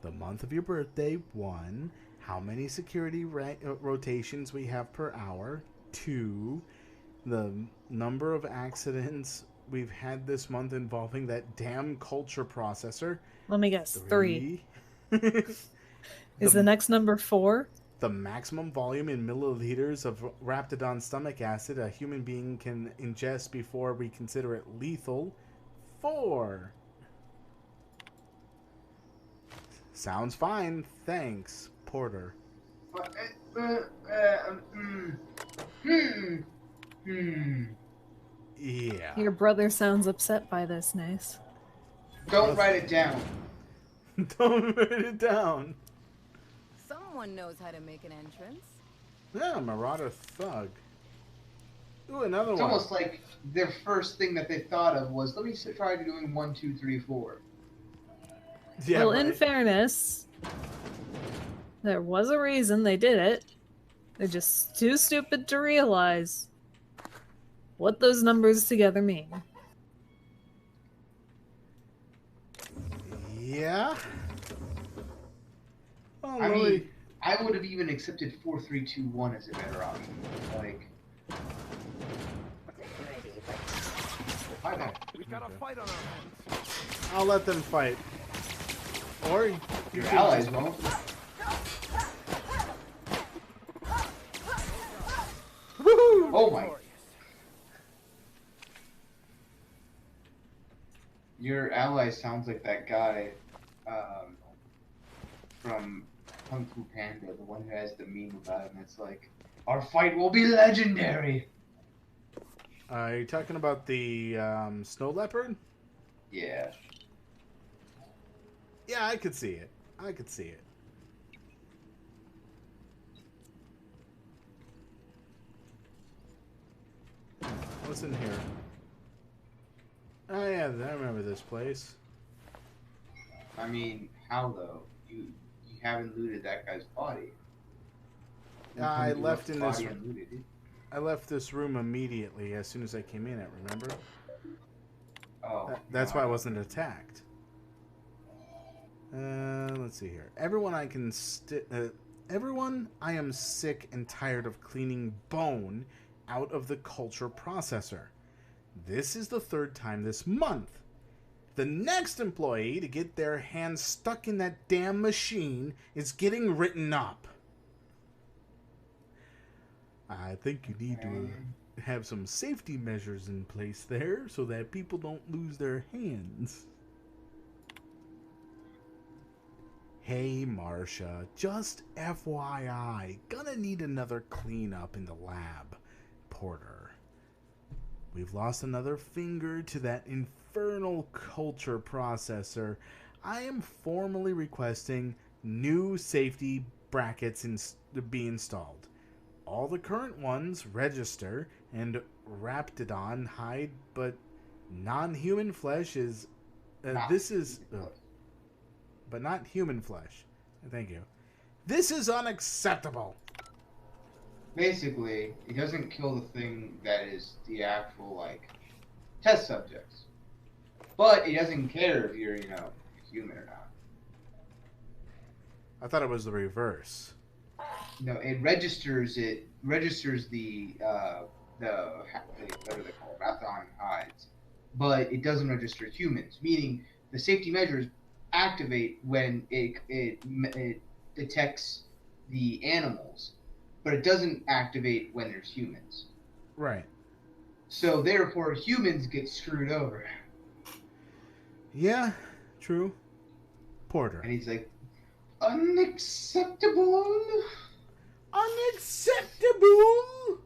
The month of your birthday, 1. How many security rotations we have per hour, 2. The number of accidents we've had this month involving that damn culture processor. Let me guess. 3. Is the next number 4? The maximum volume in milliliters of Raptidon stomach acid a human being can ingest before we consider it lethal. 4. Sounds fine. Thanks, Porter. Yeah. Your brother sounds upset by this, Nace. Don't write it down. Don't write it down. Someone knows how to make an entrance. Yeah, Marauder Thug. Ooh, another It's one. almost like their first thing that they thought of was, let me try doing 1, 2, 3, 4. Yeah, well, right. in fairness, there was a reason they did it. They're just too stupid to realize what those numbers together mean. Yeah. Oh, I really? mean, I would have even accepted 4, 3, 2, 1 as a better option. Like, We've got a fight on our hands. I'll let them fight. Or you your can allies just- won't. Woohoo! Oh my! Your ally sounds like that guy from Kung Fu Panda, the one who has the meme about him. It's like, our fight will be legendary. Are you talking about the snow leopard? Yeah. Yeah, I could see it. I could see it. What's in here? Oh yeah, I remember this place. I mean, how though? You haven't looted that guy's body. I left in this. I left this room immediately as soon as I came in. It remember? Oh. That's why I wasn't attacked. Let's see here. Everyone I am sick and tired of cleaning bone out of the culture processor. This is the 3rd time this month. The next employee to get their hands stuck in that damn machine is getting written up. I think you need to have some safety measures in place there so that people don't lose their hands. Hey Marsha, just FYI, gonna need another cleanup in the lab. Porter. We've lost another finger to that infernal culture processor. I am formally requesting new safety brackets to be installed. All the current ones register and Raptidon hide, but non-human flesh is... but not human flesh. Thank you. This is unacceptable. Basically, it doesn't kill the thing that is the actual, like, test subjects. But it doesn't care if you're, human or not. I thought it was the reverse. No, it registers the what are they called? Raptidon hides. But it doesn't register humans, meaning the safety measures activate when it detects the animals, but it doesn't activate when there's humans. Right. So therefore, humans get screwed over. Yeah, true. Porter. And he's like, unacceptable. Unacceptable.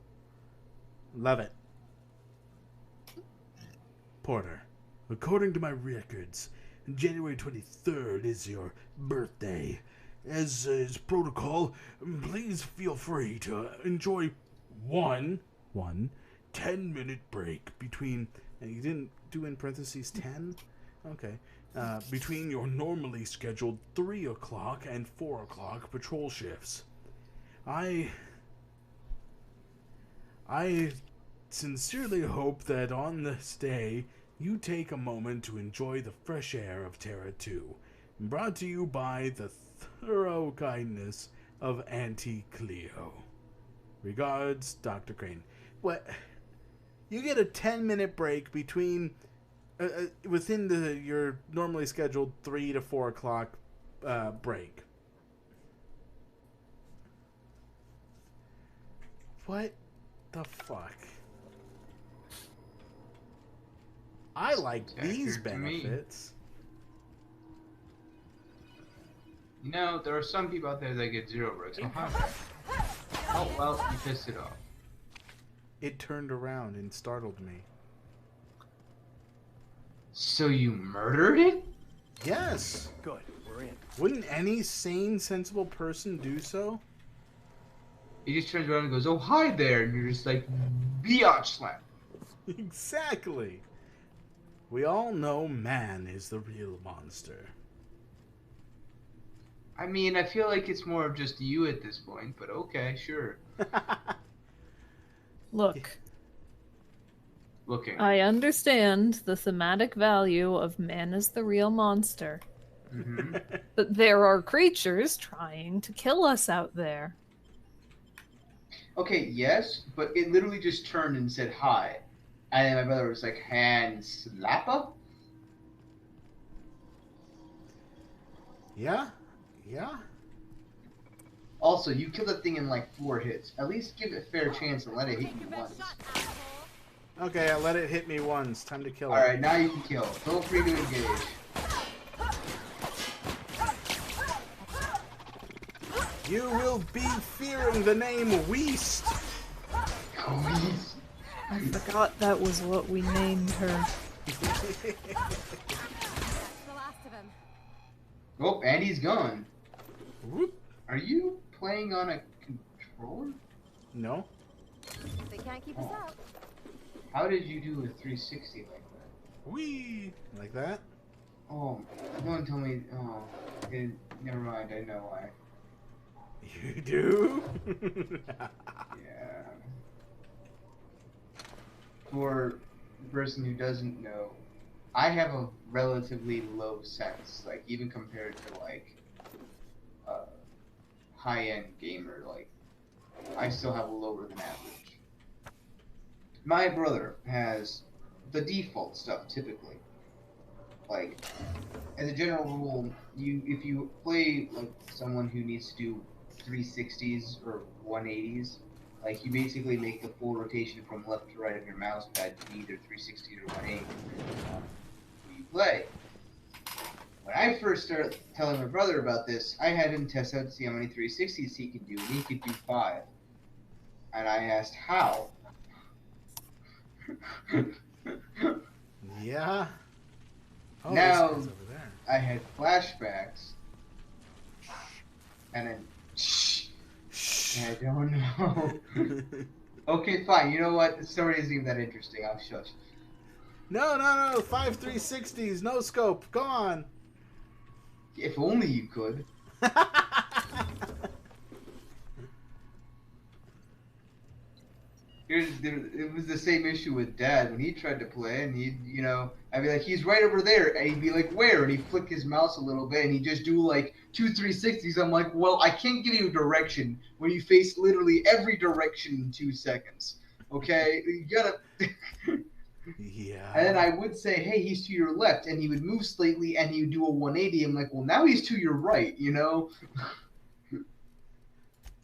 Love it. Porter, according to my records, January 23rd is your birthday. As is protocol, please feel free to enjoy one 10-minute break between... You didn't do in parentheses 10? Okay. Between your normally scheduled 3 o'clock and 4 o'clock patrol shifts. I sincerely hope that on this day you take a moment to enjoy the fresh air of Terra 2. Brought to you by the thorough kindness of Auntie Cleo. Regards, Dr. Crane. What? You get a 10-minute break between within your normally scheduled 3 to 4 o'clock break. What the fuck? I like these benefits. There are some people out there that get 0 breaks. Oh, well, you pissed it off. It turned around and startled me. So you murdered it? Yes. Good, we're in. Wouldn't any sane, sensible person do so? He just turns around and goes, oh, hi there, and you're just like, biatch slap. Exactly. We all know man is the real monster. I mean, I feel like it's more of just you at this point, but okay, sure. Look. Looking. I understand the thematic value of man as the real monster. Mm-hmm. But there are creatures trying to kill us out there. Okay, yes, but it literally just turned and said hi. And then my brother was like, hand slapper? Yeah? Yeah? Also, you killed that thing in like 4 hits. At least give it a fair chance and let it hit you once. Okay, I let it hit me once. Time to kill it. Alright, now you can kill. Feel free to engage. You will be fearing the name Weast. Weast. I forgot that was what we named her. That's the last of him. Oh, Andy's gone. Whoop. Are you playing on a controller? No. They can't keep us out. How did you do a 360 like that? Whee! Like that? Oh, don't tell me. Oh, never mind. I know why. You do? Yeah. For the person who doesn't know, I have a relatively low sense, like even compared to like high-end gamer, like I still have a lower than average. My brother has the default stuff typically. Like as a general rule, if you play like someone who needs to do 360s or 180s, like you basically make the full rotation from left to right of your mouse pad to either 360 or 180 when you play. When I first started telling my brother about this, I had him test out to see how many 360s he could do, and he could do 5. And I asked how. Yeah. Oh, now this guy's over there. I had flashbacks, and then I don't know. Okay, fine. You know what? The story isn't even that interesting. I'll shush. No, 5 360s, no scope. Go on. If only you could. It was the same issue with Dad when he tried to play, and I'd be like, he's right over there, and he'd be like, where? And he'd flick his mouse a little bit, and he'd just do like 2 360s. I'm like, well, I can't give you a direction when you face literally every direction in 2 seconds. Okay, you gotta. Yeah. And then I would say, hey, he's to your left, and he would move slightly, and he would do a 180. I'm like, well, now he's to your right, you know?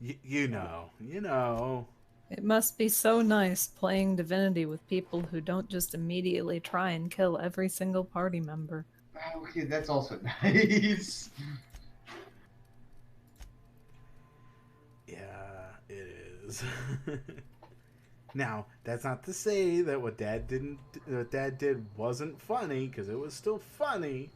You know. It must be so nice playing Divinity with people who don't just immediately try and kill every single party member. Okay, that's also nice. Yeah, it is. Now, that's not to say that what Dad did wasn't funny, because it was still funny.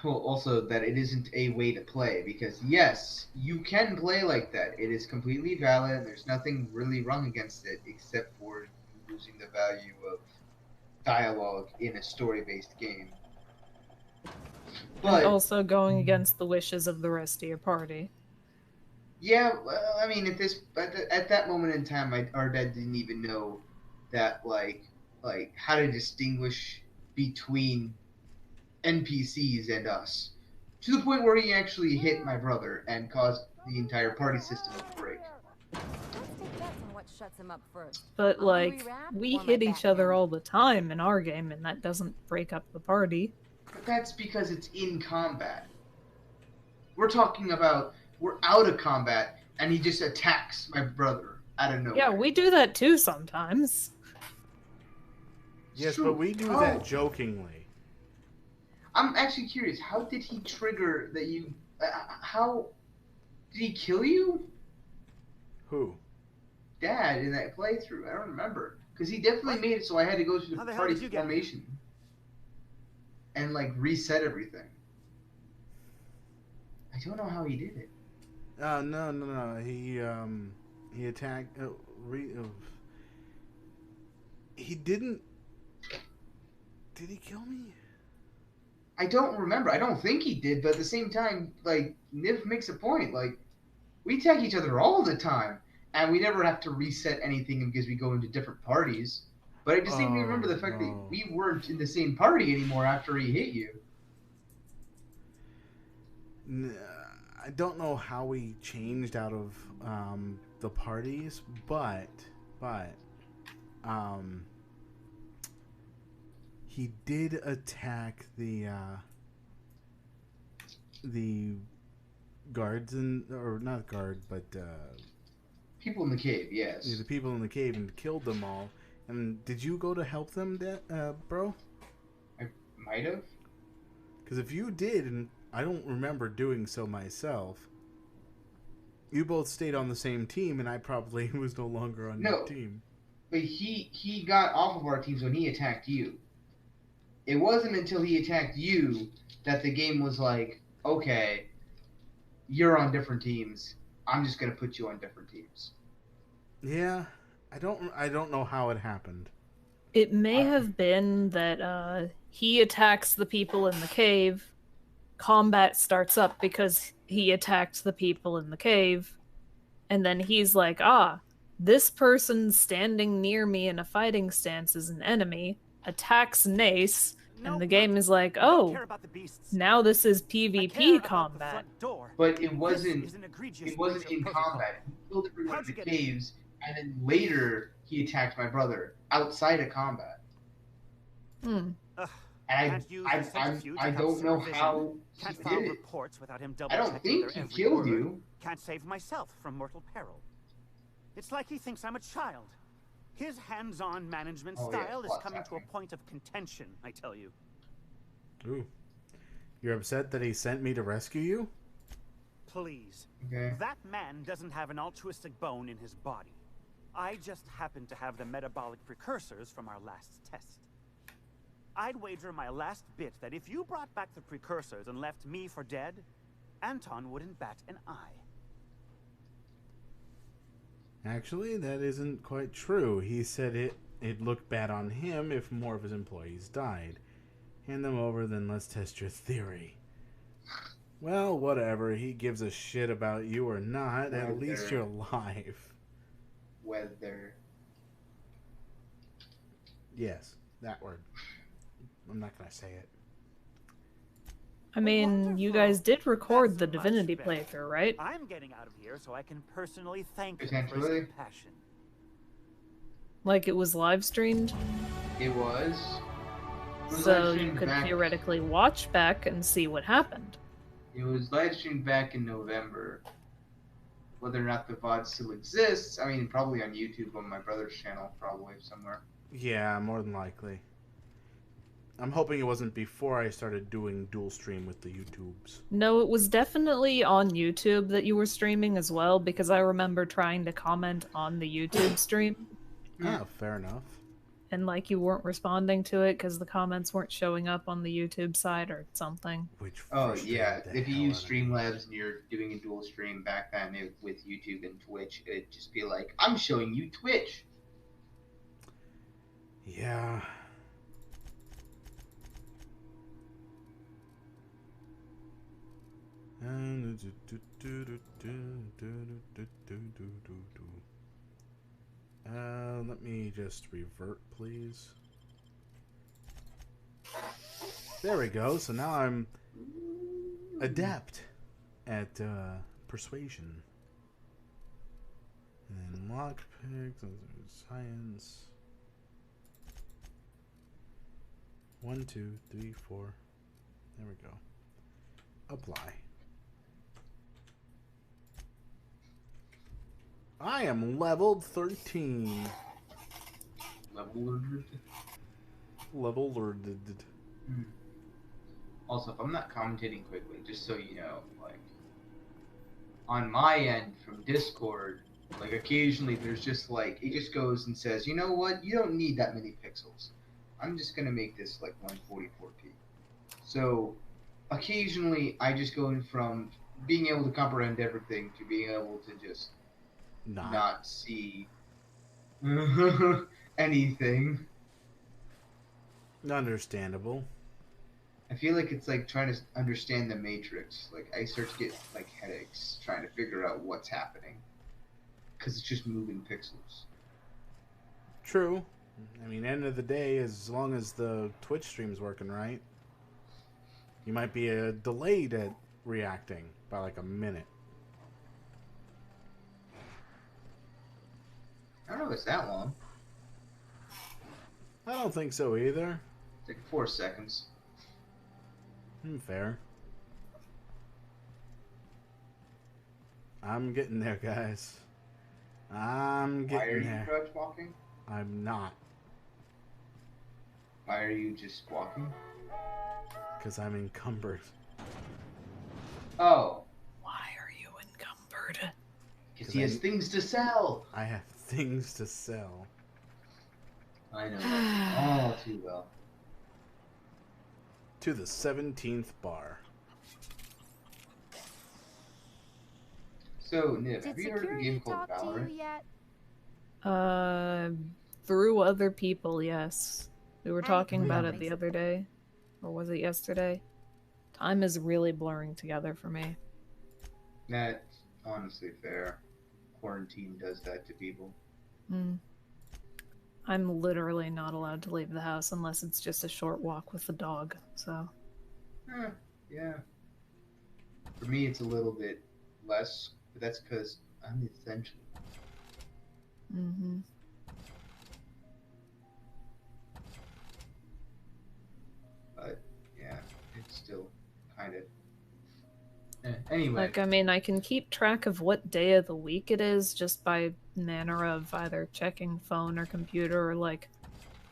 Well, also that it isn't a way to play, because yes, you can play like that. It is completely valid, and there's nothing really wrong against it, except for losing the value of dialogue in a story-based game. But and also going against the wishes of the rest of your party. Yeah, well, I mean, at that moment in time, our dad didn't even know that, like how to distinguish between NPCs and us, to the point where he actually hit my brother and caused the entire party system to break. Let's take bets on what shuts him up first. But, I'm like, rewrap we or my hit each back other end? all the time in our game, and that doesn't break up the party. But that's because it's in combat. We're talking about we're out of combat, and he just attacks my brother out of nowhere. Yeah, we do that too sometimes. Yes, True. but we do that jokingly. I'm actually curious. How did he trigger that you? How did he kill you? Who? Dad in that playthrough. I don't remember because he definitely made it so I had to go through the party formation and like reset everything. I don't know how he did it. No. He attacked. He didn't. Did he kill me? I don't remember. I don't think he did, but at the same time, like, Niv makes a point. Like, we attack each other all the time, and we never have to reset anything because we go into different parties. But I distinctly remember the fact that we weren't in the same party anymore after he hit you. I don't know how we changed out of the parties, but he did attack the guards or not guard, but people in the cave. Yes, the people in the cave, and killed them all. And did you go to help them, bro? I might have. Because if you did, and I don't remember doing so myself, you both stayed on the same team, and I probably was no longer on your team. But he got off of our teams when he attacked you. It wasn't until he attacked you that the game was like, okay, you're on different teams. I'm just gonna put you on different teams. Yeah, I don't know how it happened. It may have been that he attacks the people in the cave. Combat starts up because he attacked the people in the cave. And then he's like, this person standing near me in a fighting stance is an enemy, attacks Nace, and the game is like, now this is PvP combat. But it wasn't in combat. He killed everyone in the caves, and then later he attacked my brother outside of combat. Hmm. And I don't know how he did it. I don't think he killed you. Can't save myself from mortal peril. It's like he thinks I'm a child. His hands-on management style is coming to a point of contention, I tell you. Ooh. You're upset that he sent me to rescue you? Please. Okay. That man doesn't have an altruistic bone in his body. I just happen to have the metabolic precursors from our last test. I'd wager my last bit that if you brought back the precursors and left me for dead, Anton wouldn't bat an eye. Actually, that isn't quite true. He said it'd look bad on him if more of his employees died. Hand them over, then let's test your theory. Well, whatever. He gives a shit about you or not. At least you're alive. Weather. Yes, that word. I'm not gonna say it. I mean, you guys did record the Divinity playthrough, right? I'm getting out of here so I can personally thank him for his compassion. Like it was live streamed? It was. So you could theoretically watch back and see what happened. It was live streamed back in November. Whether or not the VOD still exists, I mean, probably on YouTube on my brother's channel, probably somewhere. Yeah, more than likely. I'm hoping it wasn't before I started doing dual stream with the YouTubes. No, it was definitely on YouTube that you were streaming as well, because I remember trying to comment on the YouTube stream. Oh, fair enough. And like you weren't responding to it because the comments weren't showing up on the YouTube side or something. Oh yeah, if you use Streamlabs and you're doing a dual stream back then with YouTube and Twitch, it'd just be like, I'm showing you Twitch. Yeah. Let me just revert, please. There we go. So now I'm adept at persuasion. And then lockpick, science. 1, 2, 3, 4. There we go. Apply. I am leveled 13. Leveled. Also, if I'm not commentating quickly, just so you know, like, on my end from Discord, like, occasionally there's just, like, it just goes and says, you know what, you don't need that many pixels. I'm just gonna make this, like, 144p. So, occasionally I just go in from being able to comprehend everything to being able to just not see anything. Understandable. I feel like it's like trying to understand the Matrix. Like, I start to get, like, headaches trying to figure out what's happening. Because it's just moving pixels. True. I mean, end of the day, as long as the Twitch stream's working right, you might be delayed at reacting by like a minute. I don't know if it's that long. I don't think so either. It's like 4 seconds. Fair. I'm getting there, guys. I'm getting there. Why are you crouch walking? I'm not. Why are you just walking? Because I'm encumbered. Oh. Why are you encumbered? Because he has things to sell. I have things to sell. I know. All too well. To the 17th bar. So, Niv, have you heard of a game called Valorant? Through other people, yes. We were talking about it Valorant. the other day. Or was it yesterday? Time is really blurring together for me. That's honestly fair. Quarantine does that to people. I'm literally not allowed to leave the house unless it's just a short walk with the dog, so... Yeah. For me, it's a little bit less, but that's because I'm essential. Mm-hmm. But, yeah, it's still kind of... Anyway. Like, I mean, I can keep track of what day of the week it is just by manner of either checking phone or computer or like,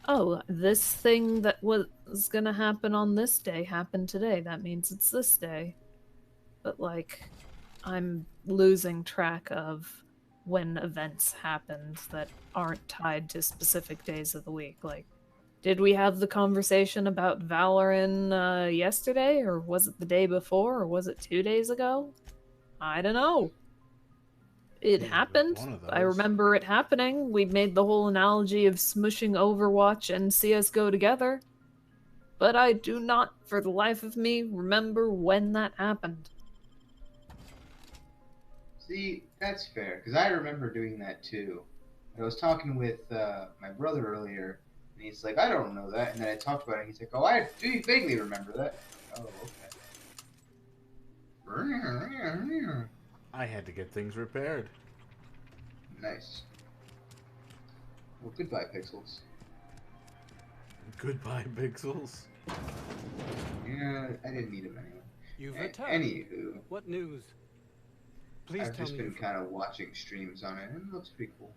oh, this thing that was gonna happen on this day happened today. That means it's this day. But, like, I'm losing track of when events happened that aren't tied to specific days of the week. Like, did we have the conversation about Valorant yesterday, or was it the day before, or was it 2 days ago? I don't know. It happened. I remember it happening. We made the whole analogy of smushing Overwatch and CSGO together. But I do not, for the life of me, remember when that happened. See, that's fair, because I remember doing that too. I was talking with my brother earlier, and he's like, I don't know that. And then I talked about it, and he's like, oh, I do vaguely remember that. Oh, okay. I had to get things repaired. Nice. Well, goodbye, Pixels. Goodbye, Pixels. Yeah, I didn't need him anyway. You've returned. Anywho. What news? Please I've tell just me. been kind of watching streams on it, and it looks pretty cool.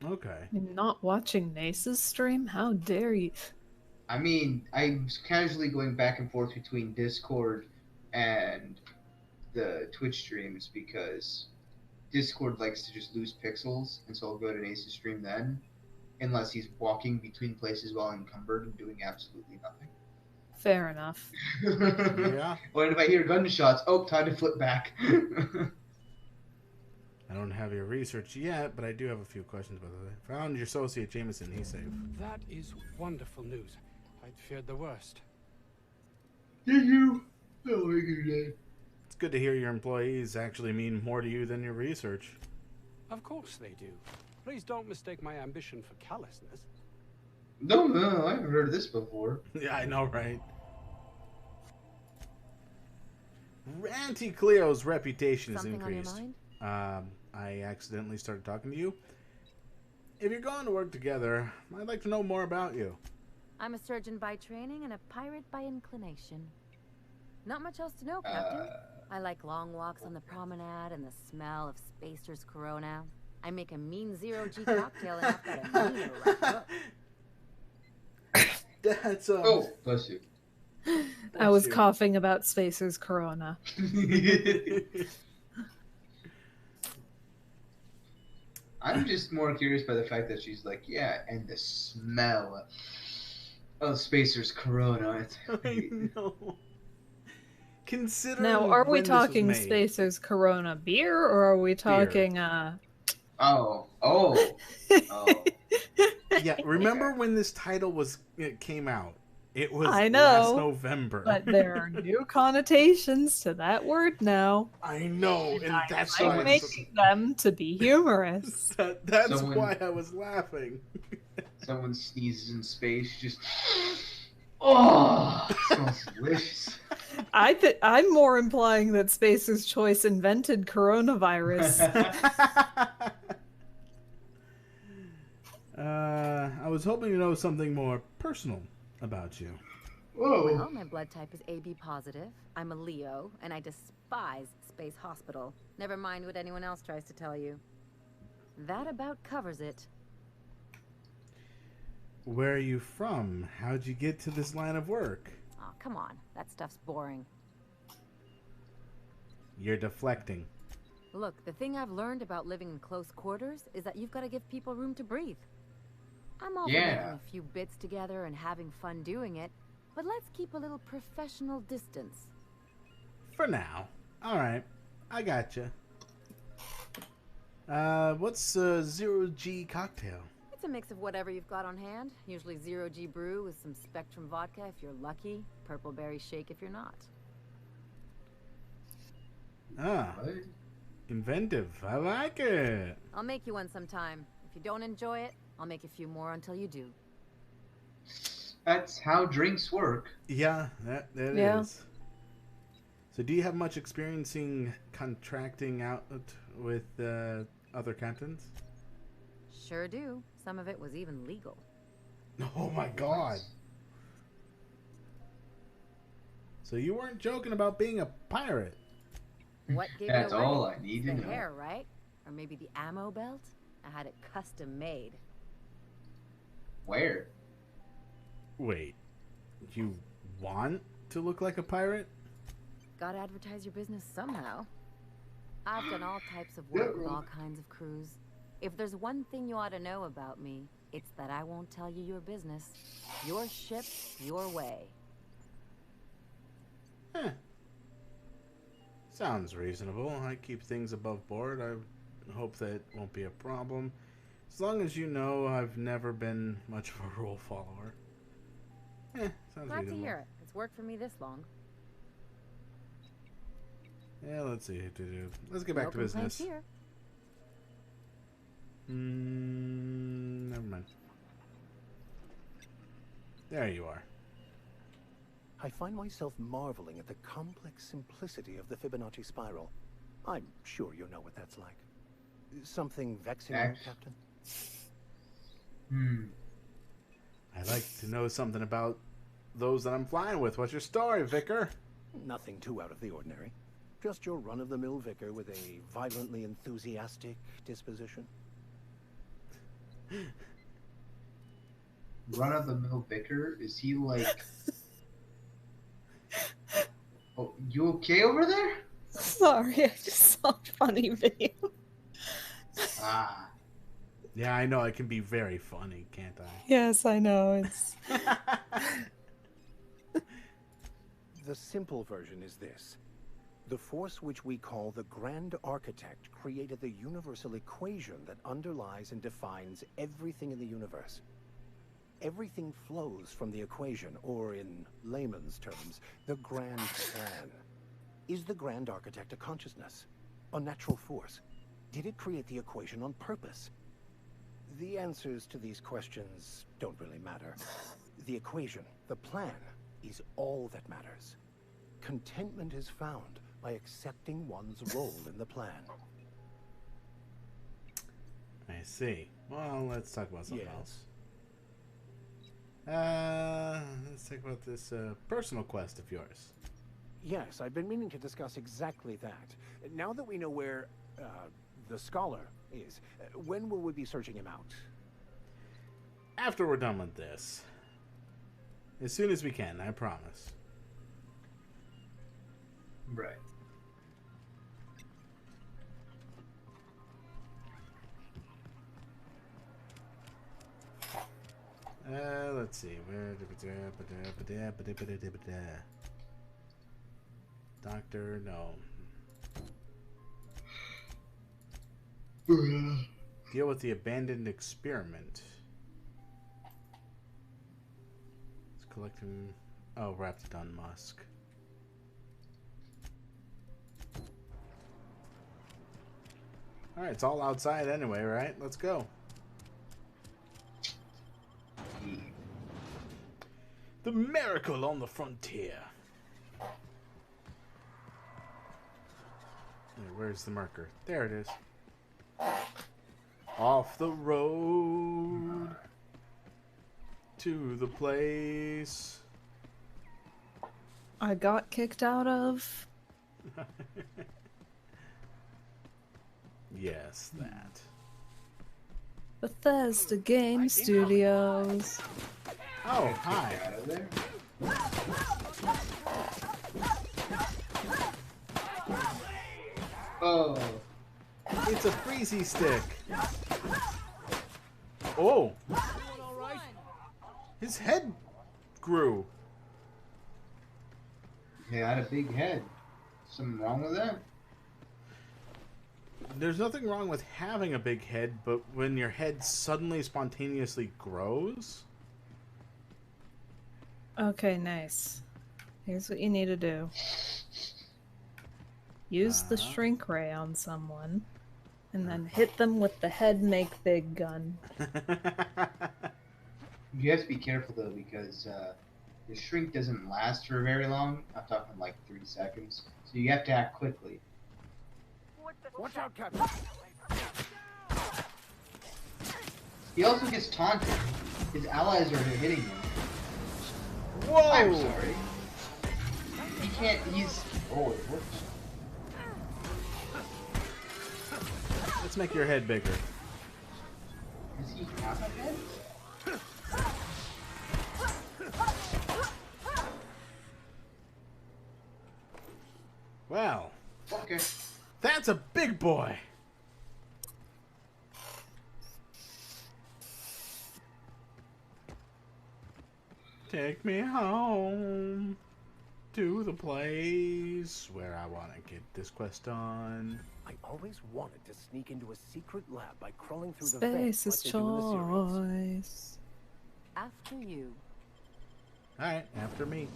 Okay. You're not watching Nace's stream? How dare you? I mean, I'm casually going back and forth between Discord and the Twitch streams because Discord likes to just lose pixels, and so I'll go to Nace's stream then, unless he's walking between places while encumbered and doing absolutely nothing. Fair enough. Yeah. Or if I hear gunshots, oh, time to flip back. I don't have your research yet, but I do have a few questions about that. Found your associate Jameson, he's safe. That is wonderful news. I'd feared the worst. Did you? Oh, my goodness. It's good to hear your employees actually mean more to you than your research. Of course they do. Please don't mistake my ambition for callousness. No, I haven't heard of this before. Yeah, I know, right? Auntie Cleo's reputation is Something on your increased. mind? I accidentally started talking to you. If you're going to work together, I'd like to know more about you. I'm a surgeon by training and a pirate by inclination. Not much else to know, Captain. I like long walks on the promenade and the smell of Spacer's Corona. I make a mean zero-G cocktail and I've got a mean up. That's Oh, bless you. I was coughing about Spacer's Corona. I'm just more curious by the fact that she's like, yeah, and the smell of Spacer's Corona. I know. Considering Now, are we when this was talking made- Spacer's Corona beer, or are we talking, Oh. Yeah, remember when this title it came out? It was I know, last November. but there are new connotations to that word now. I know, and that's I'm why making them to be humorous. that's Someone- why I was laughing. Someone sneezes in space, just... Oh, smells delicious. I'm more implying that Spacer's Choice invented coronavirus. I was hoping to know something more personal about you. Well, my blood type is AB positive. I'm a Leo, and I despise Space Hospital. Never mind what anyone else tries to tell you. That about covers it. Where are you from? How'd you get to this line of work? Oh, come on. That stuff's boring. You're deflecting. Look, the thing I've learned about living in close quarters is that you've got to give people room to breathe. I'm all for making a few bits together and having fun doing it, but let's keep a little professional distance. For now. Alright. I gotcha. What's a zero-G cocktail? It's a mix of whatever you've got on hand. Usually zero-G brew with some Spectrum vodka if you're lucky, purple berry shake if you're not. Ah. Inventive. I like it. I'll make you one sometime. If you don't enjoy it, I'll make a few more until you do. That's how drinks work. Yeah, that is. So do you have much experiencing contracting out with other captains? Sure do. Some of it was even legal. Oh my god. So you weren't joking about being a pirate. What gave That's you away? all I need to The know. hair, right? Or maybe the ammo belt? I had it custom made. Where? Wait. You want to look like a pirate? Gotta advertise your business somehow. I've done all types of work with all kinds of crews. If there's one thing you ought to know about me, it's that I won't tell you your business. Your ship, your way. Eh. Sounds reasonable. I keep things above board. I hope that won't be a problem. As long as you know I've never been much of a rule follower. Sounds Glad reasonable. to hear it. It's worked for me this long. Yeah, let's see. Let's get back to business. Here. Never mind. There you are. I find myself marveling at the complex simplicity of the Fibonacci spiral. I'm sure you know what that's like. Something vexing you, Captain? I'd like to know something about those that I'm flying with. What's your story, Vicar? Nothing too out of the ordinary. Just your run-of-the-mill vicar with a violently enthusiastic disposition. Run-of-the-mill vicar? Is he like... Oh, you okay over there? Sorry, I just saw a funny video. Ah. Yeah, I know. It can be very funny, can't I? Yes, I know. It's The simple version is this. The force which we call the Grand Architect created the universal equation that underlies and defines everything in the universe. Everything flows from the equation, or in layman's terms, the Grand Plan. Is the Grand Architect a consciousness? A natural force? Did it create the equation on purpose? The answers to these questions don't really matter. The equation, the plan, is all that matters. Contentment is found by accepting one's role in the plan. I see. Well, let's talk about something else. Let's talk about this personal quest of yours. Yes, I've been meaning to discuss exactly that. Now that we know where the scholar is, when will we be searching him out? After we're done with this. As soon as we can, I promise. Right. Let's see. Doctor, no. Deal with the abandoned experiment. Let's collect him. Oh, Raptidon Musk. Alright, it's all outside anyway, right? Let's go. The miracle on the frontier. Wait, where's the marker? There it is. Off the road to the place I got kicked out of. Yes, that. Bethesda Game Studios. Oh, hi. Out of there. Oh. It's a freezy stick. Oh. His head grew. He had a big head. Something wrong with that? There's nothing wrong with having a big head, but when your head suddenly spontaneously grows... Okay, nice. Here's what you need to do. Use the shrink ray on someone, and then hit them with the head make big gun. You have to be careful though, because the shrink doesn't last for very long. I'm talking like 3 seconds. So you have to act quickly. Watch out, Captain. He also gets taunted. His allies are hitting him. Whoa! I'm sorry. He can't. He's. Oh, it works. Let's make your head bigger. Does he have a head? Wow. Okay. That's a big boy! Take me home to the place where I want to get this quest done. I always wanted to sneak into a secret lab by crawling through the vents Space is like they do in the series. choice. After you. Alright, after me.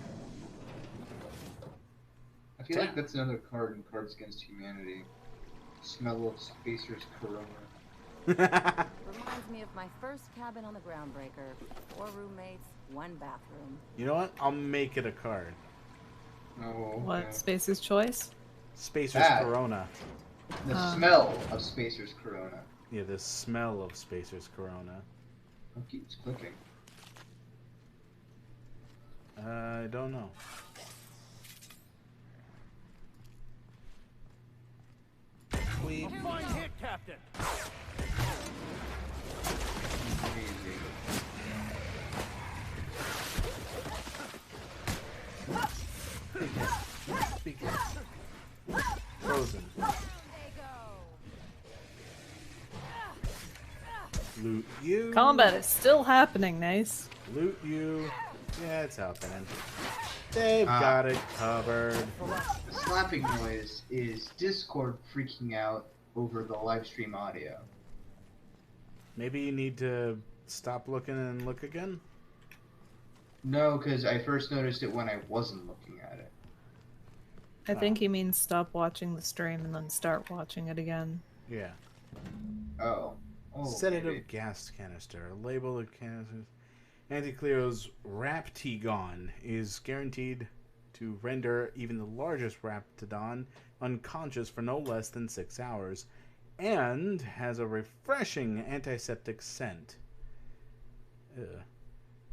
I feel like that's another card in Cards Against Humanity. Smell of Spacer's Corona. Reminds me of my first cabin on the Groundbreaker. 4 roommates, 1 bathroom. You know what? I'll make it a card. Oh, okay. What? Space's choice? Spacer's Corona. The smell of Spacer's Corona. Yeah, the smell of Spacer's Corona. It keeps clicking. I don't know. A fine hit, Captain. Frozen. Loot you. Combat is still happening, nice. Loot you. Yeah, it's happening. They've got it covered. The slapping noise is Discord freaking out over the live stream audio. Maybe you need to stop looking and look again? No, because I first noticed it when I wasn't looking at it. I think he means stop watching the stream and then start watching it again. Yeah. Oh. Sedative gas canister. Label of canisters. Anticleo's Raptigon is guaranteed to render even the largest Raptidon unconscious for no less than 6 hours, and has a refreshing antiseptic scent.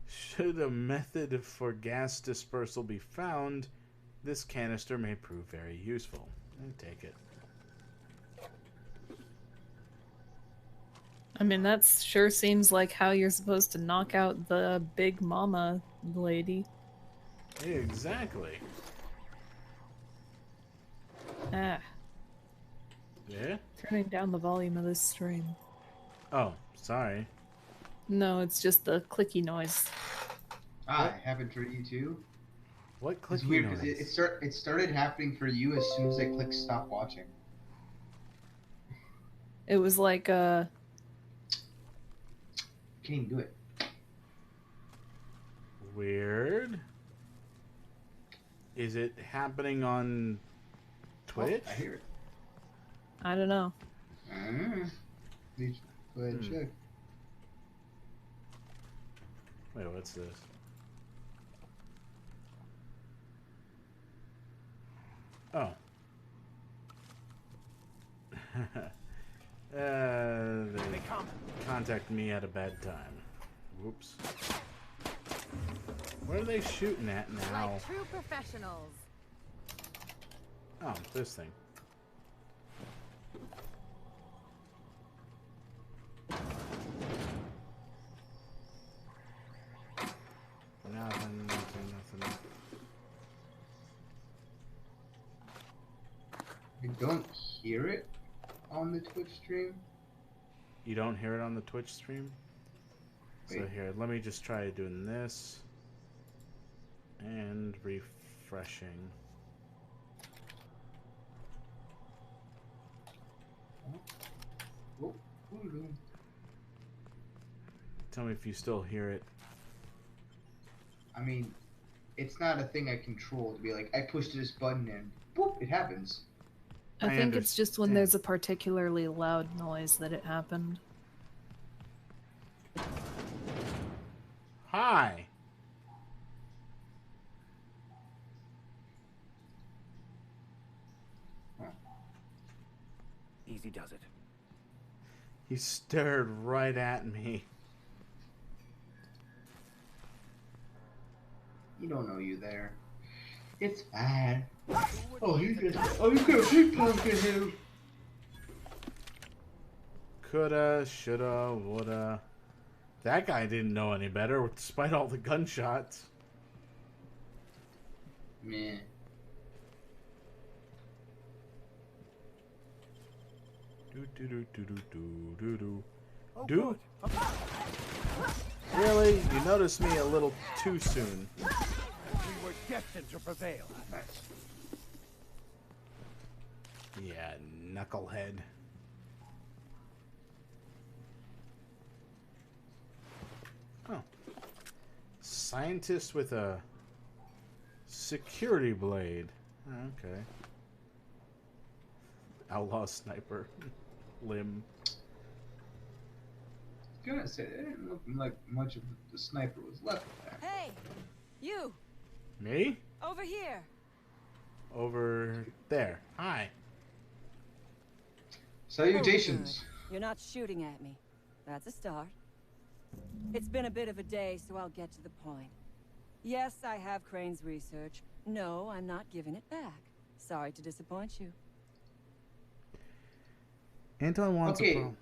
Should a method for gas dispersal be found, this canister may prove very useful. Take it. I mean, that sure seems like how you're supposed to knock out the big mama lady. Exactly. Ah. Yeah? Turning down the volume of this stream. Oh, sorry. No, it's just the clicky noise. It happened for you too? What clicky It's weird noise? because it started happening for you as soon as I clicked stop watching. It was like Can't even do it. Weird. Is it happening on Twitch? I hear it. I don't know. Need to go ahead and check. Wait, what's this? Oh. They contact me at a bad time. Whoops. What are they shooting at now? Like true professionals. Oh, this thing. Nothing. I don't hear it on the Twitch stream. You don't hear it on the Twitch stream? So Wait. here, let me just try doing this. And refreshing. Oh, what are you doing? Tell me if you still hear it. I mean, it's not a thing I control to be like, I push this button and boop, it happens. I think it's just when there's a particularly loud noise that it happened. Hi! Easy does it. He stared right at me. You don't know you there. It's fine. Oh, you got a big pumpkin head. Coulda, shoulda, woulda. That guy didn't know any better, despite all the gunshots. Meh. Do. Really? You noticed me a little too soon. We were destined to prevail. Yeah, knucklehead. Oh. Scientist with a security blade. Okay. Outlaw sniper. Limb. Gonna say, it didn't look like much of the sniper was left there. Hey, you! Me? Over here! Over there. Hi. Salutations. Oh, good. You're not shooting at me. That's a start. It's been a bit of a day, so I'll get to the point. Yes, I have Crane's research. No, I'm not giving it back. Sorry to disappoint you. Anton wants Okay. a problem.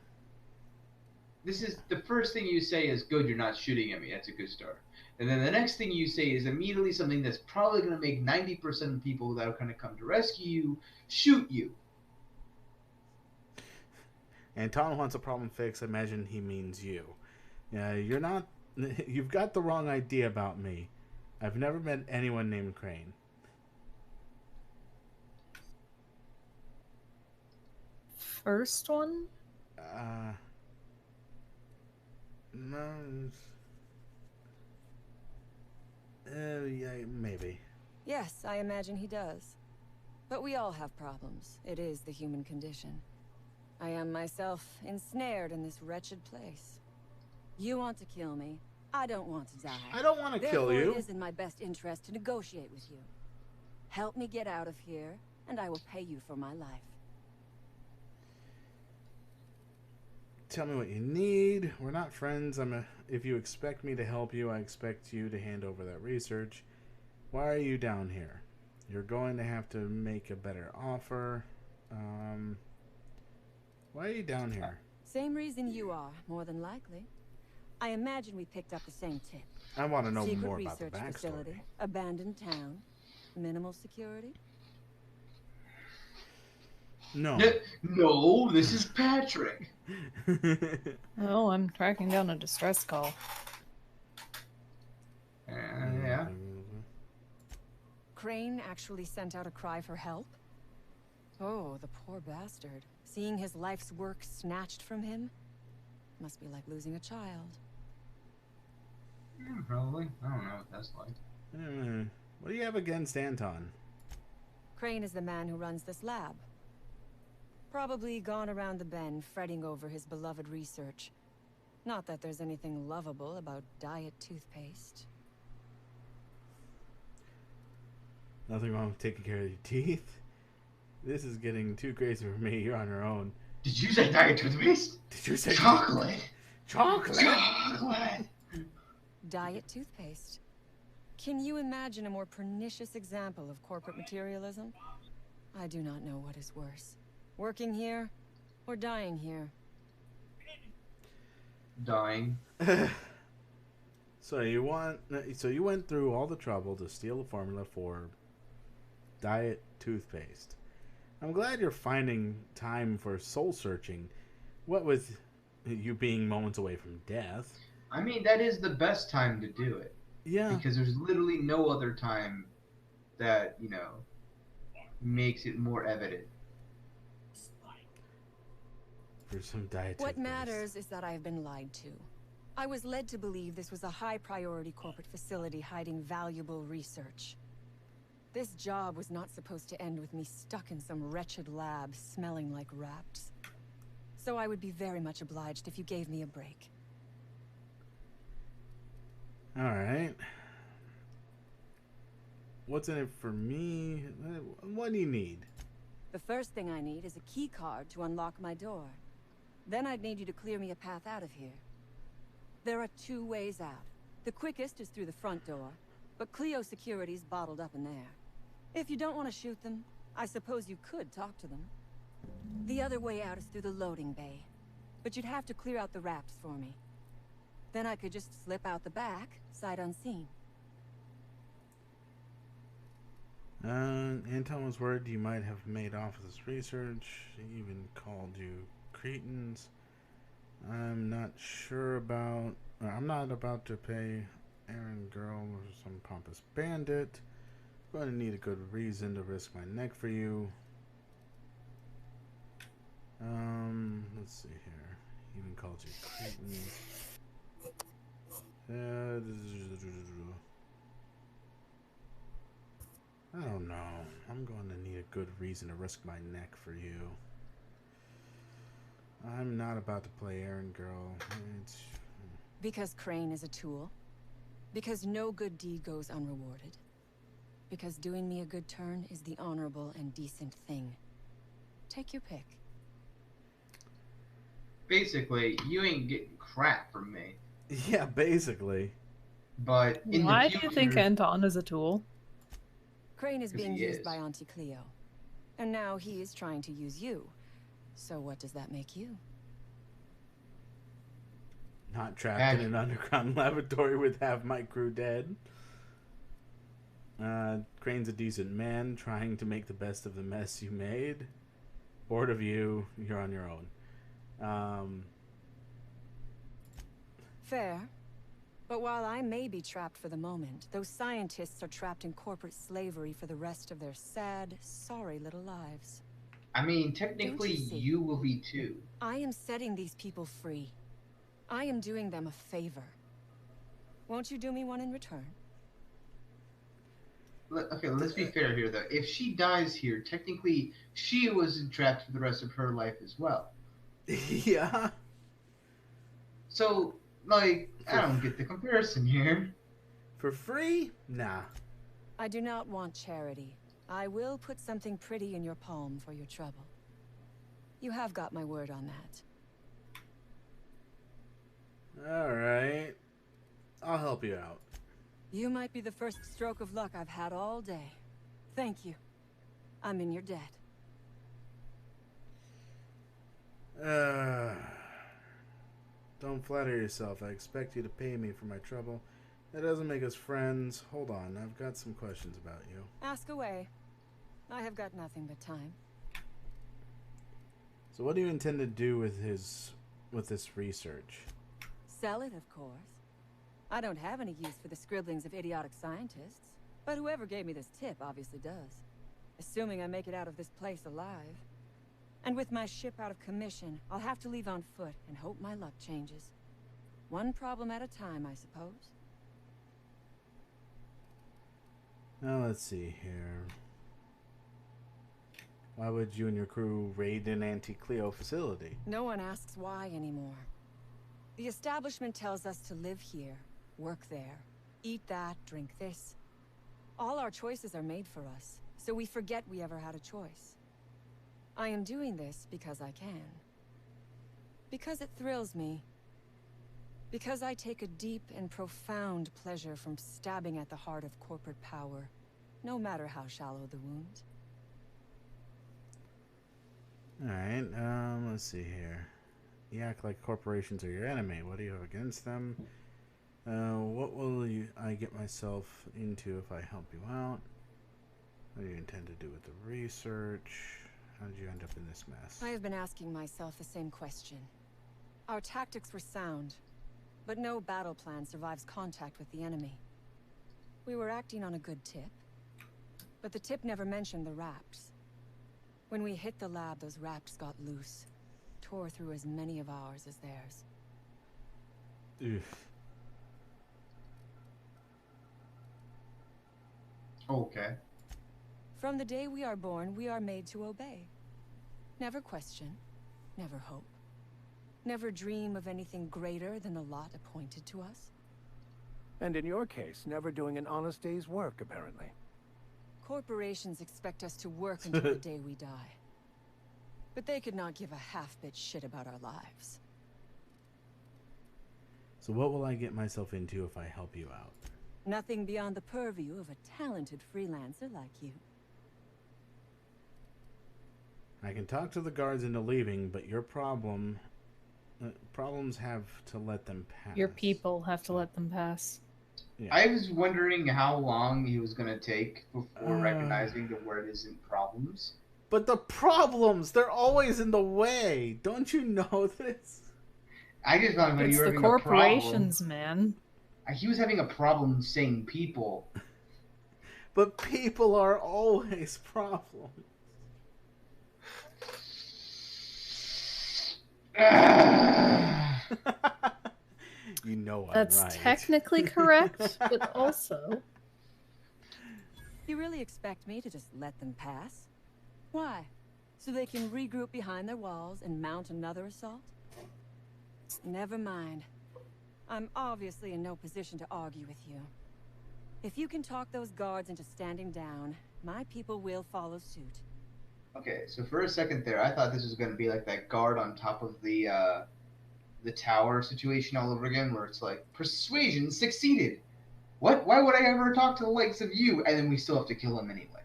This is the first thing you say is good, you're not shooting at me. That's a good start. And then the next thing you say is immediately something that's probably going to make 90% of people that are going to come to rescue you shoot you. Anton wants a problem fixed. I imagine he means you. Yeah, you're not. You've got the wrong idea about me. I've never met anyone named Crane. First one? No. Yeah, maybe. Yes, I imagine he does. But we all have problems. It is the human condition. I am myself ensnared in this wretched place. You want to kill me. I don't want to die. I don't want to kill you. It is in my best interest to negotiate with you. Help me get out of here, and I will pay you for my life. Tell me what you need. We're not friends. If you expect me to help you, I expect you to hand over that research. Why are you down here? You're going to have to make a better offer. Why are you down here? Same reason you are, more than likely. I imagine we picked up the same tip. I want to know Secret more about the research backstory. facility, abandoned town, minimal security. No. No, this is Patrick. Oh, I'm tracking down a distress call. Yeah. Crane actually sent out a cry for help? Oh, the poor bastard. Seeing his life's work snatched from him? Must be like losing a child. Yeah, probably. I don't know what that's like. What do you have against Anton? Crane is the man who runs this lab. Probably gone around the bend fretting over his beloved research. Not that there's anything lovable about diet toothpaste. Nothing wrong with taking care of your teeth. This is getting too crazy for me. You're on your own. Did you say diet toothpaste? Did you say chocolate? Chocolate? Chocolate! Diet toothpaste. Can you imagine a more pernicious example of corporate materialism? I do not know what is worse. Working here, or dying here? Dying. So you went through all the trouble to steal a formula for diet toothpaste. I'm glad you're finding time for soul searching. What with you being moments away from death. I mean, that is the best time to do it. Yeah. Because there's literally no other time that, you know, makes it more evident. For some diet What toothpaste. matters is that I've been lied to. I was led to believe this was a high-priority corporate facility hiding valuable research. This job was not supposed to end with me stuck in some wretched lab smelling like rats. So I would be very much obliged if you gave me a break. Alright. What's in it for me? What do you need? The first thing I need is a key card to unlock my door. Then I'd need you to clear me a path out of here. There are 2 ways out. The quickest is through the front door, but Clio security's bottled up in there. If you don't want to shoot them, I suppose you could talk to them. The other way out is through the loading bay, but you'd have to clear out the rafts for me. Then I could just slip out the back, sight unseen. Anton was worried you might have made off with his research. He even called you cretins. I'm not about to pay Aaron Girl or some pompous bandit. I'm going to need a good reason to risk my neck for you. Let's see here. He even called you cretins. I don't know. I'm going to need a good reason to risk my neck for you. I'm not about to play errand girl. Because Crane is a tool. Because no good deed goes unrewarded. Because doing me a good turn is the honorable and decent thing. Take your pick. Basically, you ain't getting crap from me. Yeah, basically. But in Why the do future, you think Anton is a tool? Crane is being he used is. by Auntie Cleo. And now he is trying to use you. So what does that make you? Not trapped in an underground laboratory with half my crew dead. Crane's a decent man, trying to make the best of the mess you made. Bored of you, you're on your own. Fair. But while I may be trapped for the moment, those scientists are trapped in corporate slavery for the rest of their sad, sorry little lives. I mean, technically, you will be too. I am setting these people free. I am doing them a favor. Won't you do me one in return? Okay, let's be fair here, though. If she dies here, technically, she was trapped for the rest of her life as well. Yeah. So, like, I don't get the comparison here. For free? Nah. I do not want charity. I will put something pretty in your palm for your trouble. You have got my word on that. Alright. I'll help you out. You might be the first stroke of luck I've had all day. Thank you. I'm in your debt. Don't flatter yourself. I expect you to pay me for my trouble. That doesn't make us friends. Hold on, I've got some questions about you. Ask away. I have got nothing but time. So what do you intend to do with this research? Sell it, of course. I don't have any use for the scribblings of idiotic scientists, but whoever gave me this tip obviously does. Assuming I make it out of this place alive. And with my ship out of commission, I'll have to leave on foot and hope my luck changes. One problem at a time, I suppose. Now let's see here. Why would you and your crew raid an Anti-Cleo facility? No one asks why anymore. The establishment tells us to live here, work there, eat that, drink this. All our choices are made for us, so we forget we ever had a choice. I am doing this because I can. Because it thrills me. Because I take a deep and profound pleasure from stabbing at the heart of corporate power, no matter how shallow the wound. Alright, let's see here. You act like corporations are your enemy. What do you have against them? What will I get myself into if I help you out? What do you intend to do with the research? How did you end up in this mess? I have been asking myself the same question. Our tactics were sound, but no battle plan survives contact with the enemy. We were acting on a good tip, but the tip never mentioned the Rapts. When we hit the lab, those Rapts got loose, tore through as many of ours as theirs. Oof. Okay. From the day we are born, we are made to obey. Never question, never hope. Never dream of anything greater than the lot appointed to us. And in your case, never doing an honest day's work, apparently. Corporations expect us to work until the day we die. But they could not give a half-bit shit about our lives. So what will I get myself into if I help you out? Nothing beyond the purview of a talented freelancer like you. I can talk to the guards into leaving, but your problems have to let them pass. Your people have to let them pass. Yeah. I was wondering how long he was going to take before recognizing the word isn't problems. But the problems, they're always in the way. Don't you know this? I just thought when It's you were the having a problem. corporations, man. He was having a problem saying people. But people are always problems. You know I'm That's right. technically correct, but also... You really expect me to just let them pass? Why? So they can regroup behind their walls and mount another assault? Never mind. I'm obviously in no position to argue with you. If you can talk those guards into standing down, my people will follow suit. Okay, so for a second there, I thought this was going to be like that guard on top of the tower situation all over again, where it's like, persuasion succeeded. What? Why would I ever talk to the likes of you? And then we still have to kill him anyway.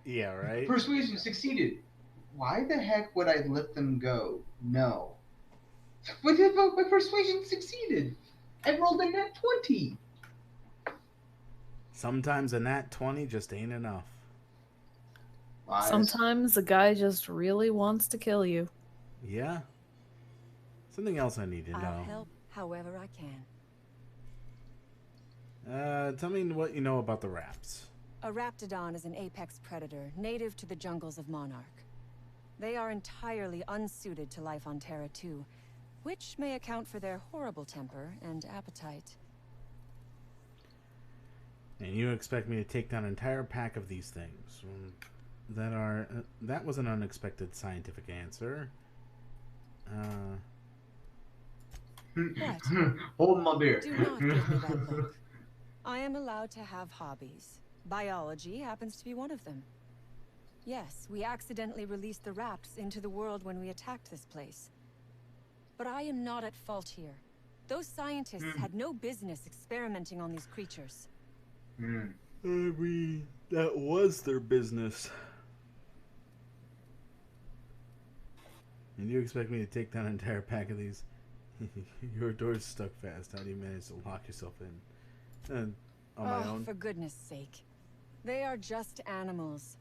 Yeah, right? Persuasion succeeded. Why the heck would I let them go? No. But my persuasion succeeded. I rolled a nat 20. Sometimes a nat 20 just ain't enough. Sometimes a guy just really wants to kill you. Yeah. Something else I need to know. I'll help however I can. Tell me what you know about the Rapts. A Raptidon is an apex predator, native to the jungles of Monarch. They are entirely unsuited to life on Terra 2, which may account for their horrible temper and appetite. And you expect me to take down an entire pack of these things? That was an unexpected scientific answer. What? Hold my beer. Do not give me that look. I am allowed to have hobbies. Biology happens to be one of them. Yes, we accidentally released the Rapts into the world when we attacked this place. But I am not at fault here. Those scientists had no business experimenting on these creatures. I mean, that was their business. And you expect me to take down an entire pack of these? Your door's stuck fast. How do you manage to lock yourself in? On my own? For goodness sake. They are just animals.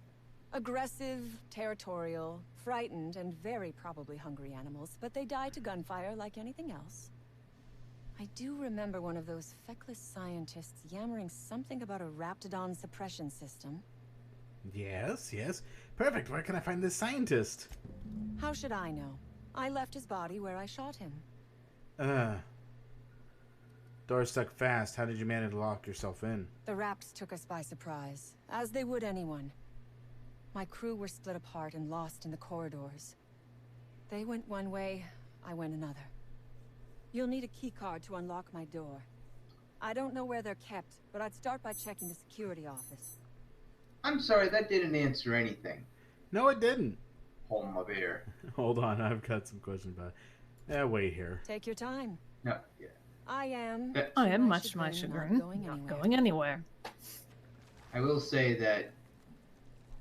Aggressive, territorial, frightened, and very probably hungry animals, but they die to gunfire like anything else. I do remember one of those feckless scientists yammering something about a Raptidon suppression system. Yes, yes. Perfect. Where can I find this scientist? How should I know? I left his body where I shot him. Door's stuck fast. How did you manage to lock yourself in? The Rapts took us by surprise, as they would anyone. My crew were split apart and lost in the corridors. They went one way, I went another. You'll need a keycard to unlock my door. I don't know where they're kept, but I'd start by checking the security office. I'm sorry, that didn't answer anything. No, it didn't. Hold my beer. Hold on, I've got some questions about it. Wait here. Take your time. No, yeah. I am, much to my chagrin, not going anywhere. I will say that,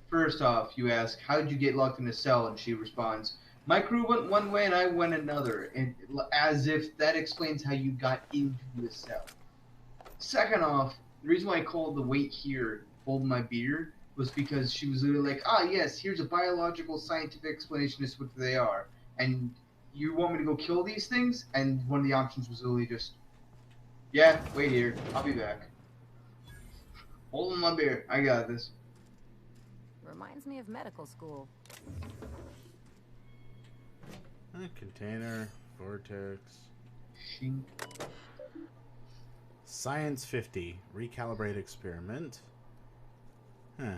first off, you ask, how did you get locked in a cell? And she responds, My crew went one way and I went another, and as if that explains how you got into the cell. Second off, the reason why I called the wait here, hold my beer, was because she was literally like, ah, yes, here's a biological scientific explanation as to what they are. And you want me to go kill these things? And one of the options was literally just, yeah, wait here, I'll be back. Hold my beer, I got this. Reminds me of medical school. Container, vortex. Science 50, recalibrate experiment. Huh.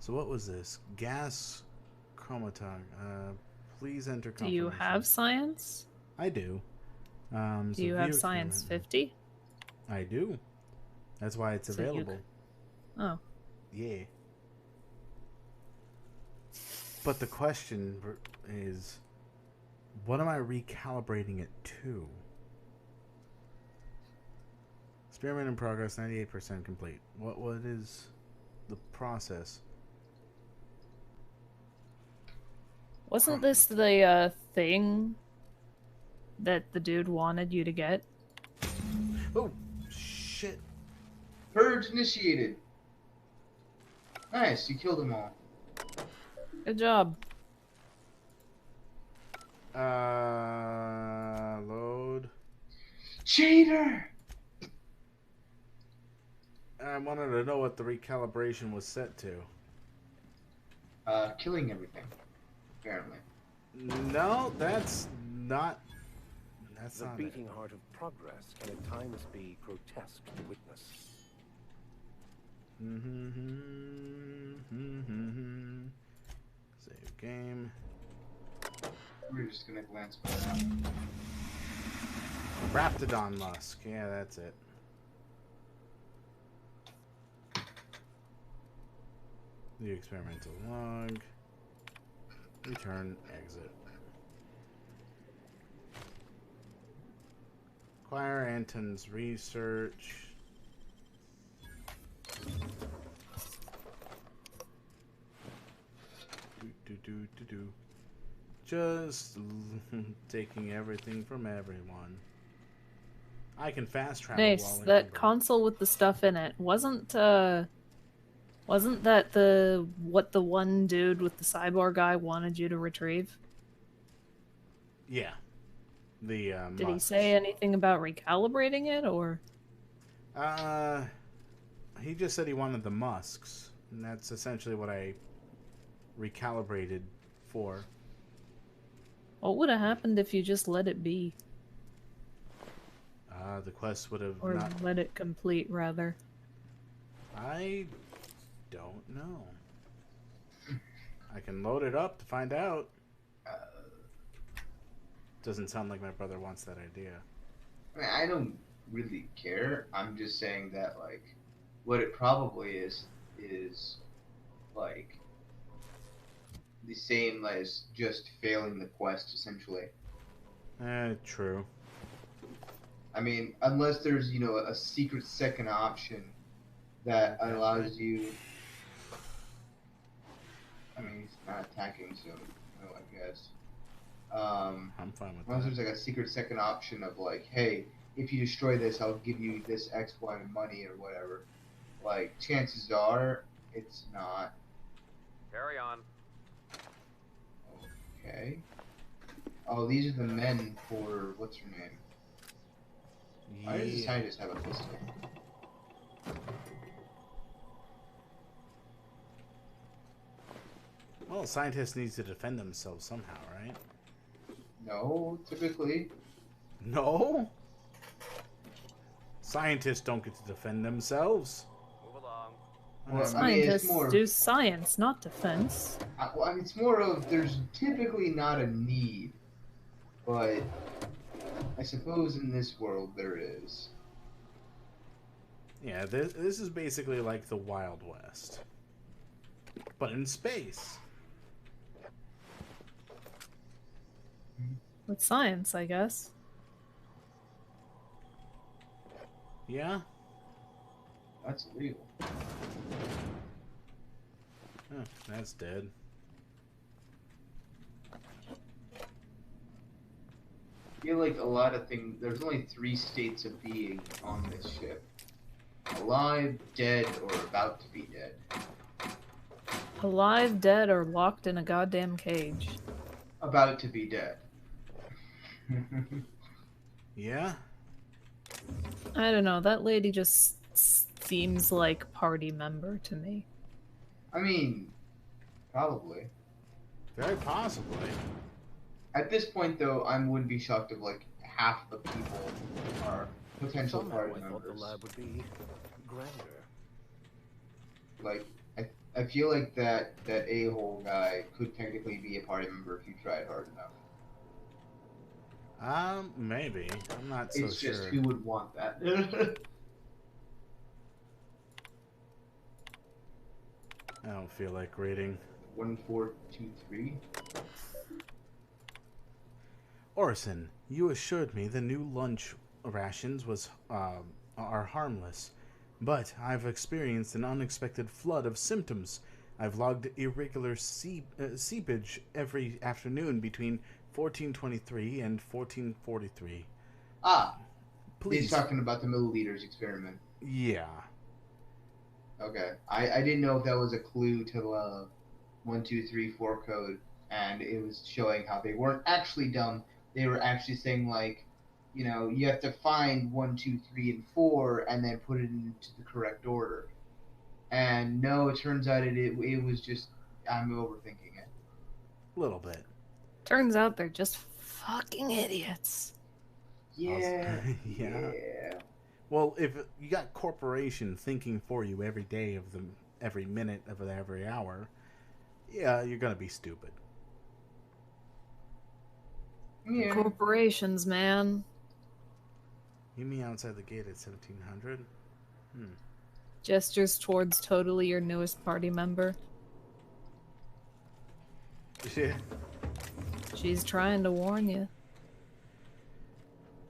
So what was this? Gas chromatog. Please enter Do you have science? I do. Do you have science 50? I do. That's why it's available. Oh. Yeah. But the question is, what am I recalibrating it to? Experiment in progress, 98% complete. What is the process? Wasn't this the thing that the dude wanted you to get? Oh, shit. Purge initiated. Nice, you killed them all. Good job. Load. Cheater! I wanted to know what the recalibration was set to. Killing everything. Apparently. No, that's not... That's The not beating heart of progress can at times be grotesque to witness. Save game. We're just gonna glance by that. Raptidon Musk. Yeah, that's it. The experimental log. Return, exit. Acquire Anton's research. Just taking everything from everyone. I can fast travel. Nice. That console with the stuff in it wasn't that what the one dude with the cyborg guy wanted you to retrieve? Yeah. The Did he say anything about recalibrating it, or? He just said he wanted the musks, and that's essentially what I recalibrated for. What would have happened if you just let it be? The quest would have Or not... let it complete, rather. I don't know. I can load it up to find out. Doesn't sound like my brother wants that idea. I mean, I don't really care. I'm just saying that, like, what it probably is, like, the same as just failing the quest, essentially. True. I mean, unless there's, you know, a secret second option that allows you... I mean, he's not attacking, so, no, I guess. I'm fine with unless that. there's, like, a secret second option of, like, hey, if you destroy this, I'll give you this X, Y, money or whatever. Like, chances are, it's not. Carry on. Okay. Oh, these are the men for, what's her name? Why does the scientist have a pistol? Well, scientists need to defend themselves somehow, right? No, typically. No? Scientists don't get to defend themselves. Move along. Well, Scientists I mean, do science, not defense. Well, I mean, it's more of there's typically not a need, but I suppose in this world there is. Yeah, this is basically like the Wild West, but in space. With science, I guess. Yeah? That's illegal. Huh, that's dead. I feel like a lot of things. There's only 3 states of being on this ship: alive, dead, or about to be dead. Alive, dead, or locked in a goddamn cage. About to be dead. Yeah? I don't know, that lady just seems like party member to me. I mean, probably. Very possibly. At this point, though, I wouldn't be shocked if like half the people are potential Somehow party I thought members. the lab would be grander. Like, I feel like that a-hole guy could technically be a party member if you tried hard enough. Maybe. I'm not so It's sure. just who would want that. I don't feel like reading. 1423. Orson, you assured me the new lunch rations are harmless, but I've experienced an unexpected flood of symptoms. I've logged irregular seepage every afternoon between 1423 and 1443. Ah, please. He's talking about the milliliters experiment. Yeah. Okay, I didn't know if that was a clue to the 1, 2, 3, 4 code, and it was showing how they weren't actually dumb. They were actually saying, like, you know, you have to find 1, 2, 3, and 4, and then put it into the correct order. And no, it turns out it was just, I'm overthinking it. A little bit. Turns out they're just fucking idiots. Yeah. Yeah. Well, if you got corporation thinking for you every day of every minute of every hour, yeah, you're gonna be stupid. Yeah. Corporations, man. You mean outside the gate at 1700? Gestures towards totally your newest party member. Yeah. She's trying to warn you.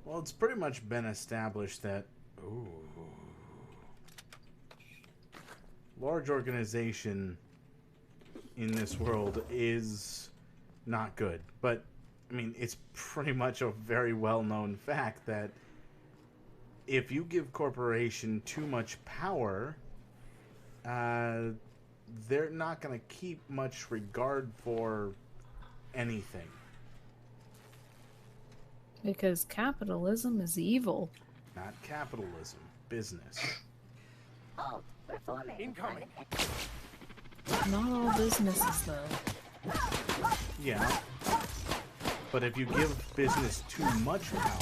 Well, it's pretty much been established that large organization in this world is not good. But, I mean, it's pretty much a very well-known fact that if you give corporation too much power, they're not going to keep much regard for anything. Because capitalism is evil. Not capitalism, business. Oh, reforming. Incoming. Not all businesses, though. Yeah. But if you give business too much power...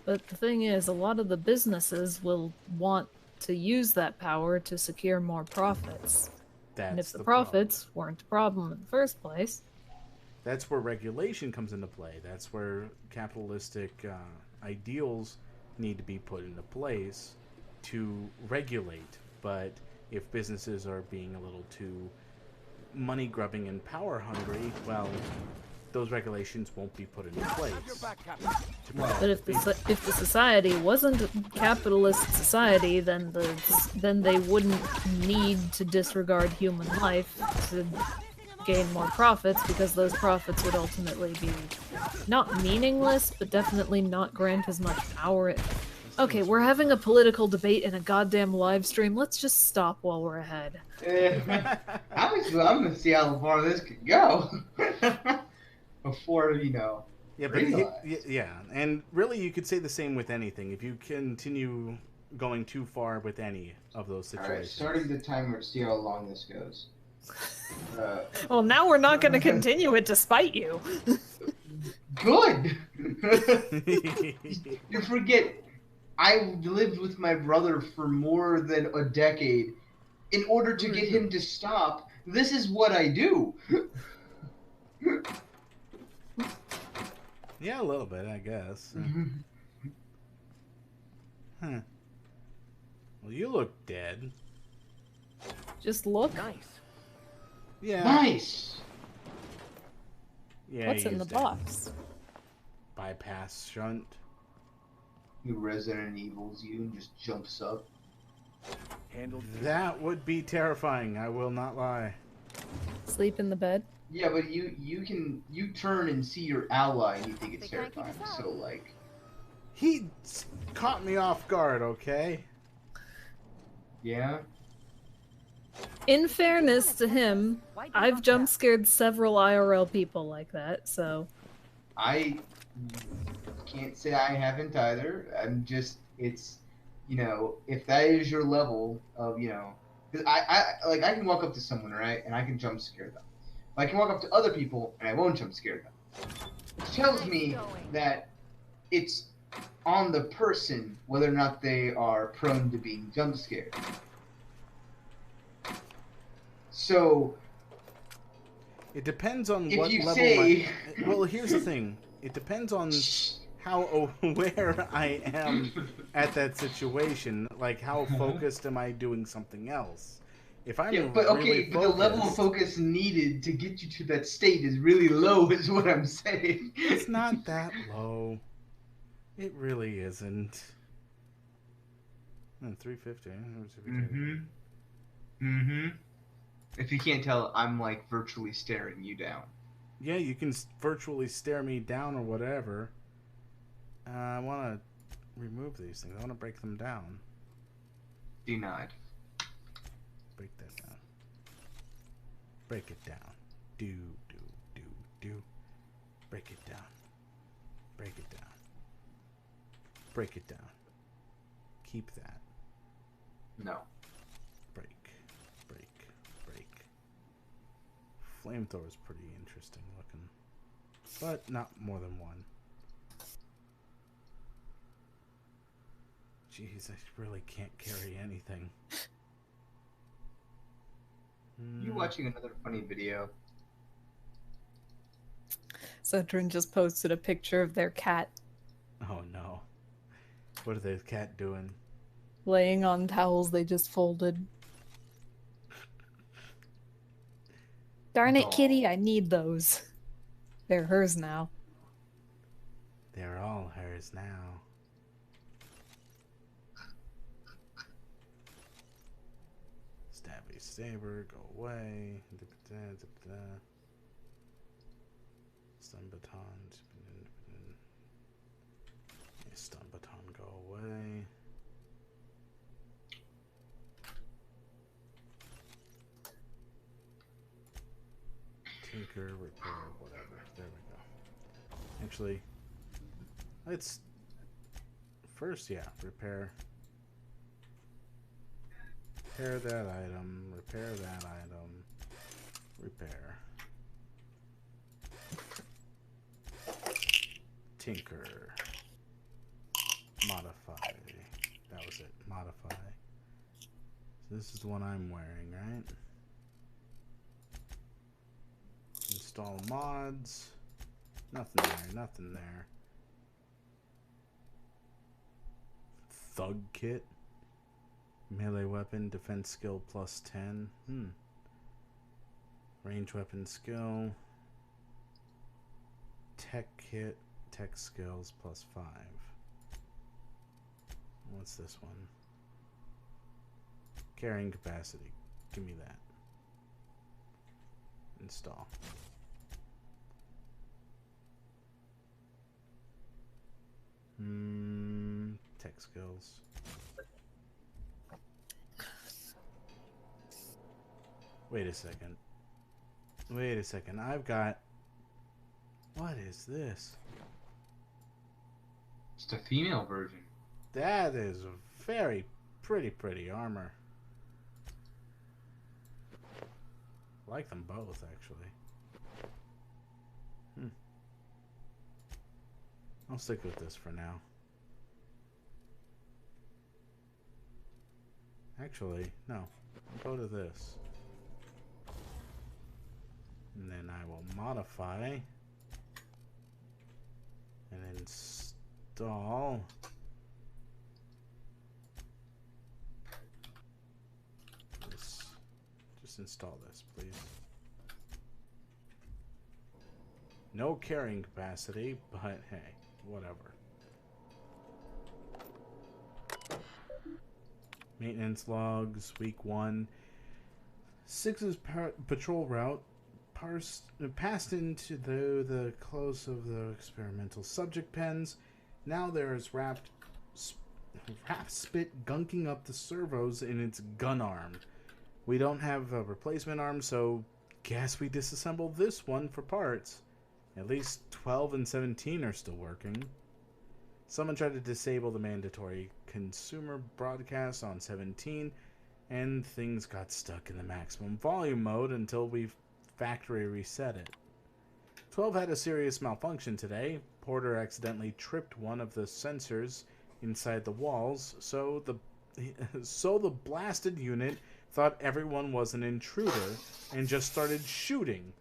But the thing is, a lot of the businesses will want to use that power to secure more profits. And if the profits weren't a problem in the first place... That's where regulation comes into play. That's where capitalistic ideals need to be put into place to regulate. But if businesses are being a little too money-grubbing and power-hungry, well, those regulations won't be put into place. But if the society wasn't a capitalist society, then they wouldn't need to disregard human life to gain more profits, because those profits would ultimately be not meaningless, but definitely not grant as much power. Okay, we're having a political debate in a goddamn live stream. Let's just stop while we're ahead. I'm gonna see how far this could go before, you know. Yeah, but yeah, and really, you could say the same with anything. If you continue going too far with any of those situations. All right, starting the timer to see how long this goes. Well, now we're not going to continue it despite you. Good. You forget, I lived with my brother for more than a decade. In order to get him to stop, this is what I do. Yeah, a little bit, I guess. Huh. Well, you look dead. Just look. Nice. Yeah. Nice. Yeah. What's in he's the dead. box? Bypass shunt. He Resident Evils you and just jumps up. That would be terrifying, I will not lie. Sleep in the bed? Yeah, but you turn and see your ally and you think it's terrifying. So like, he caught me off guard, okay? Yeah. In fairness to him, I've jump scared several IRL people like that, so. I can't say I haven't either. I'm just, it's, you know, if that is your level of, you know, because I can walk up to someone, right, and I can jump scare them. I can walk up to other people and I won't jump scare them. Which tells me that it's on the person whether or not they are prone to being jump scared. So it depends on if what you level say... Well, here's the thing. It depends on how aware I am at that situation. Like, how focused am I doing something else? If I'm but really but the level of focus needed to get you to that state is really low, is what I'm saying. It's not that low. It really isn't. 350. If you can't tell, I'm like virtually staring you down. Yeah, you can virtually stare me down or whatever. I want to remove these things. I want to break them down. Denied. Break that down. Break it down. Do. Break it down. Break it down. Break it down. Keep that. No. Break. Flamethrower is pretty interesting looking. But not more than one. Jeez, I really can't carry anything. You watching another funny video? Cedrin just posted a picture of their cat Oh no. What is the cat doing? laying on towels they just folded. Darn it, Kitty, I need those. They're hers now. They're all hers now. Stabby saber, go away. Stun baton. Stun baton, go away. Tinker, repair, whatever. There we go. Actually, let's first, yeah, repair. Repair that item. Repair that item. Repair. Tinker. Modify. That was it. Modify. So this is the one I'm wearing, right? Install mods. Nothing there. Nothing there. Thug kit. Melee weapon. Defense skill plus 10. Range weapon skill. Tech kit. Tech skills plus 5. What's this one? Carrying capacity. Give me that. Install. Tech skills. Wait a second. Wait a second. I've got... What is this? It's the female version. That is a very pretty armor. I like them both, actually. I'll stick with this for now. Actually, no. I'll go to this. And then I will modify and install this. Just install this, please. No carrying capacity, but hey, whatever. Maintenance logs, week 1. 6's patrol route passed into the close of the experimental subject pens. Now there is Rap Spit gunking up the servos in its gun arm. We don't have a replacement arm, so guess we disassemble this one for parts. At least 12 and 17 are still working. Someone tried to disable the mandatory consumer broadcast on 17, and things got stuck in the maximum volume mode until we factory reset it. 12 had a serious malfunction today. Porter accidentally tripped one of the sensors inside the walls, so the blasted unit thought everyone was an intruder and just started shooting.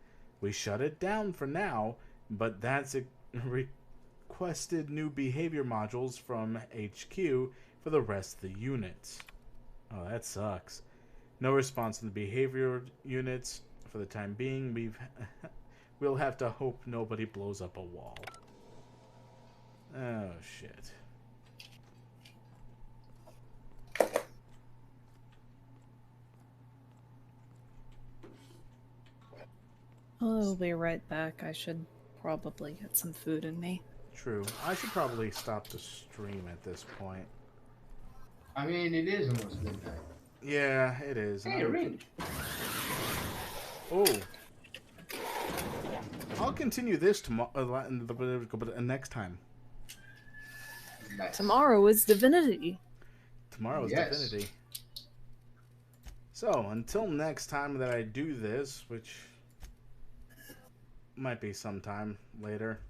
We shut it down for now, but that's requested new behavior modules from HQ for the rest of the units. Oh, that sucks. No response to the behavior units for the time being. We'll have to hope nobody blows up a wall. Oh shit. I'll be right back. I should probably get some food in me. True. I should probably stop the stream at this point. I mean, it is almost midnight. Yeah, it is. Hey, Ring. Oh. I'll continue this tomorrow, next time. Nice. Tomorrow is Divinity. Tomorrow is Divinity. So, until next time that I do this, which might be sometime later,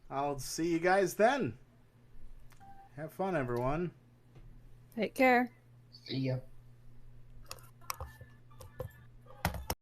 I'll see you guys then. Have fun, everyone. Take care. See ya.